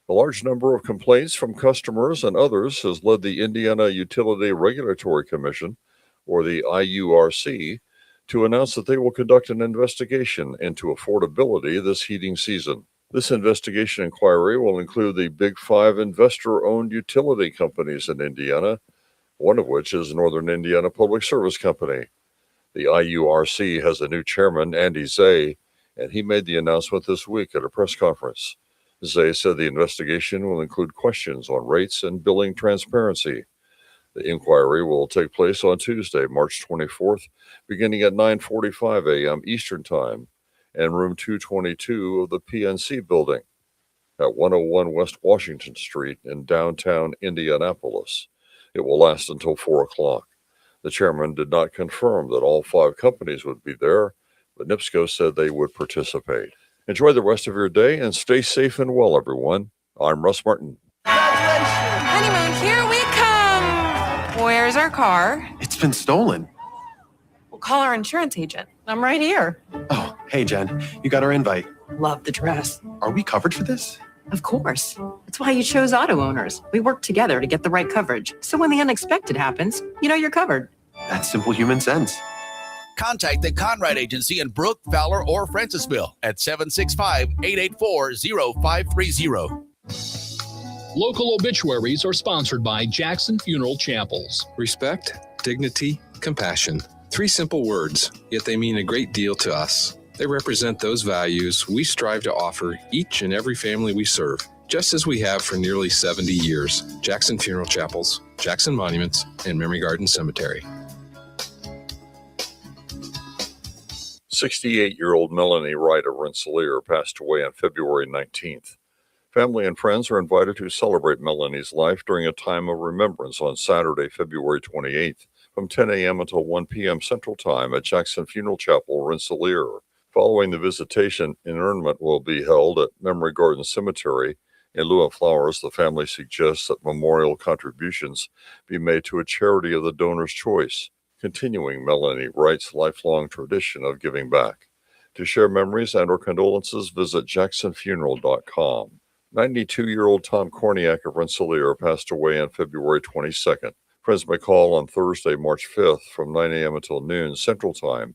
A large number of complaints from customers and others has led the Indiana Utility Regulatory Commission, or the IURC, to announce that they will conduct an investigation into affordability this heating season. This investigation inquiry will include the Big Five investor-owned utility companies in Indiana, one of which is Northern Indiana Public Service Company. The IURC has a new chairman, Andy Zay, and he made the announcement this week at a press conference. Zay said the investigation will include questions on rates and billing transparency. The inquiry will take place on Tuesday, March 24th, beginning at 9:45 a.m. Eastern Time, in room 222 of the PNC building at 101 West Washington Street in downtown Indianapolis. It will last until 4 o'clock. The chairman did not confirm that all 5 companies would be there, but NIPSCO said they would participate. Enjoy the rest of your day and stay safe and well, everyone. I'm Russ Martin. Honeymoon, here we come. Where's our car? It's been stolen. We'll call our insurance agent. I'm right here. Oh, hey, Jen. You got our invite. Love the dress. Are we covered for this? Of course. That's why you chose auto owners. We work together to get the right coverage. So when the unexpected happens, you know you're covered. That's simple human sense. Contact the Conrad Agency in Brook, Fowler, or Francisville at 765-884-0530. Local obituaries are sponsored by Jackson Funeral Chapels. Respect, dignity, compassion. 3 simple words, yet they mean a great deal to us. They represent those values we strive to offer each and every family we serve, just as we have for nearly 70 years. Jackson Funeral Chapels, Jackson Monuments, and Memory Garden Cemetery. 68-year-old Melanie Wright of Rensselaer passed away on February 19th. Family and friends are invited to celebrate Melanie's life during a time of remembrance on Saturday, February 28th, from 10 a.m. until 1 p.m. Central Time at Jackson Funeral Chapel, Rensselaer. Following the visitation, interment will be held at Memory Garden Cemetery. In lieu of flowers, the family suggests that memorial contributions be made to a charity of the donor's choice, continuing Melanie Wright's lifelong tradition of giving back. To share memories and/or condolences, visit jacksonfuneral.com. 92-year-old Tom Korniak of Rensselaer passed away on February 22nd. Friends may call on Thursday, March 5th from 9 a.m. until noon Central Time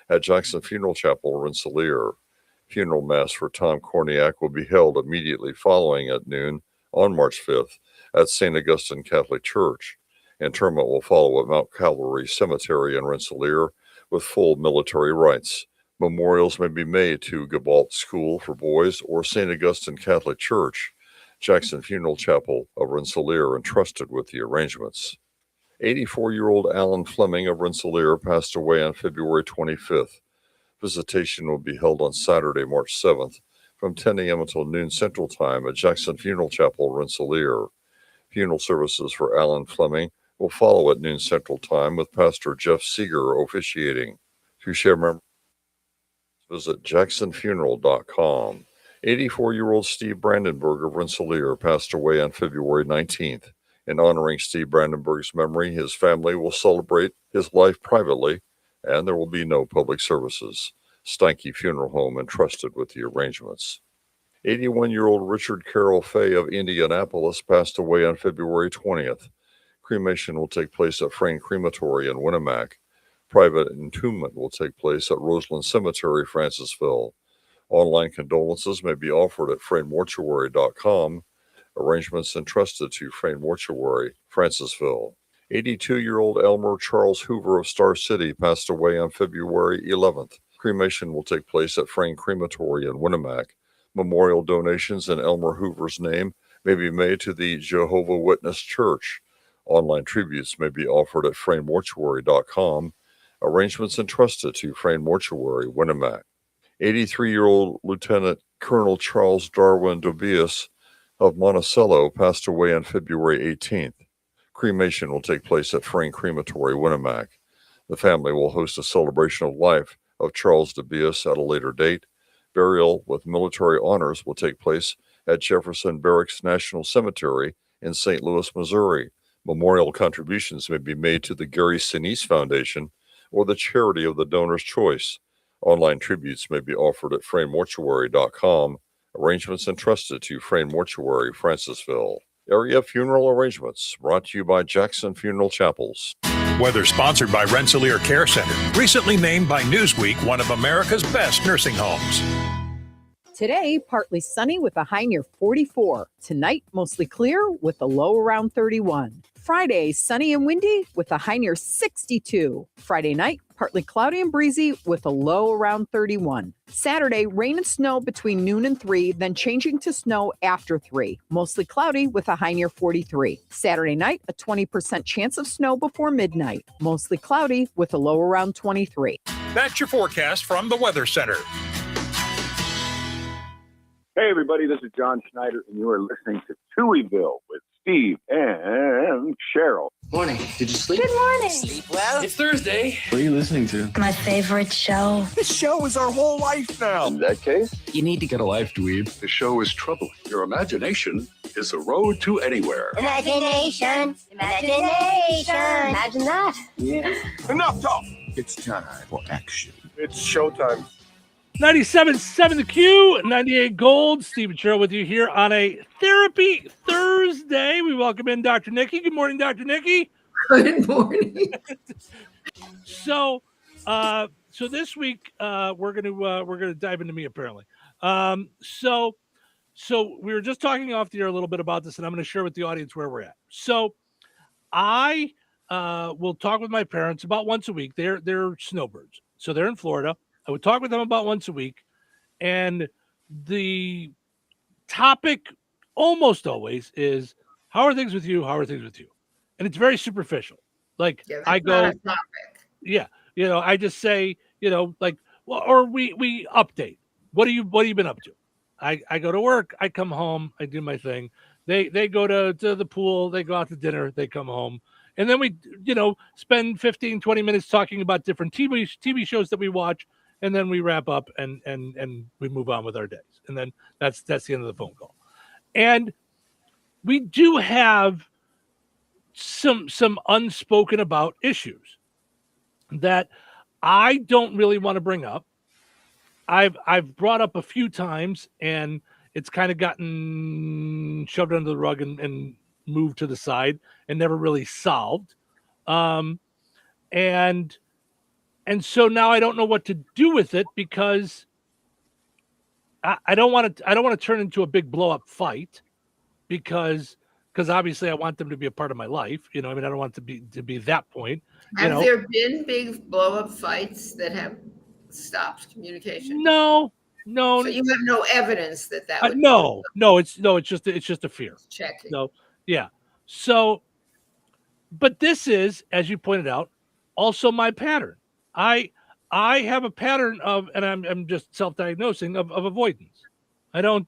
at Jackson Funeral Chapel, Rensselaer. Funeral Mass for Tom Korniak will be held immediately following at noon on March 5th at St. Augustine Catholic Church. Interment will follow at Mount Calvary Cemetery in Rensselaer with full military rites. Memorials may be made to Gabalt School for Boys or St. Augustine Catholic Church. Jackson Funeral Chapel of Rensselaer entrusted with the arrangements. 84-year-old Alan Fleming of Rensselaer passed away on February 25th. Visitation will be held on Saturday, March 7th from 10 a.m. until noon Central Time at Jackson Funeral Chapel, Rensselaer. Funeral services for Alan Fleming will follow at noon Central Time with Pastor Jeff Seeger officiating. To share memories, visit jacksonfuneral.com. 84-year-old Steve Brandenburg of Rensselaer passed away on February 19th. In honoring Steve Brandenburg's memory, his family will celebrate his life privately, and there will be no public services. Steinke Funeral Home entrusted with the arrangements. 81-year-old Richard Carroll Fay of Indianapolis passed away on February 20th. Cremation will take place at Frayne Crematory in Winnemac. Private entombment will take place at Roseland Cemetery, Francisville. Online condolences may be offered at FrayneMortuary.com. Arrangements entrusted to Frayne Mortuary, Francisville. 82-year-old Elmer Charles Hoover of Star City passed away on February 11th. Cremation will take place at Frayne Crematory in Winnemac. Memorial donations in Elmer Hoover's name may be made to the Jehovah Witness Church. Online tributes may be offered at fraynmortuary.com. Arrangements entrusted to Frayn Mortuary, Winnemac. 83-year-old Lieutenant Colonel Charles Darwin Dobias of Monticello passed away on February 18th. Cremation will take place at Frayn Crematory, Winnemac. The family will host a celebration of life of Charles Dobias at a later date. Burial with military honors will take place at Jefferson Barracks National Cemetery in St. Louis, Missouri. Memorial contributions may be made to the Gary Sinise Foundation or the charity of the donor's choice. Online tributes may be offered at fraynmortuary.com. Arrangements entrusted to Frayn Mortuary, Francisville. Area funeral arrangements brought to you by Jackson Funeral Chapels. Weather sponsored by Rensselaer Care Center, recently named by Newsweek one of America's best nursing homes. Today, partly sunny with a high near 44. Tonight, mostly clear with a low around 31. Friday, sunny and windy with a high near 62. Friday night, partly cloudy and breezy with a low around 31. Saturday, rain and snow between noon and 3, then changing to snow after 3. Mostly cloudy with a high near 43. Saturday night, a 20% chance of snow before midnight. Mostly cloudy with a low around 23. That's your forecast from the Weather Center. Hey, everybody, this is John Schneider, and you are listening to Touhyville with Steve and Cheryl. Morning. Did you sleep? Good morning. Sleep well? It's Thursday. What are you listening to? My favorite show. This show is our whole life now. In that case, you need to get a life, dweeb. The show is troubling. Your imagination is the road to anywhere. Imagination. Imagination. Imagine that. Yeah. enough talk. It's time for action. It's showtime. 97.7 The Q, 98 Gold. Steve and Cheryl with you here on a Therapy Thursday. We welcome in Dr. Nikki. Good morning, Dr. Nikki. Good morning. So this week we're gonna dive into me apparently. So we were just talking off the air a little bit about this, and I'm going to share with the audience where we're at. So I will talk with my parents about once a week. They're snowbirds, so they're in Florida. I would talk with them about once a week, and the topic almost always is, how are things with you? How are things with you? And it's very superficial. Like I go, yeah, I just say, like, well, or we update. What have you been up to? I go to work, I come home, I do my thing. They go to the pool, they go out to dinner, they come home. And then we, spend 15, 20 minutes talking about different TV shows that we watch. And then we wrap up and we move on with our days. And then that's the end of the phone call. And we do have some unspoken about issues that I don't really want to bring up. I've brought up a few times, and it's kind of gotten shoved under the rug and moved to the side and never really solved. And so now I don't know what to do with it, because I don't want to turn into a big blow up fight, because obviously I want them to be a part of my life. I don't want it to be that point. Have there been big blow up fights that have stopped communication? No. So you have no evidence that would no, it's just a fear. Checking. So yeah. So, but this is, as you pointed out, also my pattern. I have a pattern of, and I'm just self-diagnosing of avoidance. I don't.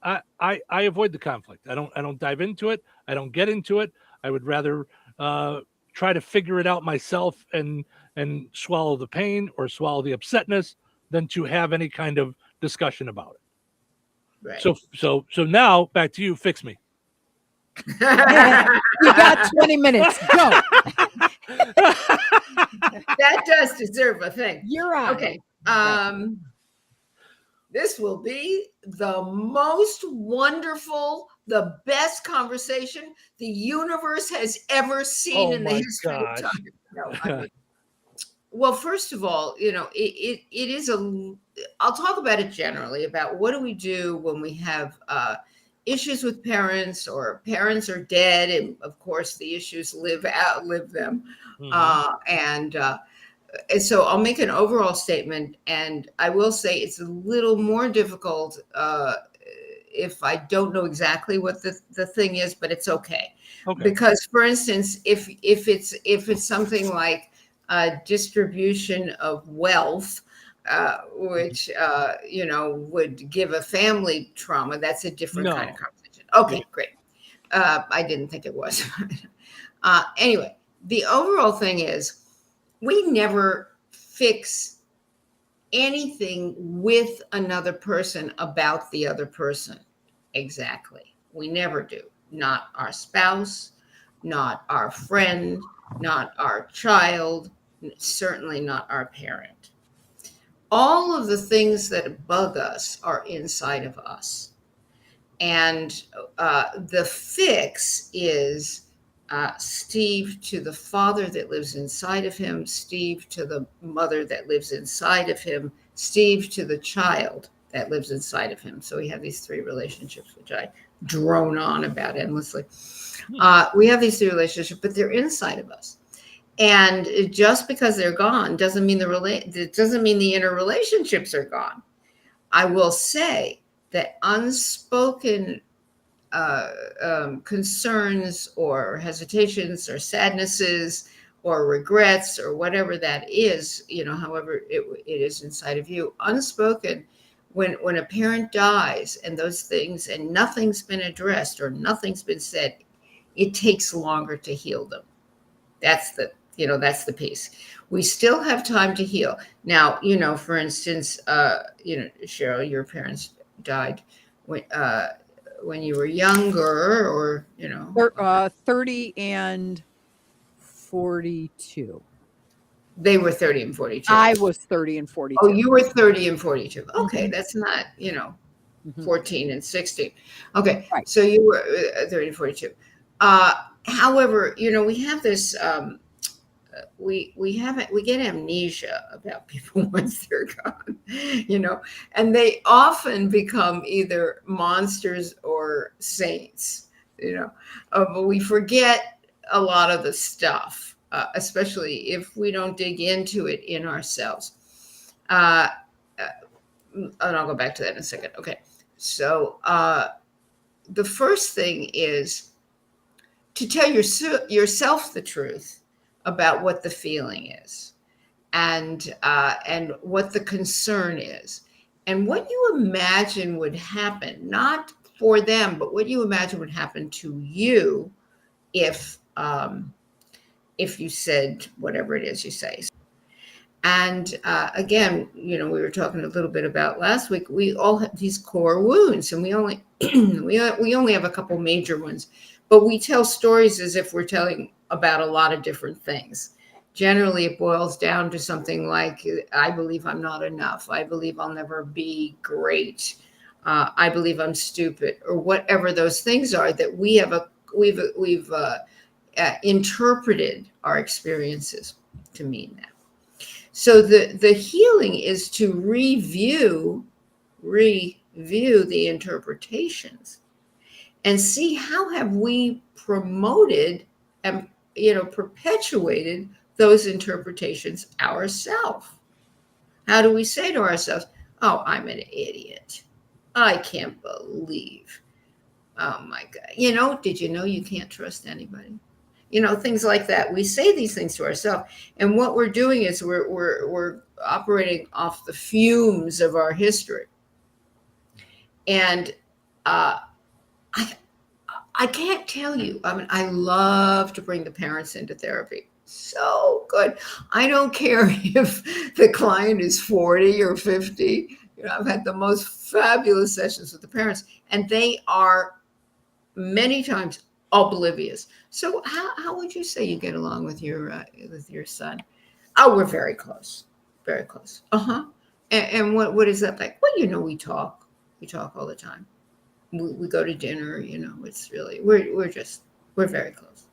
I avoid the conflict. I don't dive into it. I don't get into it. I would rather try to figure it out myself and swallow the pain or swallow the upsetness than to have any kind of discussion about it. Right. So now back to you. Fix me. You got 20 minutes. Go. That does deserve a thing. You're right. Okay. This will be the most wonderful, the best conversation the universe has ever seen in the history of time. No, well, first of all, it is I'll talk about it generally, about what do we do when we have issues with parents, or parents are dead, and of course the issues outlive them. Mm-hmm. so I'll make an overall statement, and I will say it's a little more difficult if I don't know exactly what the thing is, but it's okay. Because, for instance, if it's something like distribution of wealth, which would give a family trauma, that's a different kind of conversation. Okay, great. I didn't think it was. Anyway, the overall thing is we never fix anything with another person about the other person. Exactly. We never do. Not our spouse, not our friend, not our child, certainly not our parent. All of the things that bug us are inside of us. And the fix is Steve to the father that lives inside of him, Steve to the mother that lives inside of him, Steve to the child that lives inside of him. So we have these three relationships, which I drone on about endlessly. We have these three relationships, but they're inside of us. And just because they're gone doesn't mean the inner relationships are gone. I will say that unspoken concerns or hesitations or sadnesses or regrets or whatever that is, however it is inside of you, unspoken, when a parent dies and those things and nothing's been addressed or nothing's been said, it takes longer to heal them. That's the piece. We still have time to heal. Now, for instance, Cheryl, your parents died when you were younger, or 30 and 42. They were 30 and 42. I was 30 and 42. Oh, you were 30 and 42. Okay, that's not 14 and 16. Okay, right. So you were 30 and 42. However, we have this. We get amnesia about people once they're gone, and they often become either monsters or saints, but we forget a lot of the stuff, especially if we don't dig into it in ourselves. And I'll go back to that in a second. Okay, so the first thing is to tell yourself the truth about what the feeling is, and what the concern is, and what you imagine would happen, not for them, but what you imagine would happen to you if you said whatever it is you say. And again, we were talking a little bit about last week. We all have these core wounds, and we only we only have a couple major ones, but we tell stories as if we're telling about a lot of different things. Generally, it boils down to something like, I believe I'm not enough. I believe I'll never be great. I believe I'm stupid, or whatever those things are that we've interpreted our experiences to mean that. So the healing is to review the interpretations and see how have we promoted and perpetuated those interpretations ourselves. How do we say to ourselves, oh, I'm an idiot. I can't believe. Oh my God. Did you know you can't trust anybody? Things like that. We say these things to ourselves. And what we're doing is we're operating off the fumes of our history. And I can't tell you. I mean, I love to bring the parents into therapy. So good. I don't care if the client is 40 or 50. I've had the most fabulous sessions with the parents, and they are many times oblivious. So how would you say you get along with your son? Oh, we're very close. Very close. Uh-huh. And what is that like? Well, we talk. We talk all the time. We go to dinner, it's really, we're very close.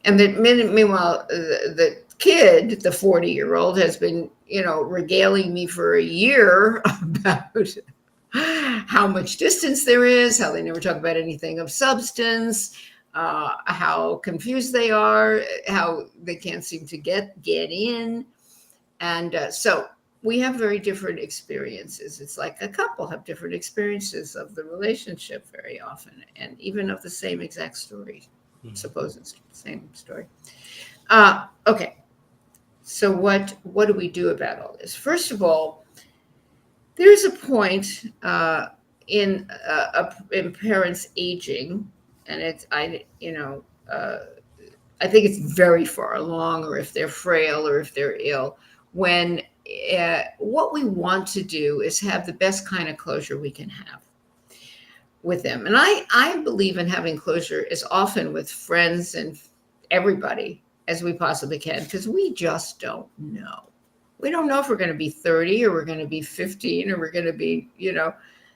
And meanwhile, the kid, the 40-year-old, has been, regaling me for a year about how much distance there is, how they never talk about anything of substance, how confused they are, how they can't seem to get in. And so we have very different experiences. It's like a couple have different experiences of the relationship very often, and even of the same exact story. Suppose it's the same story. Okay. So what do we do about all this? First of all, there's a point in parents aging, and I think it's very far along, or if they're frail, or if they're ill, when what we want to do is have the best kind of closure we can have with them. And I believe in having closure as often with friends and everybody as we possibly can, because we just don't know. We don't know if we're going to be 30 or we're going to be 15 or we're going to be,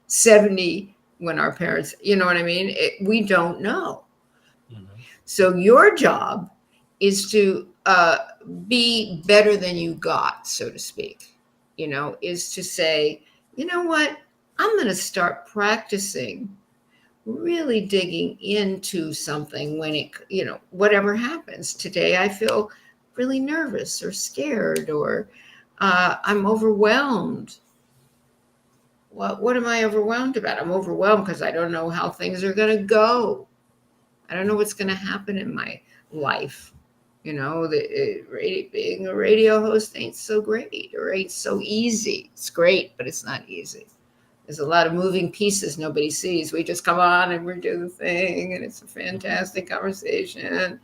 70 when our parents, you know what I mean? We don't know. So your job is to be better than you got, so to speak, is to say, you know what, I'm going to start practicing really digging into something when it, whatever happens. Today, I feel really nervous or scared, or I'm overwhelmed. What am I overwhelmed about? I'm overwhelmed because I don't know how things are going to go. I don't know what's going to happen in my life. Being a radio host ain't so great, or ain't so easy. It's great, but it's not easy. There's a lot of moving pieces nobody sees. We just come on and we do the thing, and it's a fantastic conversation.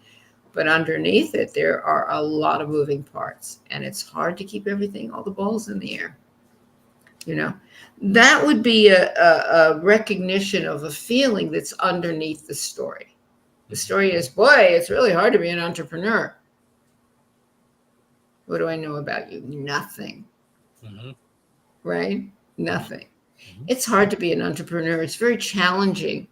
But underneath it, there are a lot of moving parts, and it's hard to keep everything, all the balls in the air. That would be a recognition of a feeling that's underneath the story. The story is, boy, it's really hard to be an entrepreneur. What do I know about you? Nothing. Right? Nothing. It's hard to be an entrepreneur. It's very challenging,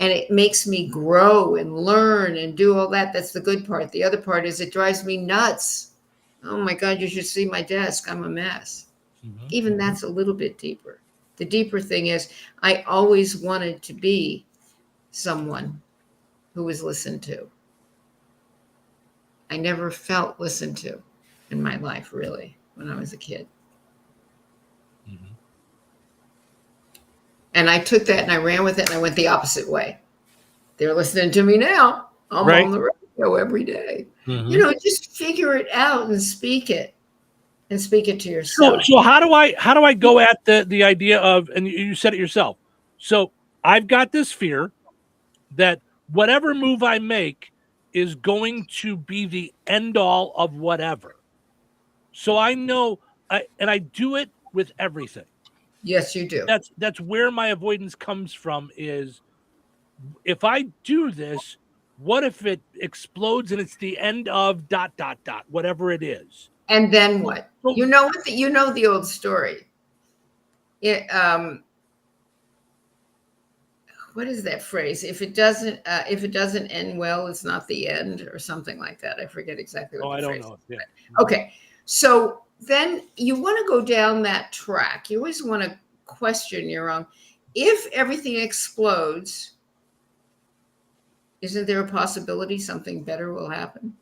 and it makes me grow and learn and do all that. That's the good part. The other part is it drives me nuts. Oh my God, you should see my desk. I'm a mess. Even that's a little bit deeper. The deeper thing is I always wanted to be someone who was listened to. I never felt listened to in my life, really, when I was a kid. And I took that and I ran with it, and I went the opposite way. They're listening to me now. I'm on the radio every day. Just figure it out and speak it. And speak it to yourself. So how do I go at the idea of, and you said it yourself. So I've got this fear that whatever move I make is going to be the end all of whatever. So I know, and I do it with everything. Yes, you do. That's where my avoidance comes from, is if I do this, what if it explodes and it's the end of ... whatever it is. And then what? You know the old story. What is that phrase? If it doesn't end well, it's not the end, or something like that. I forget exactly what the phrase is. Yeah. Okay. So then you want to go down that track. You always want to question your own. If everything explodes, isn't there a possibility something better will happen?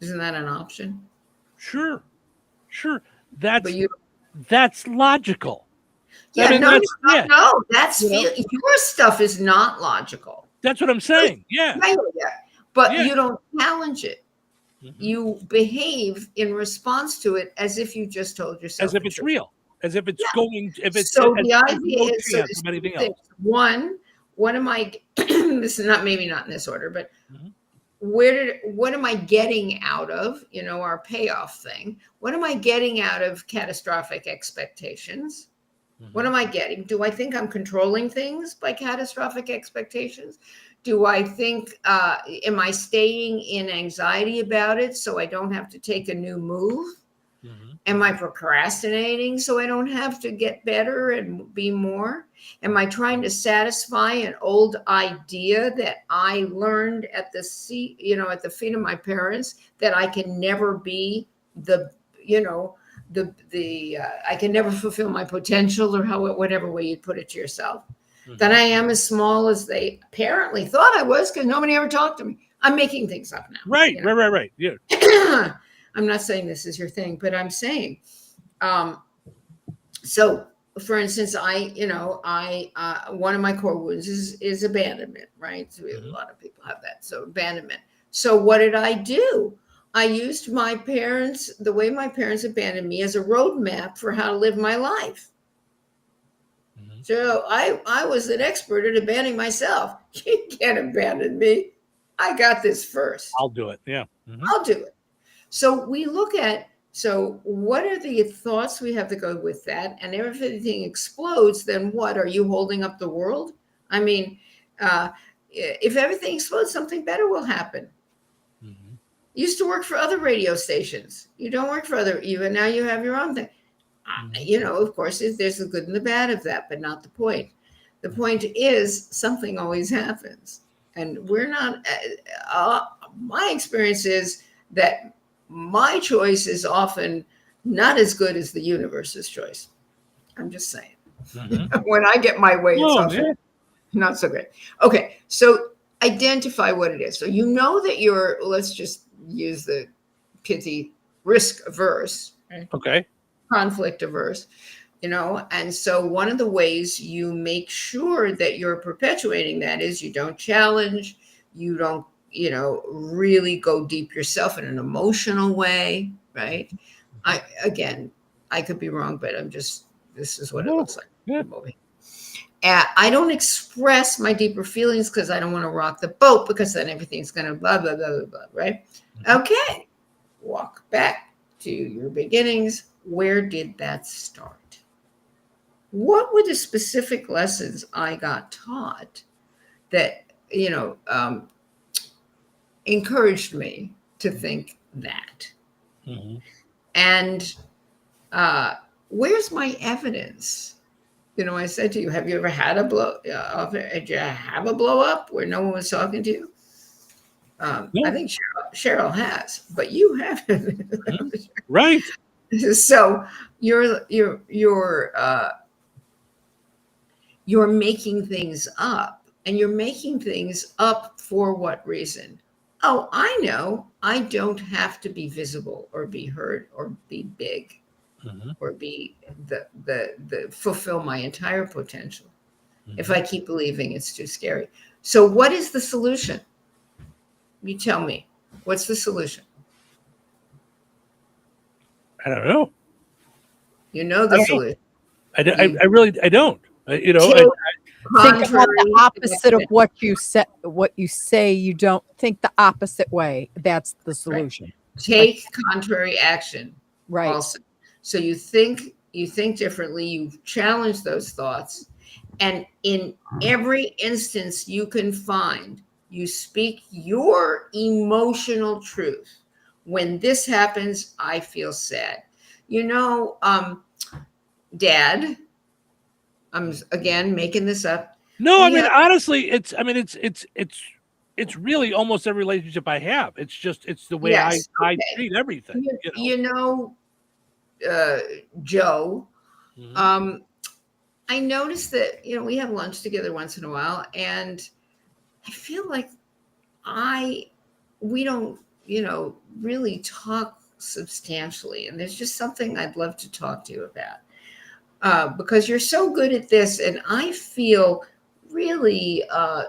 Isn't that an option? Sure. That's logical. Yeah, no, that's your stuff is not logical. That's what I'm saying. Yeah. But you don't challenge it. You behave in response to it as if you just told yourself. As if it's real. As if it's going. If it's so the idea is anything else. One, what am I? This is maybe not in this order, but what am I getting out of our payoff thing? What am I getting out of catastrophic expectations? What am I getting? Do I think I'm controlling things by catastrophic expectations? Do I think, am I staying in anxiety about it so I don't have to take a new move? Am I procrastinating so I don't have to get better and be more? Am I trying to satisfy an old idea that I learned at the feet of my parents, that I can never be I can never fulfill my potential, or whatever way you put it to yourself? that I am as small as they apparently thought I was because nobody ever talked to me. I'm making things up now. Right, you know? right. Yeah. I'm not saying this is your thing, but I'm saying, so for instance, one of my core wounds is abandonment, right? So a lot of people have that. So abandonment. So what did I do? I used the way my parents abandoned me as a roadmap for how to live my life. So I was an expert at abandoning myself. You can't abandon me. I got this first. I'll do it. Yeah. I'll do it. So we look at, what are the thoughts we have to go with that? And if everything explodes, then what? Are you holding up the world? I mean, if everything explodes, something better will happen. You used to work for other radio stations. You don't work for and now you have your own thing. Of course, there's the good and the bad of that, but not the point. The point is something always happens. And we're not, my experience is that my choice is often not as good as the universe's choice. I'm just saying. When I get my way, it's often not so great. Okay, so identify what it is. So you know that let's just use the pithy, risk averse. Right? Okay. Conflict averse, and so one of the ways you make sure that you're perpetuating that is you don't challenge, you don't, really go deep yourself in an emotional way, right? I could be wrong, but this is what it looks like. Yeah. I don't express my deeper feelings because I don't want to rock the boat because then everything's going to blah, blah, blah, blah, blah, right? Okay. Walk back to your beginnings. Where did that start? What were the specific lessons I got taught that, encouraged me to think that? And where's my evidence? I said to you, have you ever had a blow up where no one was talking to you? I think Cheryl has, but you haven't. Right. So you're making things up, and you're making things up for what reason? Oh, I know. I don't have to be visible or be heard or be big or be the fulfill my entire potential. If I keep believing it's too scary. So what is the solution? You tell me. What's the solution? I don't know. You know the solution. I really don't. Think about the opposite of what you said. What you say, you don't think the opposite way. That's the solution. Right. Take contrary action. Right. Also, so you think differently. You challenge those thoughts, and in every instance you can find, you speak your emotional truth. When this happens, I feel sad. Dad, I'm again making this up. No, honestly, it's really almost every relationship I have. It's the way I treat everything. Joe, I noticed that, we have lunch together once in a while, and I feel like we don't, really talk substantially. And there's just something I'd love to talk to you about, because you're so good at this. And I feel really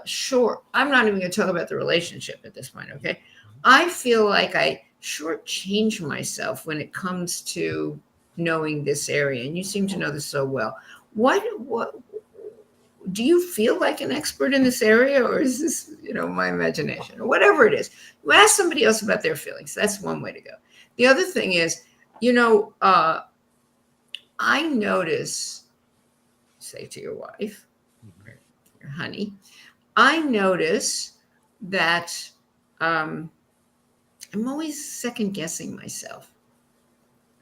short. I'm not even going to talk about the relationship at this point. Okay. I feel like I shortchange myself when it comes to knowing this area. And you seem to know this so well. What do you feel like an expert in this area, or is this, my imagination, or whatever it is? You ask somebody else about their feelings. That's one way to go. The other thing is, I notice, say to your wife, your honey, I notice that I'm always second guessing myself.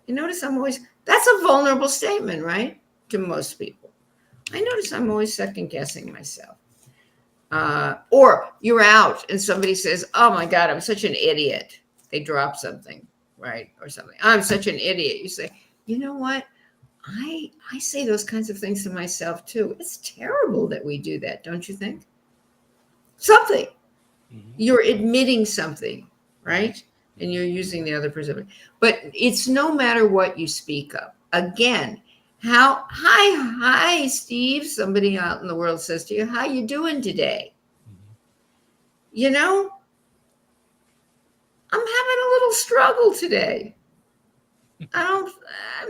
You notice that's a vulnerable statement, right? To most people. I notice I'm always second guessing myself. Or you're out and somebody says, oh my God, I'm such an idiot. They drop something, right? Or something. I'm such an idiot. You say, you know what? I say those kinds of things to myself too. It's terrible that we do that, don't you think? Something. You're admitting something, right? And you're using the other person. But it's no matter what you speak of. Again, hi, Steve. Somebody out in the world says to you, how you doing today? You know, I'm having a little struggle today. I'm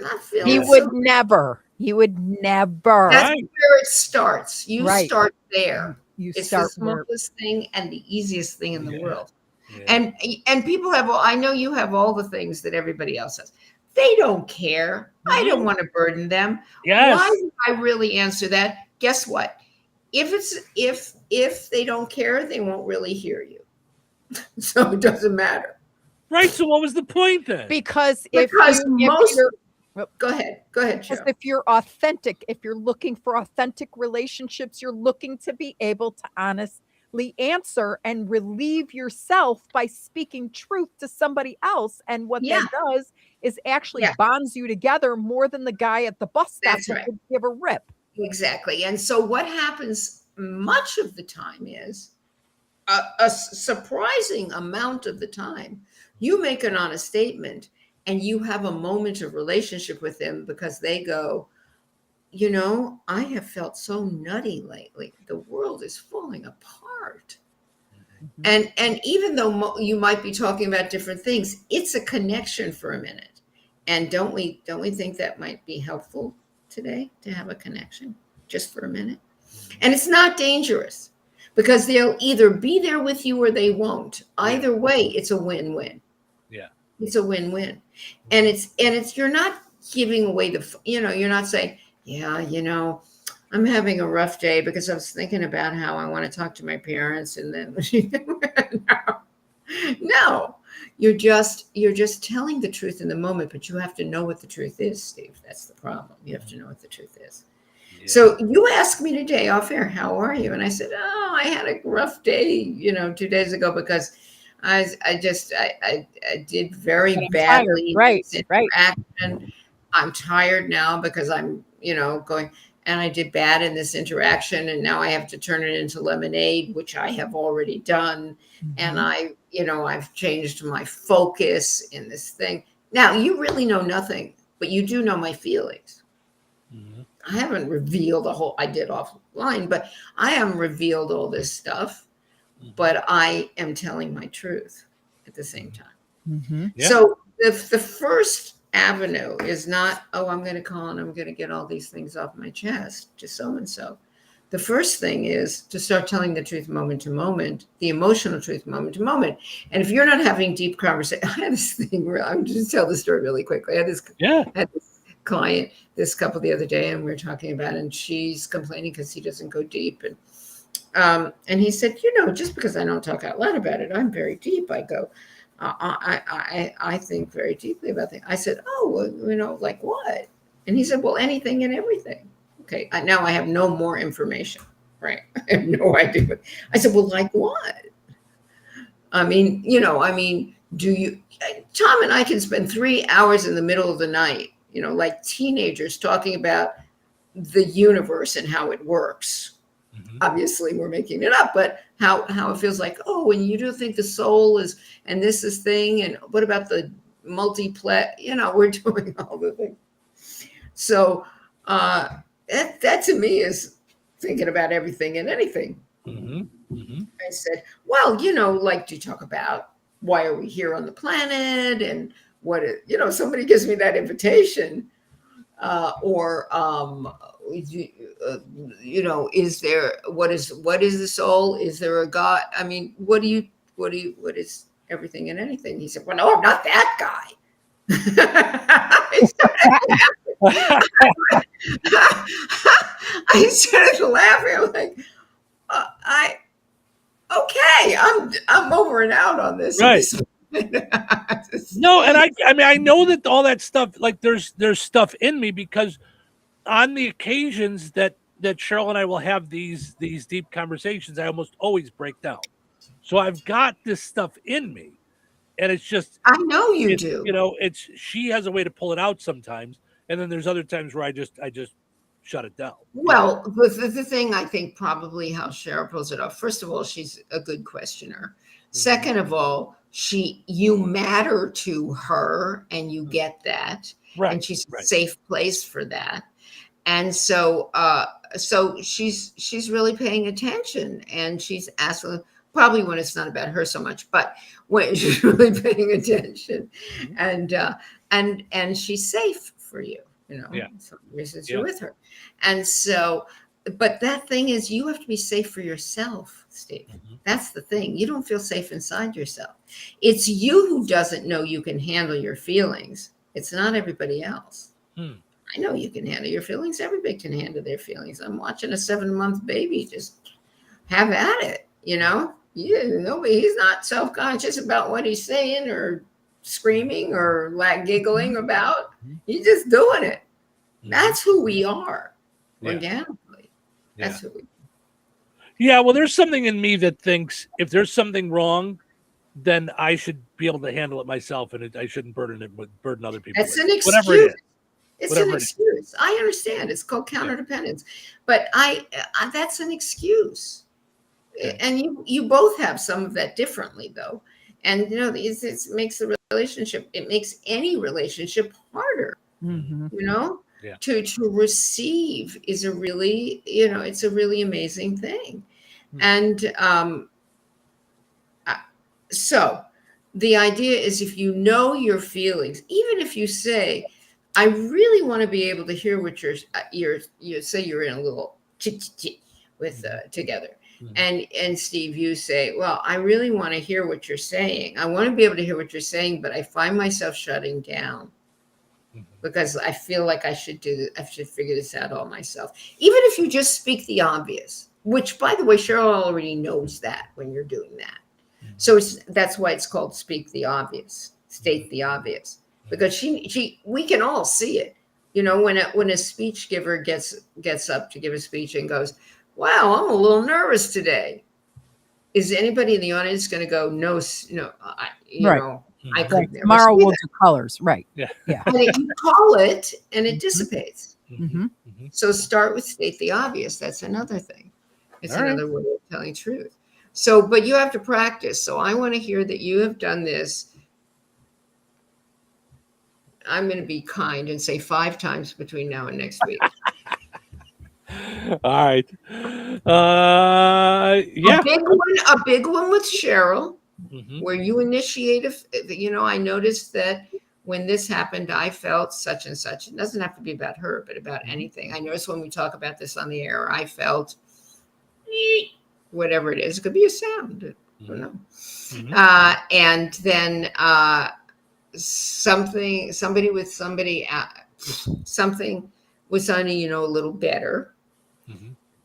not feeling He would never. He would never. That's where it starts. You start there. It's the smallest thing and the easiest thing in the world. And people have, I know you have all the things that everybody else has. They don't care. I don't want to burden them. Yes. Why would I really answer that? Guess what? If they don't care, they won't really hear you. So it doesn't matter. Right. So what was the point then? Because Go ahead, Cheryl. If you're authentic, if you're looking for authentic relationships, you're looking to be able to honestly answer and relieve yourself by speaking truth to somebody else. And what that does is actually bonds you together more than the guy at the bus stop that would give a rip. Exactly. And so what happens much of the time is a surprising amount of the time, you make an honest statement and you have a moment of relationship with them because they go, you know, I have felt so nutty lately. The world is falling apart. And even though you might be talking about different things, it's a connection for a minute. And don't we think that might be helpful today to have a connection just for a minute? And it's not dangerous because they'll either be there with you or they won't. Either way, it's a win-win. Yeah. It's a win-win. And it's you're not giving away you're not saying, I'm having a rough day because I was thinking about how I want to talk to my parents and then no. You're just telling the truth in the moment, but you have to know what the truth is, Steve. That's the problem. You have to know what the truth is. Yeah. So you asked me today off air, how are you? And I said, I had a rough day, 2 days ago because I did very badly. Right. Interaction. I'm tired now because I'm, going, and I did bad in this interaction, and now I have to turn it into lemonade, which I have already done. Mm-hmm. And I've changed my focus in this thing. Now you really know nothing, but you do know my feelings. Mm-hmm. I haven't revealed I did offline, but I haven't revealed all this stuff, but I am telling my truth at the same time. Mm-hmm. Yeah. So the first avenue is not, I'm going to call and I'm going to get all these things off my chest to so-and-so. The first thing is to start telling the truth moment to moment, the emotional truth moment to moment. And if you're not having deep conversation, I had this thing where I'm just tell the story really quickly. I had this client, this couple the other day, and we were talking about it, and she's complaining because he doesn't go deep. And he said, just because I don't talk out loud about it, I'm very deep. I go, I think very deeply about things. I said, like what? And he said, well, anything and everything. Okay, now I have no more information, right? I have no idea. I said, well, like what? Do you, Tom and I can spend 3 hours in the middle of the night, like teenagers talking about the universe and how it works. Mm-hmm. Obviously we're making it up, but how it feels like, and you do think the soul is, and this is thing, and what about the multiplex, we're doing all the things. So that to me is thinking about everything and anything. Mm-hmm. Mm-hmm. I said, well, like, do you talk about why are we here on the planet and what somebody gives me that invitation, is there, what is the soul? Is there a God? I mean, what is everything and anything? He said, well, no, I'm not that guy. I started laughing. I'm like, I'm over and out on this. Right. No, and I know that all that stuff, like there's stuff in me because on the occasions that Cheryl and I will have these deep conversations, I almost always break down. So I've got this stuff in me, and it's just, I know you do. She has a way to pull it out sometimes, and then there's other times where I just shut it down. Well, the thing I think probably how Cheryl pulls it off. First of all, she's a good questioner. Second of all, you matter to her, and you get that, and she's a safe place for that. And so, she's really paying attention, and she's asking, probably when it's not about her so much, but when she's really paying attention, and she's safe for you, some reasons you're with her. And so, but that thing is, you have to be safe for yourself, Steve. That's the thing. You don't feel safe inside yourself. It's you who doesn't know you can handle your feelings. It's not everybody else. I know you can handle your feelings. Everybody can handle their feelings. I'm watching a 7-month baby just have at it, he's not self-conscious about what he's saying or screaming or giggling about. He's just doing it. That's who we are organically. That's who we are. Yeah, well, there's something in me that thinks if there's something wrong, then I should be able to handle it myself, and I shouldn't burden other people. That's an excuse. Whatever it is. It's an excuse. I understand. It's called counterdependence, but that's an excuse. And you both have some of that differently, though. And it makes the relationship. It makes any relationship harder. To receive is a really, it's a really amazing thing. And so the idea is, if you know your feelings, even if you say, I really want to be able to hear what you say, you're in a little with together. And Steve, you say, well, I really want to hear what you're saying. I want to be able to hear what you're saying, but I find myself shutting down because I feel like I should figure this out all myself. Even if you just speak the obvious, which, by the way, Cheryl already knows that when you're doing that. So that's why it's called speak the obvious, state the obvious, because we can all see it. When a speech giver gets up to give a speech and goes, wow, I'm a little nervous today. Is anybody in the audience going to go, no, I could never tomorrow see we'll that. do colors. Right. Yeah. And you call it and it dissipates. So start with state the obvious. That's another thing. It's another way of telling truth. So, but you have to practice. So I want to hear that you have done this. I'm going to be kind and say 5 times between now and next week. All right. Yeah. A big one with Cheryl, where you initiate I noticed that when this happened, I felt such and such. It doesn't have to be about her, but about anything. I noticed when we talk about this on the air, I felt whatever it is. It could be a sound. I don't know. And then something with Sonny, a little better.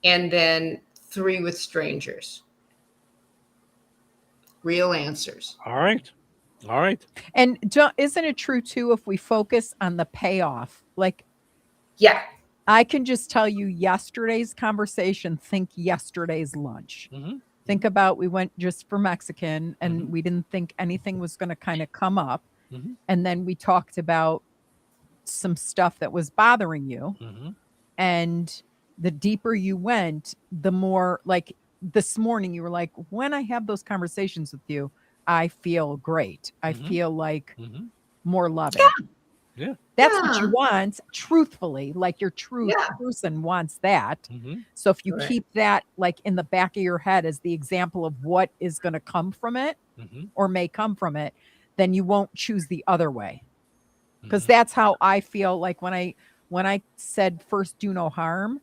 And then 3 with strangers. Real answers. All right. And isn't it true too, if we focus on the payoff, I can just tell you yesterday's conversation, think yesterday's lunch. Think about, we went just for Mexican and we didn't think anything was going to kind of come up. And then we talked about some stuff that was bothering you. And the deeper you went, the more, like this morning, you were like, when I have those conversations with you, I feel great. I feel like more loving. Yeah. That's what you want, truthfully, like your true person wants that. So if you keep that like in the back of your head as the example of what is going to come from it or may come from it, then you won't choose the other way. Because that's how I feel like when I said first do no harm,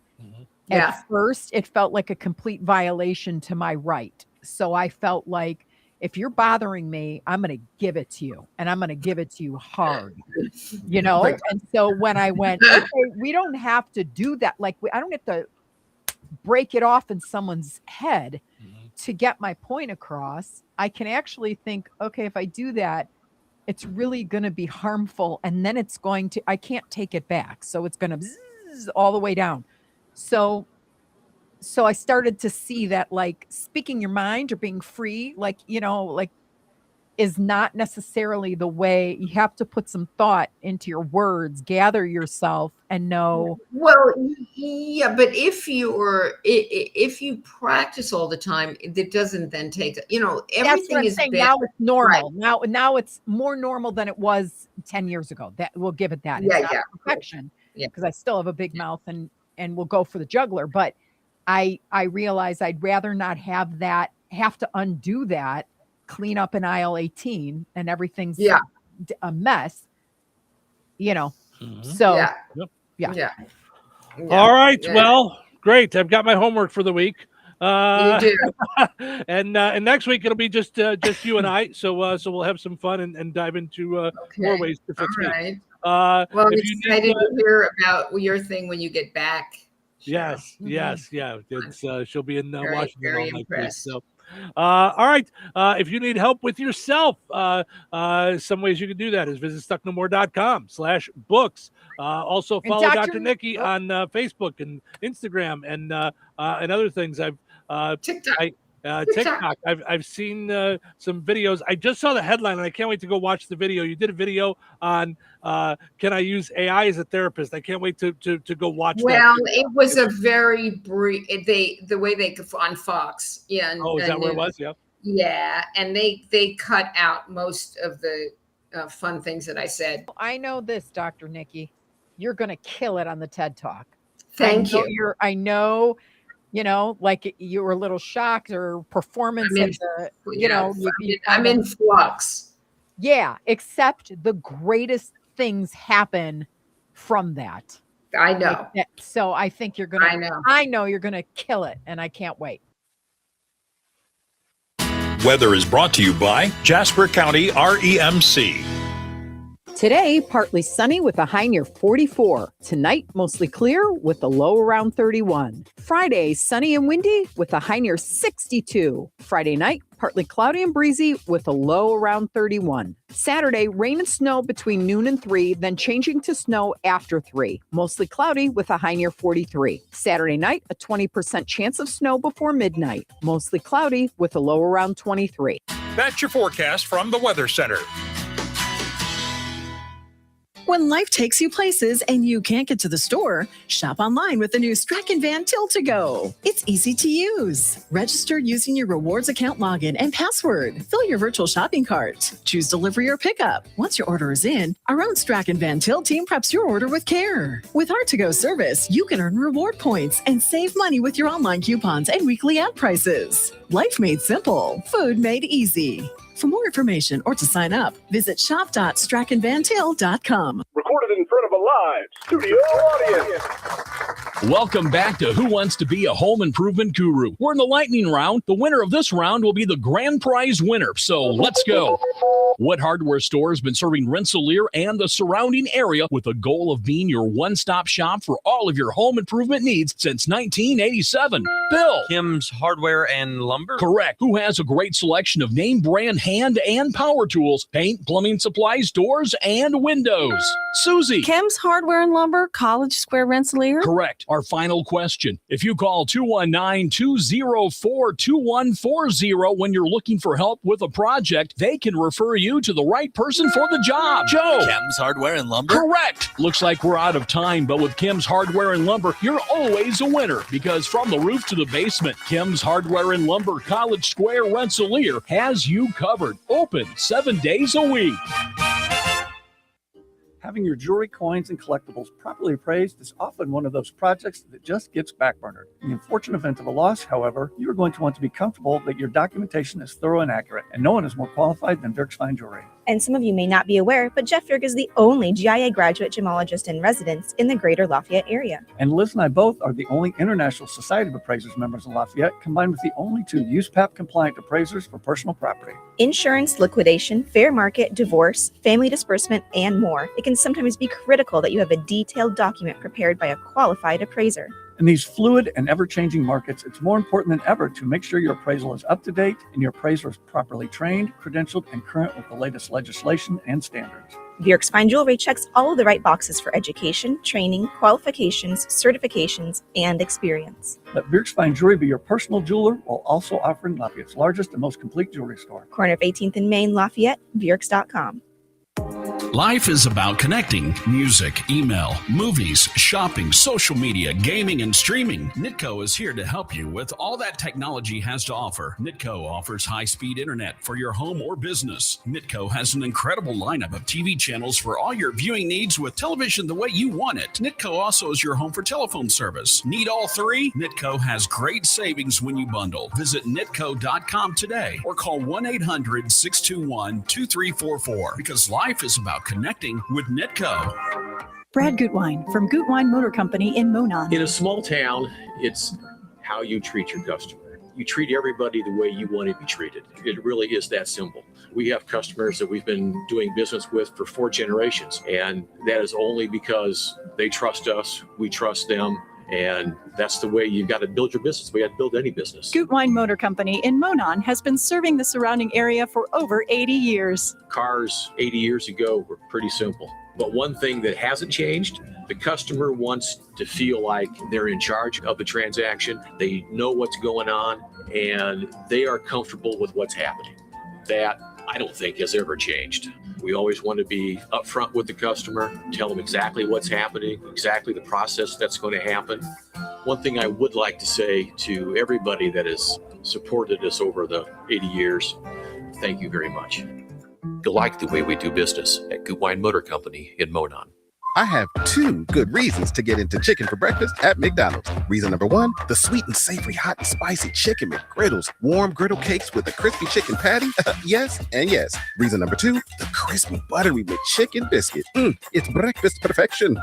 at first it felt like a complete violation to my right. So I felt like, if you're bothering me, I'm going to give it to you, and I'm going to give it to you hard, And so when I went, okay, we don't have to do that. Like, I don't have to break it off in someone's head to get my point across. I can actually think, okay, if I do that, it's really going to be harmful. And then I can't take it back. So it's going to bzzz all the way down. So I started to see that, like, speaking your mind or being free, like is not necessarily the way. You have to put some thought into your words, gather yourself, and know. Well, yeah, but if you practice all the time, it doesn't then take, everything That's what I'm is saying. better. Now it's normal. Right. Now it's more normal than it was 10 years ago. That we'll give it that. It's not perfection, because I still have a big mouth and we'll go for the juggler. But I realize I'd rather not have to undo that, clean up in aisle 18 and everything's a mess, So yeah. All right. Well, great. I've got my homework for the week. You do. and next week it'll be just you and I. So we'll have some fun and dive into more ways to fix all me. right. Well, I'm excited to hear about your thing when you get back. Yes. Yeah. It's she'll be in Washington very all night. impressed. So, all right. If you need help with yourself, some ways you can do that is visit stucknomore.com/books. Also follow Dr. Nikki on Facebook and Instagram and other things. TikTok. I've seen some videos. I just saw the headline and I can't wait to go watch the video. You did a video on can I use AI as a therapist? I can't wait to go watch that. Well, it was a very brief, the way they on Fox. Yeah. Is that where it was? Yeah. Yeah. And they cut out most of the fun things that I said. I know this, Dr. Nikki, you're going to kill it on the TED Talk. Thank you. I know, like you were a little shocked or performance I'm in flux. Yeah, except the greatest things happen from that. I know. So I think you're going to, I know you're going to kill it, and I can't wait. Weather is brought to you by Jasper County REMC. Today, partly sunny with a high near 44. Tonight, mostly clear with a low around 31. Friday, sunny and windy with a high near 62. Friday night, partly cloudy and breezy with a low around 31. Saturday, rain and snow between noon and 3, then changing to snow after 3. Mostly cloudy with a high near 43. Saturday night, a 20% chance of snow before midnight. Mostly cloudy with a low around 23. That's your forecast from the Weather Center. When life takes you places and you can't get to the store, shop online with the new Strachan Van Til to Go. It's easy to use. Register using your rewards account login and password. Fill your virtual shopping cart. Choose delivery or pickup. Once your order is in, our own Strachan Van Til team preps your order with care. With our to-go service, you can earn reward points and save money with your online coupons and weekly ad prices. Life made simple. Food made easy. For more information or to sign up, visit shop.strachanvantil.com. Recorded in front of a live studio audience. Welcome back to Who Wants to Be a Home Improvement Guru. We're in the lightning round. The winner of this round will be the grand prize winner. So let's go. What hardware store has been serving Rensselaer and the surrounding area with the goal of being your one-stop shop for all of your home improvement needs since 1987? Bill. Kim's Hardware and Lumber? Correct. Who has a great selection of name brand hand and power tools, paint, plumbing supplies, doors, and windows? Susie. Kim's Hardware and Lumber, College Square, Rensselaer? Correct. Our final question. If you call 219-204-2140 when you're looking for help with a project, they can refer you to the right person for the job. Joe. Kim's Hardware and Lumber? Correct. Looks like we're out of time, but with Kim's Hardware and Lumber, you're always a winner because from the roof to the basement, Kim's Hardware and Lumber, College Square, Rensselaer has you covered. Open 7 days a week. Having your jewelry, coins, and collectibles properly appraised is often one of those projects that just gets backburnered. In the unfortunate event of a loss, however, you are going to want to be comfortable that your documentation is thorough and accurate, and no one is more qualified than Dirk's Fine Jewelry. And some of you may not be aware, but Jeff Dirk is the only GIA graduate gemologist in residence in the greater Lafayette area. And Liz and I both are the only International Society of Appraisers members in Lafayette, combined with the only 2 USPAP-compliant appraisers for personal property. Insurance, liquidation, fair market, divorce, family disbursement, and more. It can sometimes be critical that you have a detailed document prepared by a qualified appraiser. In these fluid and ever-changing markets, it's more important than ever to make sure your appraisal is up to date and your appraiser is properly trained, credentialed, and current with the latest legislation and standards. Bjork's Fine Jewelry checks all of the right boxes for education, training, qualifications, certifications, and experience. Let Bjork's Fine Jewelry be your personal jeweler while also offering Lafayette's largest and most complete jewelry store. Corner of 18th and Main, Lafayette, Bjorks.com. Life is about connecting. Music, email, movies, shopping, social media, gaming, and streaming. Nitco is here to help you with all that technology has to offer. Nitco offers high-speed internet for your home or business. Nitco has an incredible lineup of TV channels for all your viewing needs with television the way you want it. Nitco also is your home for telephone service. Need all three? Nitco has great savings when you bundle. Visit nitco.com today or call 1-800-621-2344 because life is about connecting with Nitco. Brad Gutwein from Gutwein Motor Company in Monon. In a small town, it's how you treat your customer. You treat everybody the way you want to be treated. It really is that simple. We have customers that we've been doing business with for 4 generations, and that is only because they trust us, we trust them, and that's the way you've got to build your business. We have to build any business. Gutwein Motor Company in Monon has been serving the surrounding area for over 80 years. Cars 80 years ago were pretty simple. But one thing that hasn't changed, the customer wants to feel like they're in charge of the transaction. They know what's going on, and they are comfortable with what's happening. That, I don't think, has ever changed. We always want to be upfront with the customer, tell them exactly what's happening, exactly the process that's going to happen. One thing I would like to say to everybody that has supported us over the 80 years, thank you very much. You'll like the way we do business at Gutwein Motor Company in Monon. I have 2 good reasons to get into chicken for breakfast at McDonald's. Reason number 1, the sweet and savory hot and spicy chicken McGriddles, warm griddle cakes with a crispy chicken patty. Yes and yes. Reason number 2, the crispy buttery McChicken biscuit. It's breakfast perfection.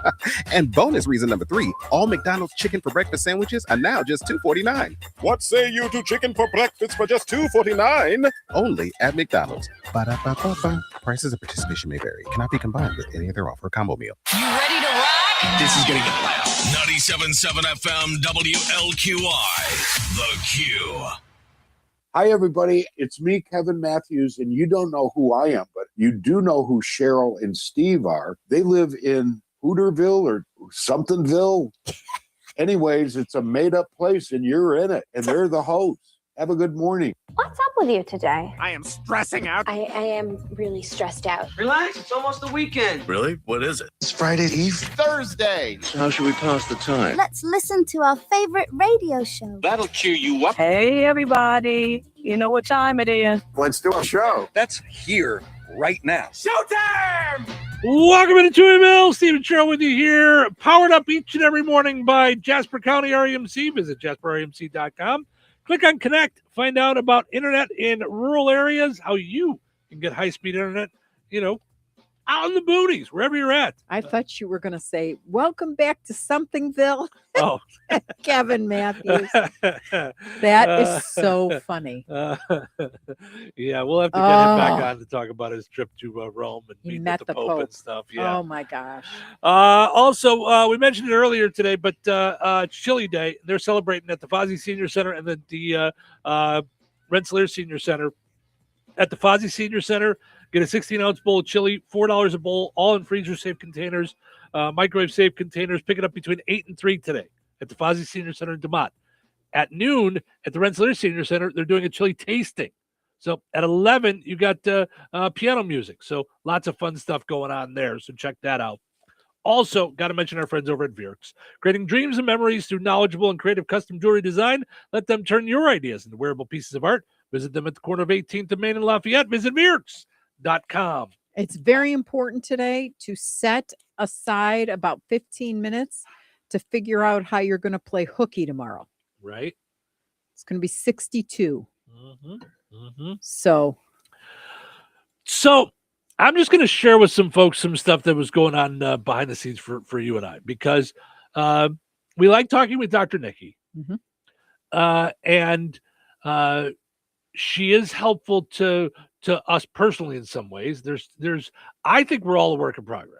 And bonus reason number 3, all McDonald's chicken for breakfast sandwiches are now just $2.49. What say you to chicken for breakfast for just $2.49? Only at McDonald's. Ba-da-ba-ba-ba. Prices of participation may vary. Cannot be combined with any other offer or combo meal. You ready to rock? This is gonna get loud. 97.7 FM WLQI. The Q. Hi, everybody. It's me, Kevin Matthews, and you don't know who I am, but you do know who Cheryl and Steve are. They live in Hooterville or somethingville. Anyways, it's a made-up place, and you're in it, and they're the hosts. Have a good morning. What's up with you today? I am stressing out. I am really stressed out. Relax, it's almost the weekend. Really? What is it? It's Friday Eve. Thursday. So how should we pass the time? Let's listen to our favorite radio show. That'll cheer you up. Hey, everybody. You know what time it is. Let's do a show. That's here right now. Showtime! Welcome into Touhyville. Stephen Sherrill with you here, powered up each and every morning by Jasper County REMC. Visit jasperremc.com. Click on Connect. Find out about internet in rural areas, how you can get high-speed internet, out in the boonies, wherever you're at. I thought you were going to say, welcome back to Somethingville. Oh. Kevin Matthews. That is so funny. Yeah, we'll have to get him back on to talk about his trip to Rome and He meet met with the the Pope and Pope. stuff. Yeah. Oh, my gosh. Also, we mentioned it earlier today, but Chili Day, they're celebrating at the Fozzie Senior Center and then the Rensselaer Senior Center. At the Fozzie Senior Center, get a 16-ounce bowl of chili, $4 a bowl, all in freezer-safe containers, microwave-safe containers. Pick it up between 8 and 3 today at the Fozzie Senior Center in DeMott. At noon at the Rensselaer Senior Center, they're doing a chili tasting. So at 11, you got piano music. So lots of fun stuff going on there. So check that out. Also, got to mention our friends over at Bjorks. Creating dreams and memories through knowledgeable and creative custom jewelry design. Let them turn your ideas into wearable pieces of art. Visit them at the corner of 18th and Main and Lafayette. Visit Bjorks.com. It's very important today to set aside about 15 minutes to figure out how you're going to play hooky tomorrow. Right. It's going to be 62. Mm-hmm. So I'm just going to share with some folks some stuff that was going on behind the scenes for you and I, because we like talking with Dr. Nikki. And she is helpful to us personally in some ways. There's I think we're all a work in progress.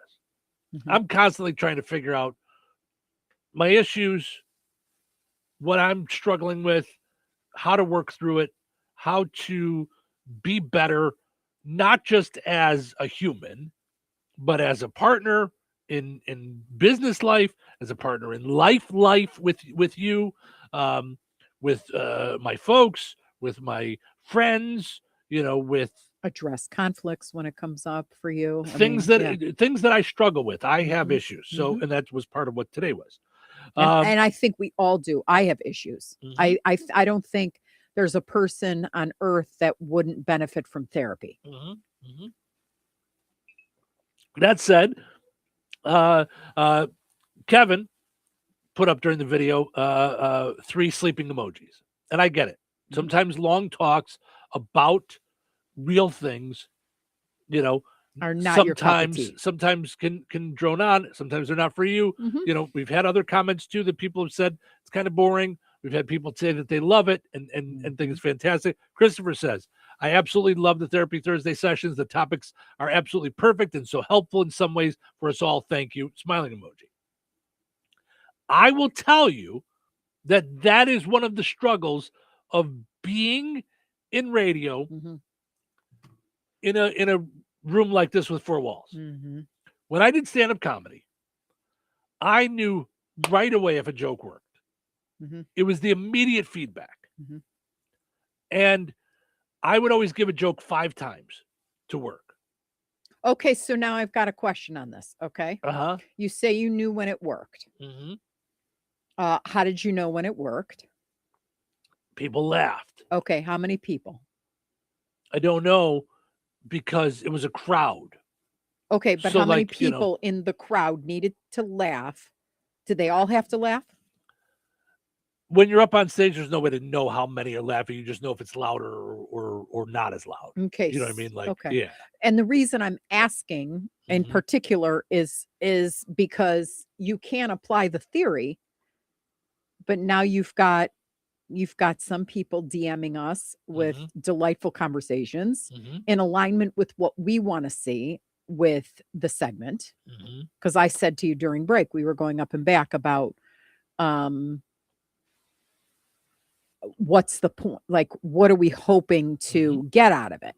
I'm constantly trying to figure out my issues, what I'm struggling with, how to work through it, how to be better, not just as a human, but as a partner in business life, as a partner in life with you, with my folks, with my friends, with address conflicts when it comes up for you. things that I struggle with. I have issues. So, and that was part of what today was. And I think we all do. I have issues. I don't think there's a person on earth that wouldn't benefit from therapy. That said, Kevin put up during the video 3 sleeping emojis, and I get it. Sometimes long talks about real things, are not your cup of tea. sometimes can drone on. Sometimes they're not for you. We've had other comments too that people have said it's kind of boring. We've had people say that they love it and think it's fantastic. Christopher says, I absolutely love the Therapy Thursday sessions. The topics are absolutely perfect and so helpful in some ways for us all. Thank you. Smiling emoji. I will tell you that is one of the struggles of being in radio in a room like this with 4 walls. When I did stand-up comedy, I knew right away if a joke worked. It was the immediate feedback. And I would always give a joke 5 times to work. Okay, so now I've got a question on this. Okay. You say you knew when it worked. How did you know when it worked? People laughed. Okay, how many people? I don't know, because it was a crowd. Okay, but So, how many like, people in the crowd needed to laugh? Did they all have to laugh? When you're up on stage, there's no way to know how many are laughing. You just know if it's louder or not as loud. Okay. You know what I mean? Like, okay. yeah. And the reason I'm asking in particular is because you can't apply the theory, but now you've got some people DMing us with delightful conversations in alignment with what we want to see with the segment. Because I said to you during break, we were going up and back about what's the point? Like, what are we hoping to get out of it?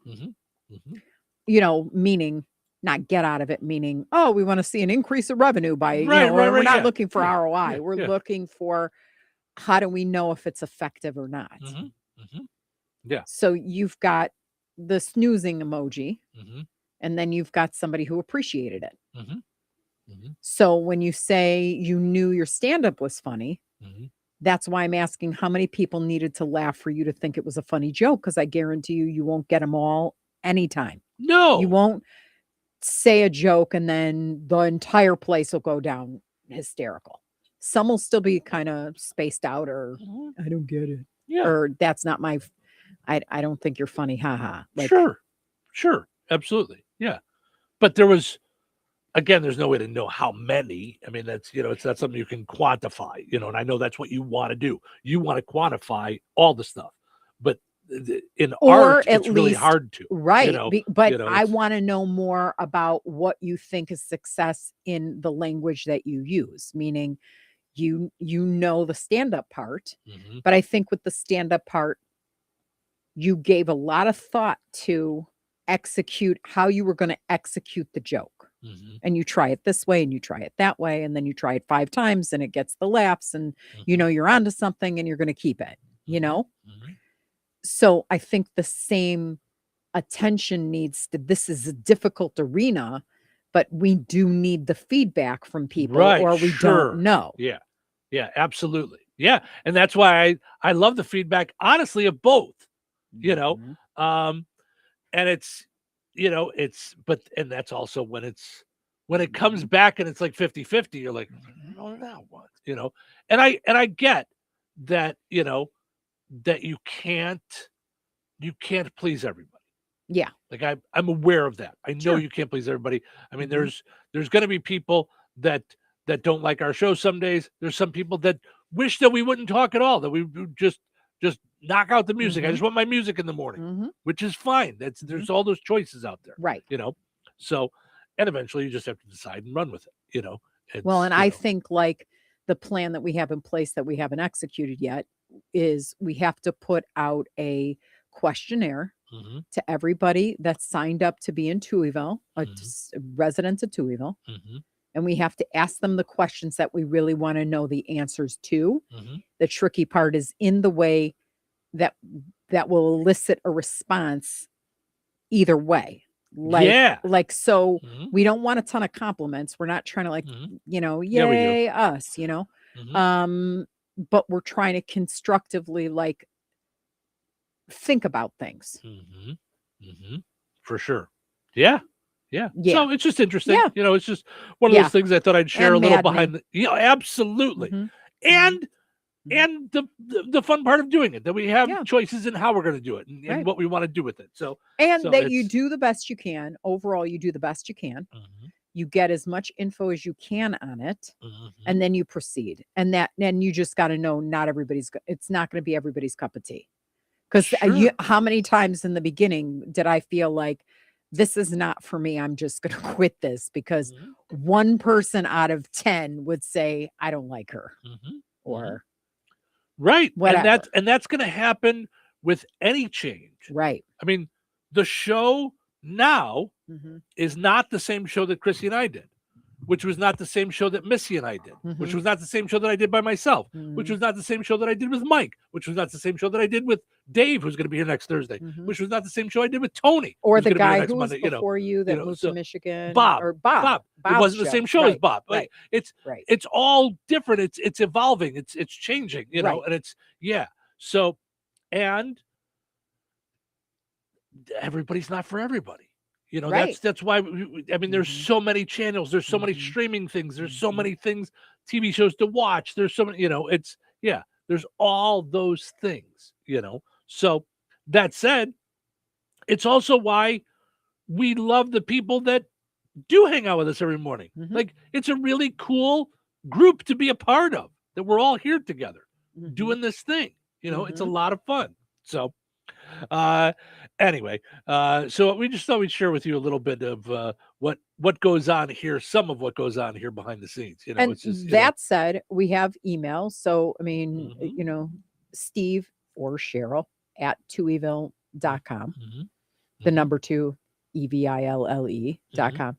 Meaning not get out of it, meaning, oh, we want to see an increase of revenue by, we're not looking for ROI. We're looking for, how do we know if it's effective or not? Yeah. So you've got the snoozing emoji, and then you've got somebody who appreciated it. So when you say you knew your stand-up was funny, that's why I'm asking how many people needed to laugh for you to think it was a funny joke, because I guarantee you won't get them all anytime. No. You won't say a joke and then the entire place will go down hysterical. Some will still be kind of spaced out, or I don't get it. Yeah. Or that's not my, I don't think you're funny. Haha. Like, Sure. Absolutely. Yeah. But there was, again, there's no way to know how many. I mean, that's, it's not something you can quantify, and I know that's what you want to do. You want to quantify all the stuff, but in art, it's really hard to. Right. But I want to know more about what you think is success in the language that you use, meaning you know the stand-up part, but I think with the stand-up part, you gave a lot of thought to execute how you were going to execute the joke. And you try it this way and you try it that way, and then you try it 5 times and it gets the laughs, and you're onto something and you're going to keep it, So I think the same attention needs to, this is a difficult arena, but we do need the feedback from people, or we don't know. Yeah, absolutely. Yeah. And that's why I love the feedback, honestly, of both, and it's, and that's also when it comes back and it's like 50-50, you're like, oh, now what, and I get that, that you can't please everybody. Yeah. Like I'm aware of that. I know you can't please everybody. I mean, there's going to be people that don't like our show some days. There's some people that wish that we wouldn't talk at all, that we would just knock out the music. I just want my music in the morning, which is fine. There's all those choices out there. Right. So, and eventually you just have to decide and run with it, I think like the plan that we have in place that we haven't executed yet is we have to put out a questionnaire to everybody that's signed up to be in Touhyville, residents of Touhyville. And we have to ask them the questions that we really want to know the answers to. The tricky part is in the way that will elicit a response either way. So we don't want a ton of compliments. We're not trying to yay us, but we're trying to constructively think about things. For sure. Yeah. So it's just interesting. It's just one of those things I thought I'd share a little behind absolutely. And the fun part of doing it, that we have choices in how we're going to do it and what we want to do with it. So that you do the best you can. Overall, you do the best you can. You get as much info as you can on it, and then you proceed. And then you just got to know it's not going to be everybody's cup of tea. Because how many times in the beginning did I feel like this is not for me? I'm just going to quit this because one person out of 10 would say, I don't like her or whatever. And that's going to happen with any change. Right. I mean, the show now is not the same show that Chrissy and I did, which was not the same show that Missy and I did, which was not the same show that I did by myself, which was not the same show that I did with Mike, which was not the same show that I did with Dave, who's going to be here next Thursday, which was not the same show I did with Tony. Or the guy who was before you that moved to Michigan. Bob. Bob's it wasn't the same show as Bob. Right. It's all different. It's evolving. It's changing, and it's, So, and everybody's not for everybody. That's why there's so many channels, there's so many streaming things, there's so many things, TV shows to watch, there's so many, there's all those things, So that said, it's also why we love the people that do hang out with us every morning. It's a really cool group to be a part of, that we're all here together doing this thing. It's a lot of fun. So anyway, so we just thought we'd share with you a little bit of what goes on here, some of what goes on here behind the scenes. And it's just, said, we have emails. So I mean, Steve or Cheryl at touhyville.com, the number 2 EVILLE.com.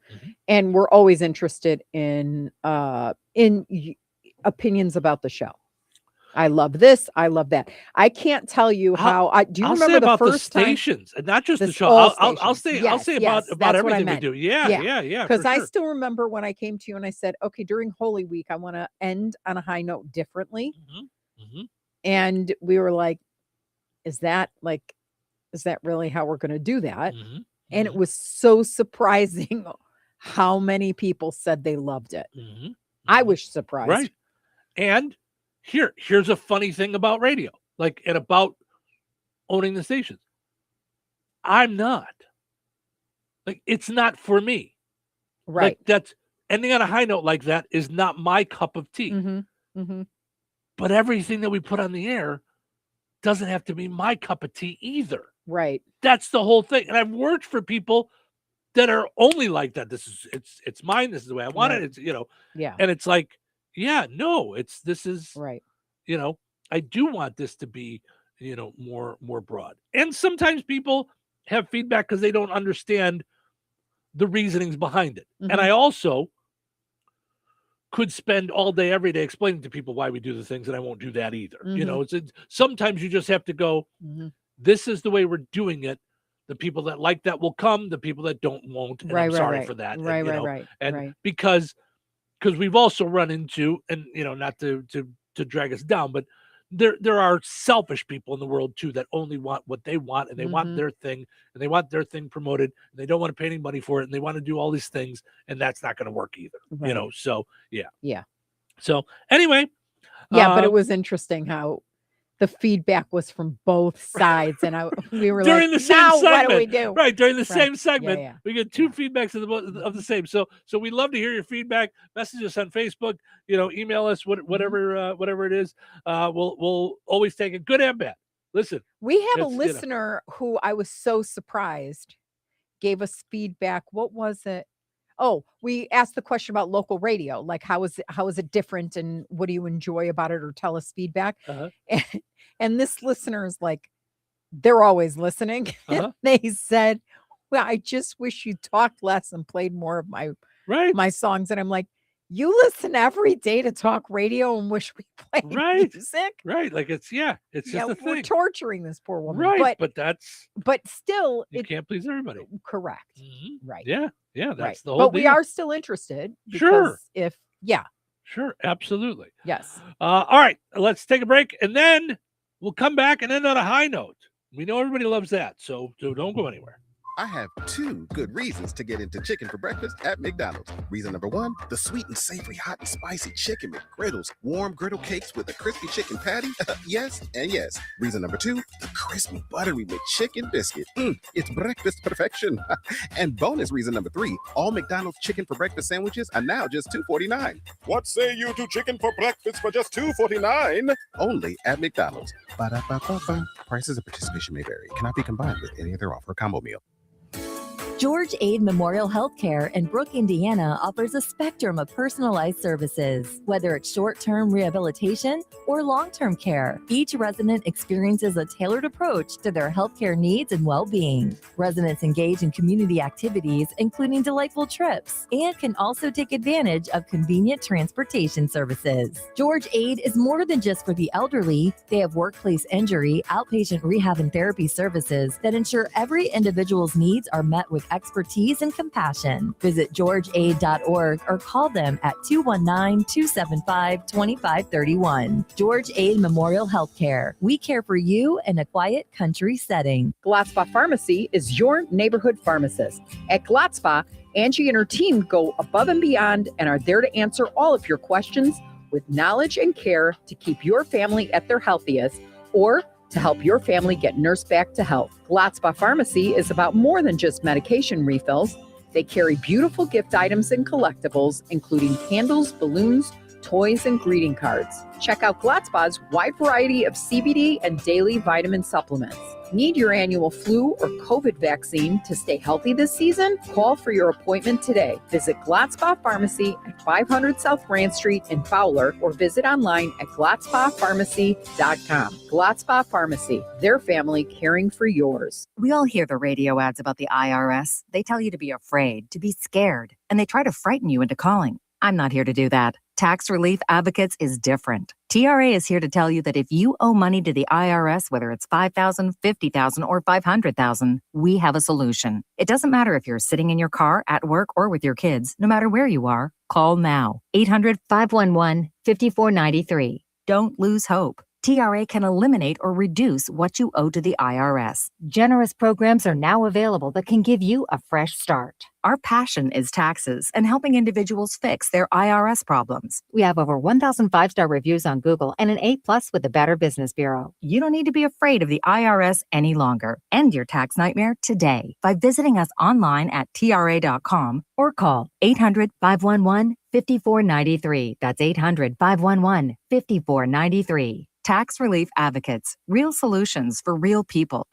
And we're always interested in opinions about the show. I love this. I love that. I can't tell you how. Do you remember the first the stations, and not just the show? I'll say about everything we do. Yeah. Because I still remember when I came to you and I said, okay, during Holy Week, I want to end on a high note differently. And we were like, is that really how we're going to do that? And it was so surprising how many people said they loved it. I was surprised. Right. And here's a funny thing about radio, and about owning the stations. I'm not. It's not for me. Right. That's ending on a high note like that is not my cup of tea. But everything that we put on the air doesn't have to be my cup of tea either. Right. That's the whole thing. And I've worked for people that are only like that. It's mine. This is the way I want it. It's, and it's like, this is right. I do want this to be, more broad. And sometimes people have feedback because they don't understand the reasonings behind it. And I also could spend all day, every day explaining to people why we do the things, and I won't do that either. Sometimes you just have to go, this is the way we're doing it. The people that like that will come. The people that don't won't. And I'm sorry for that. And because we've also run into, and not to drag us down, but there are selfish people in the world too that only want what they want, and they want their thing, and they want their thing promoted, and they don't want to pay any money for it, and they want to do all these things, and that's not going to work either. So yeah. So anyway, but it was interesting how the feedback was from both sides, and we were during like, the same now segment, what do we do? Right, during the same segment, we get two feedbacks of the same. So we love to hear your feedback. Message us on Facebook. Email us whatever it is. We'll always take it, good and bad. Listen, we have a listener who I was so surprised gave us feedback. What was it? Oh, we asked the question about local radio, like how is it different, and what do you enjoy about it, or tell us feedback. And this listener is like, they're always listening. Uh-huh. They said, well, I just wish you talked less and played more of my songs. And I'm like, you listen every day to talk radio and wish we played music? Right. Like it's just a we're thing. torturing this poor woman. Right. But still, you can't please everybody. Correct. Mm-hmm. Right. Yeah. Yeah. That's the whole But deal. we are still interested. Sure. Sure. Absolutely. Yes. All right. Let's take a break and then we'll come back and end on a high note. We know everybody loves that. So don't go anywhere. I have 2 good reasons to get into chicken for breakfast at McDonald's. Reason number 1, the sweet and savory hot and spicy chicken McGriddles, warm griddle cakes with a crispy chicken patty. Yes and yes. Reason number 2, the crispy buttery McChicken biscuit. It's breakfast perfection. And bonus reason number 3, all McDonald's chicken for breakfast sandwiches are now just $2.49. What say you to chicken for breakfast for just $2.49? Only at McDonald's. Ba-da-ba-ba-ba. Prices of participation may vary. Cannot be combined with any other offer or combo meal. George Aid Memorial Healthcare in Brooke, Indiana offers a spectrum of personalized services. Whether it's short-term rehabilitation or long-term care, each resident experiences a tailored approach to their healthcare needs and well-being. Residents engage in community activities, including delightful trips, and can also take advantage of convenient transportation services. George Aid is more than just for the elderly. They have workplace injury, outpatient rehab and therapy services that ensure every individual's needs are met with expertise and compassion. Visit georgeaid.org or call them at 219-275-2531. George Aid Memorial Healthcare. We care for you in a quiet country setting. Glotzba Pharmacy is your neighborhood pharmacist. At Glotzba, Angie and her team go above and beyond and are there to answer all of your questions with knowledge and care to keep your family at their healthiest or to help your family get nursed back to health. Glotzba Pharmacy is about more than just medication refills. They carry beautiful gift items and collectibles, including candles, balloons, toys, and greeting cards. Check out Glotzba's wide variety of CBD and daily vitamin supplements. Need your annual flu or COVID vaccine to stay healthy this season? Call for your appointment today. Visit Glotzba Pharmacy at 500 South Grand Street in Fowler or visit online at glotzbapharmacy.com. Glotzba Pharmacy, their family caring for yours. We all hear the radio ads about the IRS. They tell you to be afraid, to be scared, and they try to frighten you into calling. I'm not here to do that. Tax Relief Advocates is different. TRA is here to tell you that if you owe money to the IRS, whether it's $5,000, $50,000, or $500,000, we have a solution. It doesn't matter if you're sitting in your car, at work, or with your kids. No matter where you are, call now. 800-511-5493. Don't lose hope. TRA can eliminate or reduce what you owe to the IRS. Generous programs are now available that can give you a fresh start. Our passion is taxes and helping individuals fix their IRS problems. We have over 1,000 5-star reviews on Google and an A+ with the Better Business Bureau. You don't need to be afraid of the IRS any longer. End your tax nightmare today by visiting us online at TRA.com or call 800-511-5493. That's 800-511-5493. Tax Relief Advocates. Real solutions for real people.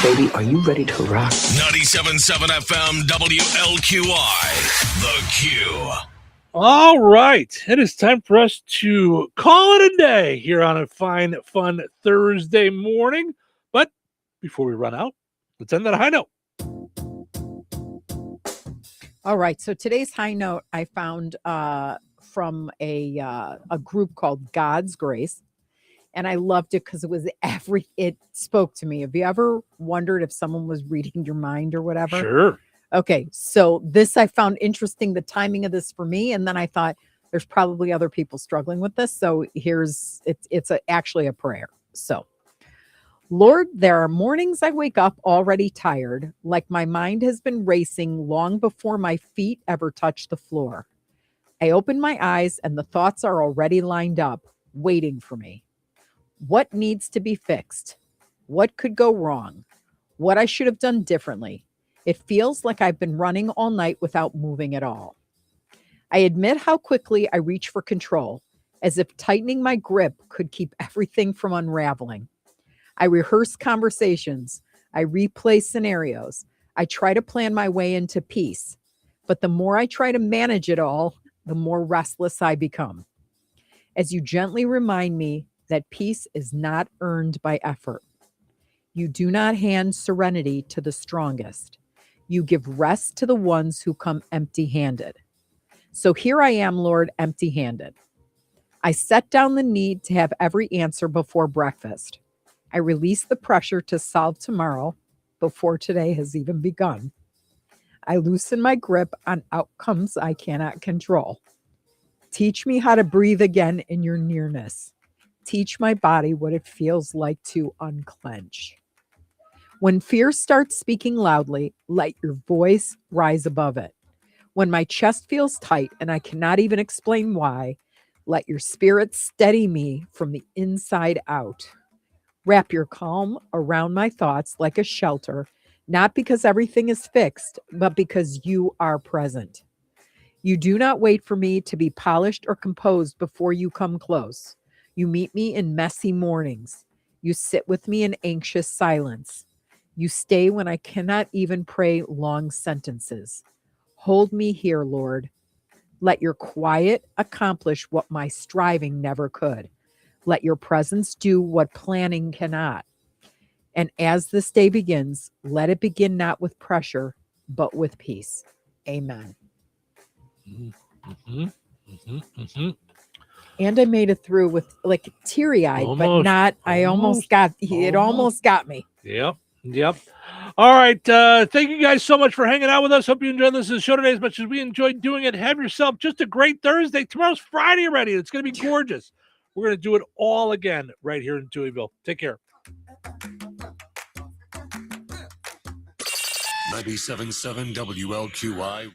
Baby, are you ready to rock? 97.7 FM WLQI. The Q. All right. It is time for us to call it a day here on a fine, fun Thursday morning. But before we run out, let's end on a high note. All right. So today's high note I found from a group called God's Grace. And I loved it because it spoke to me. Have you ever wondered if someone was reading your mind or whatever? Sure. Okay. So this I found interesting, the timing of this for me. And then I thought there's probably other people struggling with this. So it's actually a prayer. So, Lord, there are mornings I wake up already tired, like my mind has been racing long before my feet ever touch the floor. I open my eyes and the thoughts are already lined up, waiting for me. What needs to be fixed? What could go wrong? What I should have done differently? It feels like I've been running all night without moving at all. I admit how quickly I reach for control, as if tightening my grip could keep everything from unraveling. I rehearse conversations. I replay scenarios. I try to plan my way into peace. But the more I try to manage it all, the more restless I become. As you gently remind me, that peace is not earned by effort. You do not hand serenity to the strongest. You give rest to the ones who come empty-handed. So here I am, Lord, empty-handed. I set down the need to have every answer before breakfast. I release the pressure to solve tomorrow before today has even begun. I loosen my grip on outcomes I cannot control. Teach me how to breathe again in your nearness. Teach my body what it feels like to unclench. When fear starts speaking loudly, let your voice rise above it. When my chest feels tight and I cannot even explain why, let your spirit steady me from the inside out. Wrap your calm around my thoughts like a shelter, not because everything is fixed, but because you are present. You do not wait for me to be polished or composed before you come close. You meet me in messy mornings. You sit with me in anxious silence. You stay when I cannot even pray long sentences. Hold me here, Lord. Let your quiet accomplish what my striving never could. Let your presence do what planning cannot. And as this day begins, let it begin not with pressure, but with peace. Amen. And I made it through with like teary-eyed, but not, it almost got me. Yep. All right. Thank you guys so much for hanging out with us. Hope you enjoyed this show today as much as we enjoyed doing it. Have yourself just a great Thursday. Tomorrow's Friday already. It's going to be gorgeous. We're going to do it all again right here in Touhyville. Take care. 97.7 WLQI.